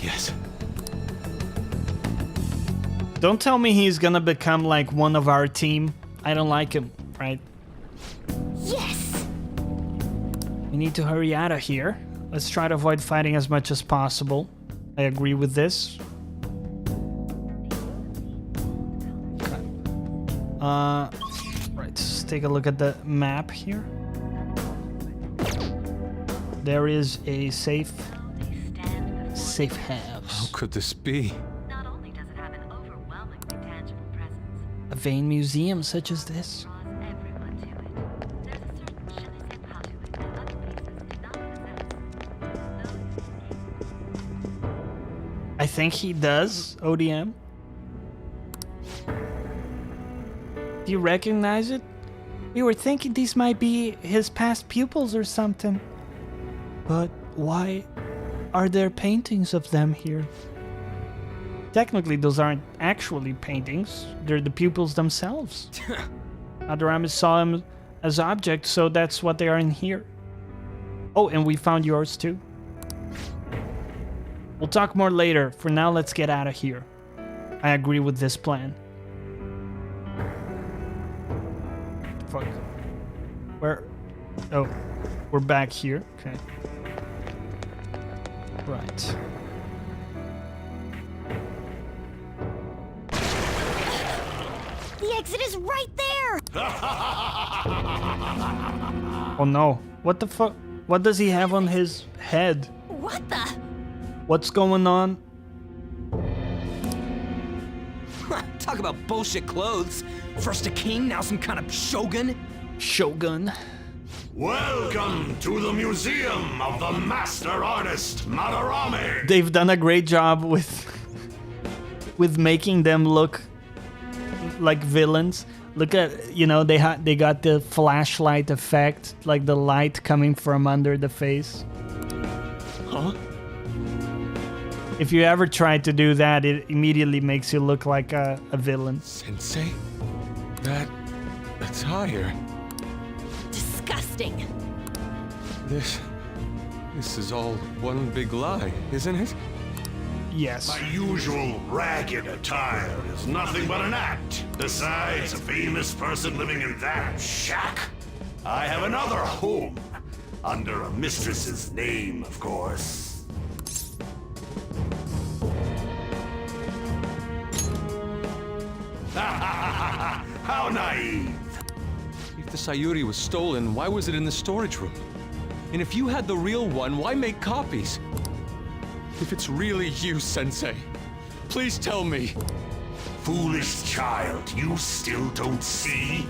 Yes. Don't tell me he's gonna become like one of our team. I don't like him, right? Yes. We need to hurry out of here. Let's try to avoid fighting as much as possible. I agree with this. Right, take a look at the map here. There is a safe How house. could this be? Not only does it have an overwhelmingly tangible presence, A vain museum such as this. draws everyone to it. There's a certain je ne sais pas to it that other places do not possess. I think he does, ODM. Do you recognize it? We were thinking these might be his past pupils or something. But why are there paintings of them here? Technically, those aren't actually paintings. They're the pupils themselves. Adorama saw them as objects, so that's what they are in here. Oh, and we found yours too. We'll talk more later. For now, let's get out of here. I agree with this plan. Fuck. Where? Oh, we're back here. Okay. Right. The exit is right there! Oh no. What the fuck? What does he have on his head? What the? What's going on? Talk about bullshit clothes. First a king, now some kind of shogun. Shogun. Welcome to the Museum of the Master Artist, Madarame! They've done a great job with making them look like villains. Look at, you know, they got the flashlight effect, like the light coming from under the face. Huh? If you ever try to do that, it immediately makes you look like a villain. Sensei? That attire. Disgusting. This is all one big lie, isn't it? Yes. My usual ragged attire is nothing but an act. Besides a famous person living in that shack, I have another home. Under a mistress's name, of course. How naive. If the Sayuri was stolen, why was it in the storage room? And if you had the real one, why make copies? If it's really you, Sensei, please tell me. Foolish child, you still don't see?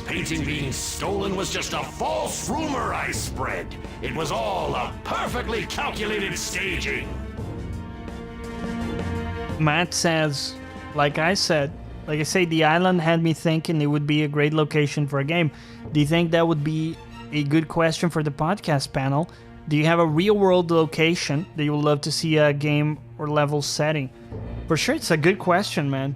Painting being stolen was just a false rumor I spread. It was all a perfectly calculated staging. Matt says, like I say, the island had me thinking it would be a great location for a game. Do you think that would be a good question for the podcast panel? Do you have a real-world location that you would love to see a game or level setting? For sure, it's a good question, man.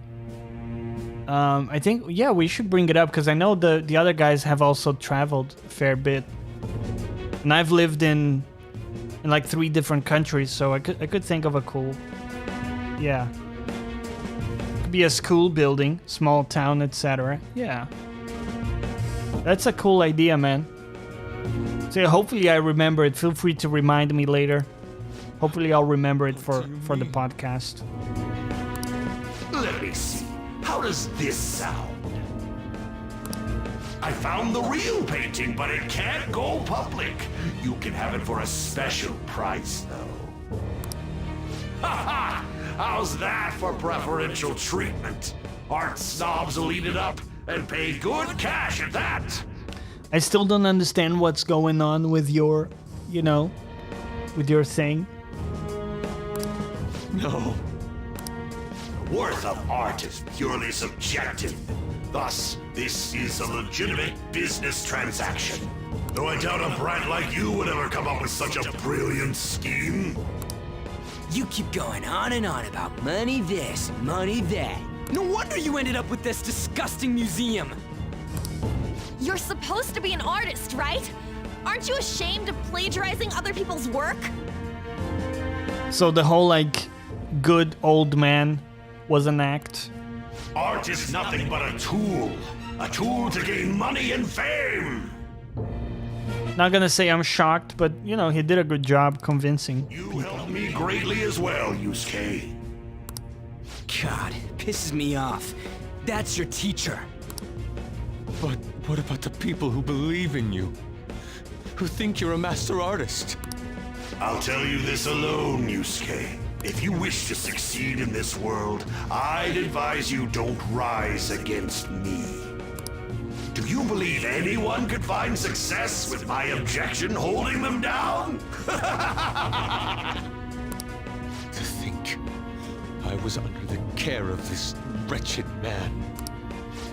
I think, yeah, we should bring it up because I know the other guys have also traveled a fair bit, and I've lived in like 3 different countries, so I could think of a cool, yeah. Could be a school building, small town, etc. Yeah, that's a cool idea, man. So hopefully I remember it. Feel free to remind me later. Hopefully I'll remember it for the podcast. Let me see. How does this sound? I found the real painting, but it can't go public. You can have it for a special price, though. Ha ha! How's that for preferential treatment? Art snobs will eat it up and pay good cash at that. I still don't understand what's going on with your, you know, with your thing. No. The worth of art is purely subjective. Thus, this is a legitimate business transaction. Though I doubt a brat like you would ever come up with such a brilliant scheme. You keep going on and on about money this, money that. No wonder you ended up with this disgusting museum. You're supposed to be an artist, right? Aren't you ashamed of plagiarizing other people's work? So the whole, like, good old man was an act. Art is nothing but a tool to gain money and fame. Not gonna say I'm shocked, but, you know, he did a good job convincing. You helped me greatly as well, Yusuke. God, pisses me off. That's your teacher. But what about the people who believe in you? Who think you're a master artist? I'll tell you this alone, Yusuke. If you wish to succeed in this world, I'd advise you don't rise against me. Do you believe anyone could find success with my objection holding them down? To think I was under the care of this wretched man.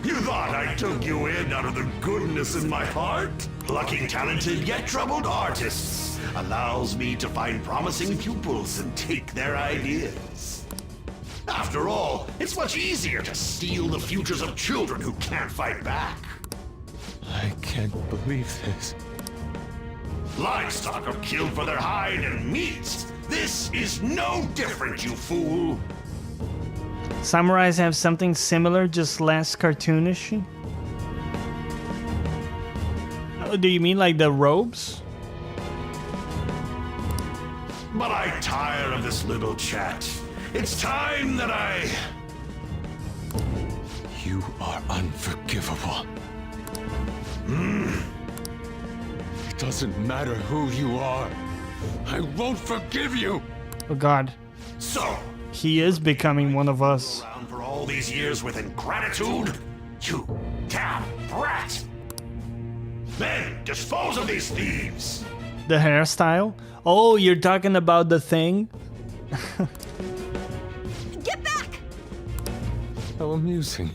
You thought I took you in out of the goodness in my heart? Plucking talented yet troubled artists allows me to find promising pupils and take their ideas. After all, it's much easier to steal the futures of children who can't fight back. I can't believe this. Livestock are killed for their hide and meat. This is no different, you fool. Samurais have something similar, just less cartoonish. Oh, do you mean like the robes? But I tire of this little chat. It's time that I... You are unforgivable. It doesn't matter who you are. I won't forgive you. Oh God, So, he is becoming one of us. around for all these years with ingratitude? You damn brat! Men, dispose of these thieves! The hairstyle? Oh, you're talking about the thing? Get back! How amusing.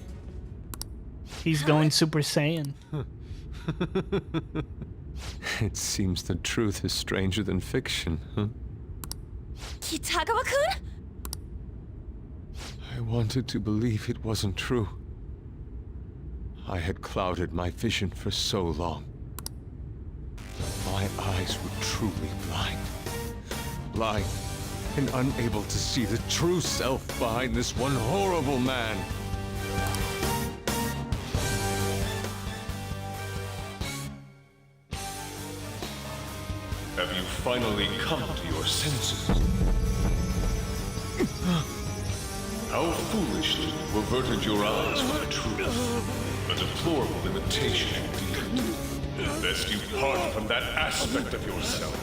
He's going Super Saiyan. It seems the truth is stranger than fiction, huh? Kitagawa-kun? I wanted to believe it wasn't true. I had clouded my vision for so long. My eyes were truly blind. Blind and unable to see the true self behind this one horrible man. Have you finally come to your senses? How foolishly you averted your eyes from the truth. A deplorable imitation indeed. Best you part from that aspect of yourself.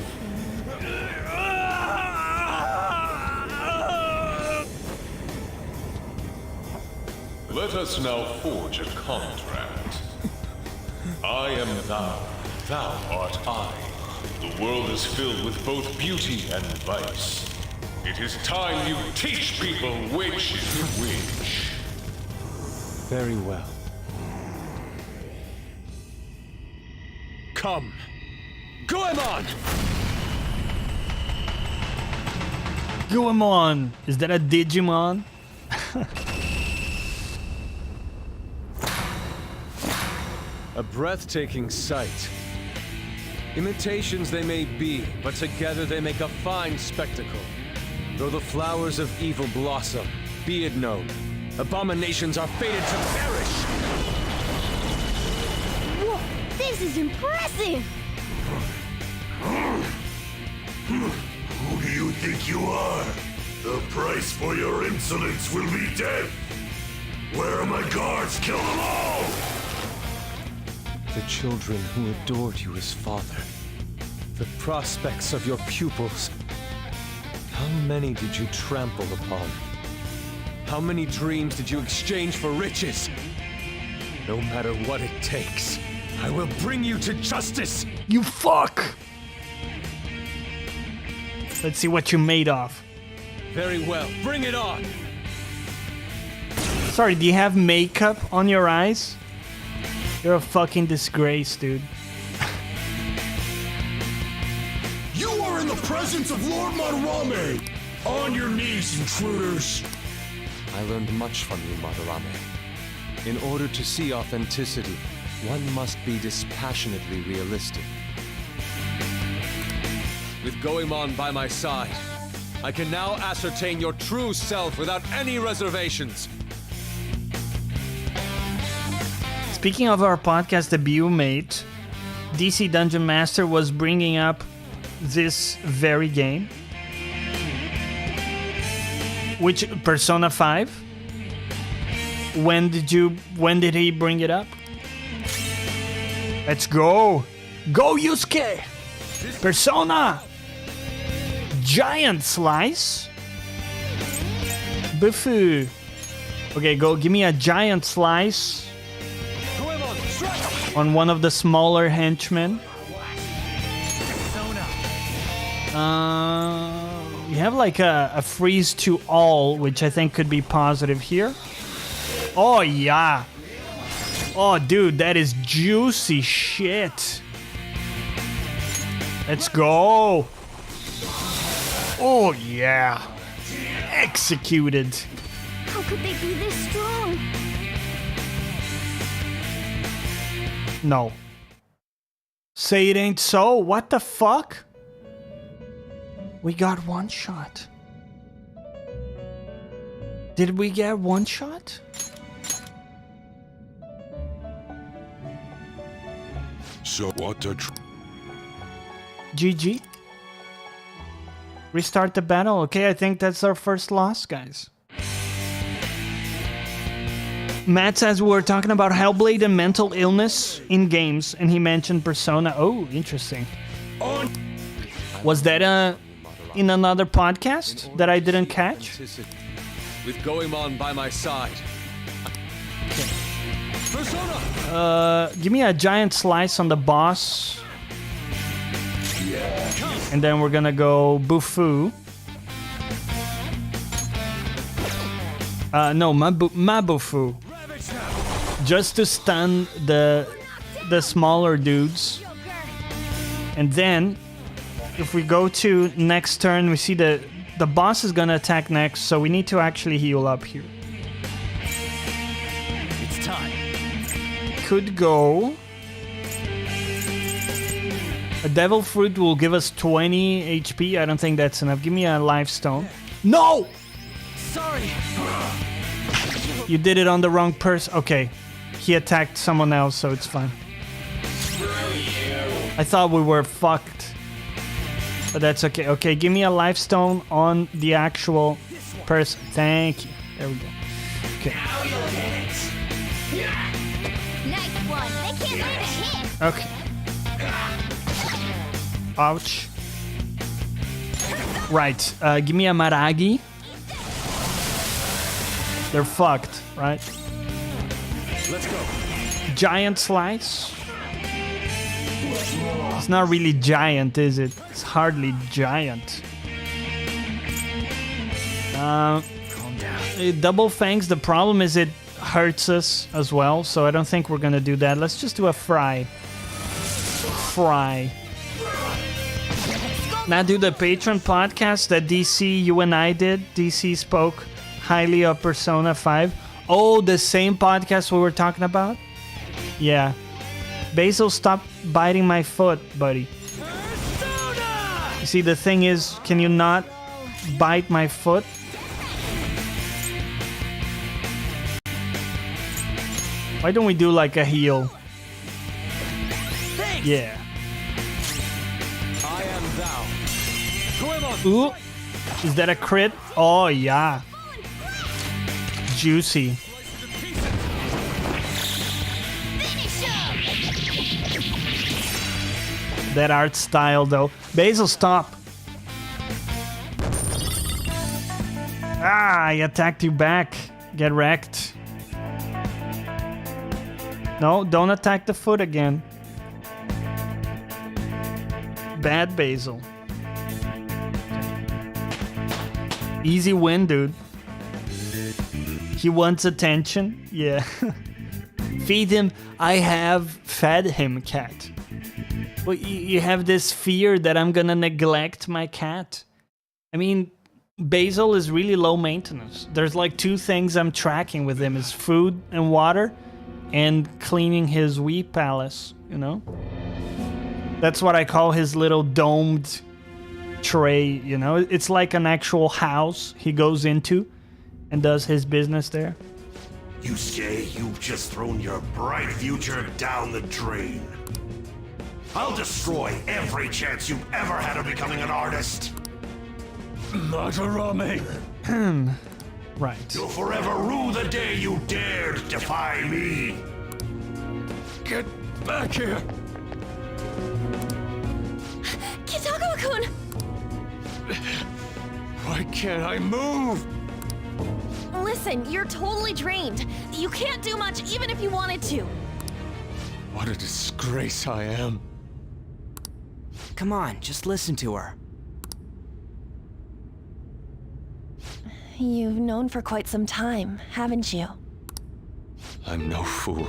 Let us now forge a contract. I am thou, thou art I. The world is filled with both beauty and vice. It is time you teach people which is which. Very well. Come. Goemon! Goemon! Is that a Digimon? A breathtaking sight. Imitations they may be, but together they make a fine spectacle. Though the flowers of evil blossom, be it known, abominations are fated to perish! Whoa, this is impressive! Who do you think you are? The price for your insolence will be death! Where are my guards? Kill them all! The children who adored you as father. The prospects of your pupils. How many did you trample upon? How many dreams did you exchange for riches? No matter what it takes, I will bring you to justice! You fuck! Let's see what you made of. Very well, bring it on! Sorry, do you have makeup on your eyes? You're a fucking disgrace, dude. You are in the presence of Lord Madarame! On your knees, intruders! I learned much from you, Madarame. In order to see authenticity, one must be dispassionately realistic. With Goemon by my side, I can now ascertain your true self without any reservations. Speaking of our podcast debut, mate, DC Dungeon Master was bringing up this very game. Which, Persona 5? When did he bring it up? Let's go. Go, Yusuke. Persona. Giant slice. Bufu. Okay, go. Give me a giant slice on one of the smaller henchmen. We have like a freeze to all, which I think could be positive here. Oh, yeah. Oh, dude, that is juicy shit. Let's go. Oh, yeah. Executed. How could they be this strong? No. Say it ain't so. What the fuck? We got one shot. Did we get one shot? So what a GG. Restart the battle. Okay, I think that's our first loss, guys. Matt says we were talking about Hellblade and mental illness in games, and he mentioned Persona. Oh, interesting. Was that in another podcast that I didn't catch? With Goemon by my side. Give me a giant slice on the boss. And then we're gonna go Bufu. No, Mabufu. Just to stun the smaller dudes. And then, if we go to next turn, we see the boss is gonna attack next, so we need to actually heal up here. It's time. Could go. A devil fruit will give us 20 HP. I don't think that's enough. Give me a life stone. No! Sorry. You did it on the wrong person. Okay. He attacked someone else, so it's fine. I thought we were fucked. But that's okay. Okay, give me a life stone on the actual person. Thank you. There we go. Okay. Nice one. They can't land a hit. Okay. Ouch. Right. Give me a Maragi. They're fucked, right? Let's go. Giant slice. It's not really giant, is it? It's hardly giant. Calm down. Double fangs. The problem is it hurts us as well, so I don't think we're gonna do that. Let's just do a fry. Fry. Now do the Patreon podcast that DC, you and I did. DC spoke highly of Persona 5. Oh, the same podcast we were talking about? Yeah. Basil, stop biting my foot, buddy. You see, the thing is, can you not bite my foot? Why don't we do like a heal? Thanks. Yeah. I am thou. Goemon. Ooh. Is that a crit? Oh, yeah. Juicy. That art style, though. Basil, stop. Ah, I attacked you back. Get wrecked. No, don't attack the foot again. Bad Basil. Easy win, dude. He wants attention. Yeah. Feed him. I have fed him, cat. Well, you have this fear that I'm gonna neglect my cat. I mean, Basil is really low maintenance. There's like 2 things I'm tracking with him: is food and water, and cleaning his wee palace. You know. That's what I call his little domed tray. You know, it's like an actual house he goes into and does his business there. Yusuke, you've just thrown your bright future down the drain. I'll destroy every chance you've ever had of becoming an artist. Madarame. Right. You'll forever rue the day you dared defy me. Get back here. Kitagawa-kun! Why can't I move? Listen, you're totally drained. You can't do much even if you wanted to. What a disgrace I am. Come on, just listen to her. You've known for quite some time, haven't you? I'm no fool.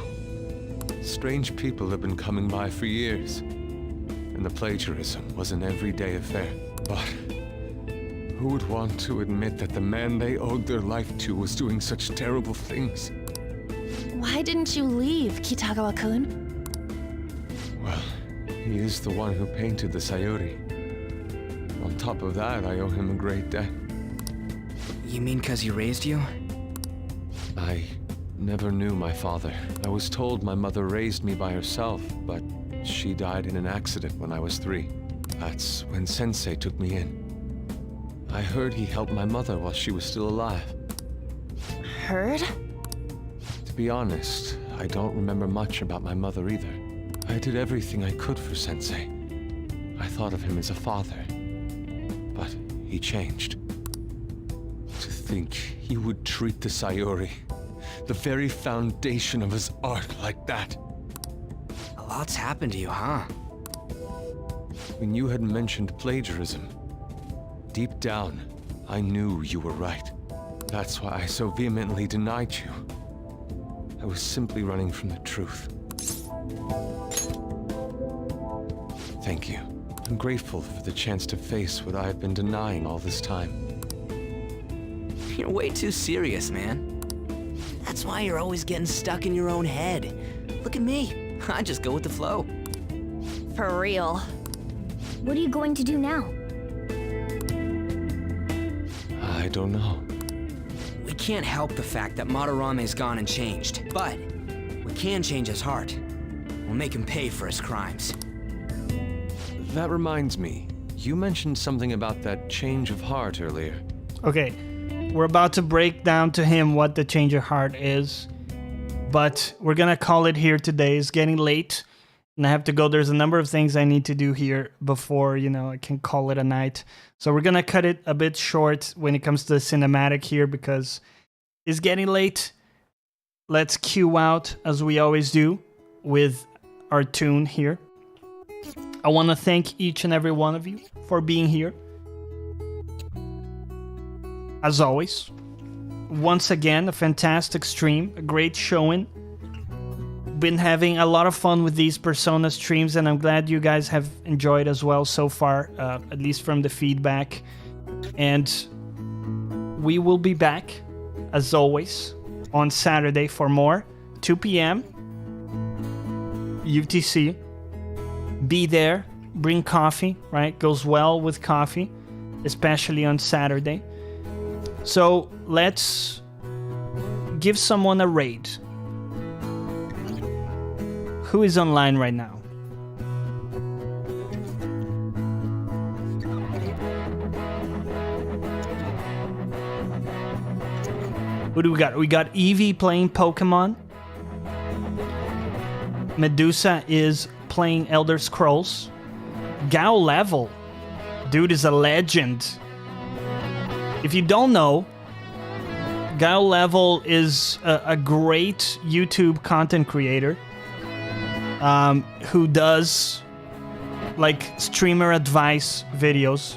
Strange people have been coming by for years, and the plagiarism was an everyday affair. But who would want to admit that the man they owed their life to was doing such terrible things? Why didn't you leave, Kitagawa-kun? Well, he is the one who painted the Sayuri. On top of that, I owe him a great debt. You mean 'cause he raised you? I never knew my father. I was told my mother raised me by herself, but she died in an accident when I was 3. That's when Sensei took me in. I heard he helped my mother while she was still alive. Heard? To be honest, I don't remember much about my mother either. I did everything I could for Sensei. I thought of him as a father. But he changed. To think he would treat the Sayuri, the very foundation of his art, like that. A lot's happened to you, huh? When you had mentioned plagiarism, deep down, I knew you were right. That's why I so vehemently denied you. I was simply running from the truth. Thank you. I'm grateful for the chance to face what I've been denying all this time. You're way too serious, man. That's why you're always getting stuck in your own head. Look at me. I just go with the flow. For real. What are you going to do now? I don't know. We can't help the fact that Madarame's gone and changed, but we can change his heart. We'll make him pay for his crimes. That reminds me, you mentioned something about that change of heart earlier. Okay, we're about to break down to him what the change of heart is, but we're gonna call it here today. It's getting late, and I have to go. There's a number of things I need to do here before, I can call it a night. So we're gonna cut it a bit short when it comes to the cinematic here because it's getting late. Let's cue out, as we always do, with our tune here. I want to thank each and every one of you for being here. As always, once again, a fantastic stream, a great showing. Been having a lot of fun with these Persona streams, and I'm glad you guys have enjoyed as well so far, at least from the feedback. And we will be back, as always, on Saturday for more, 2 p.m. UTC. Be there, bring coffee, right? Goes well with coffee, especially on Saturday. So let's give someone a raid. Who is online right now? Who do we got? We got Eevee playing Pokemon. Medusa is playing Elder Scrolls. Gao Level, dude, is a legend. If you don't know, Gao Level is a great YouTube content creator who does like streamer advice videos.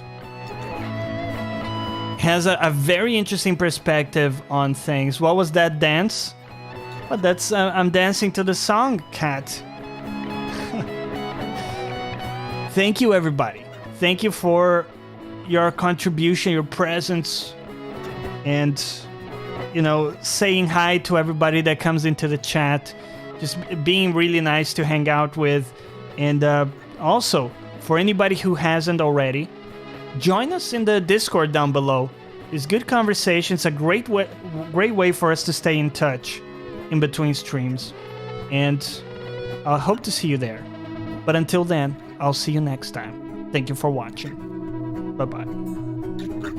Has a very interesting perspective on things. What was that dance? Well, that's I'm dancing to the song, Cat. Thank you, everybody. Thank you for your contribution, your presence, and, saying hi to everybody that comes into the chat. Just being really nice to hang out with. And also, for anybody who hasn't already, join us in the Discord down below. It's good conversations, a great way for us to stay in touch in between streams. And I hope to see you there. But until then, I'll see you next time. Thank you for watching. Bye-bye.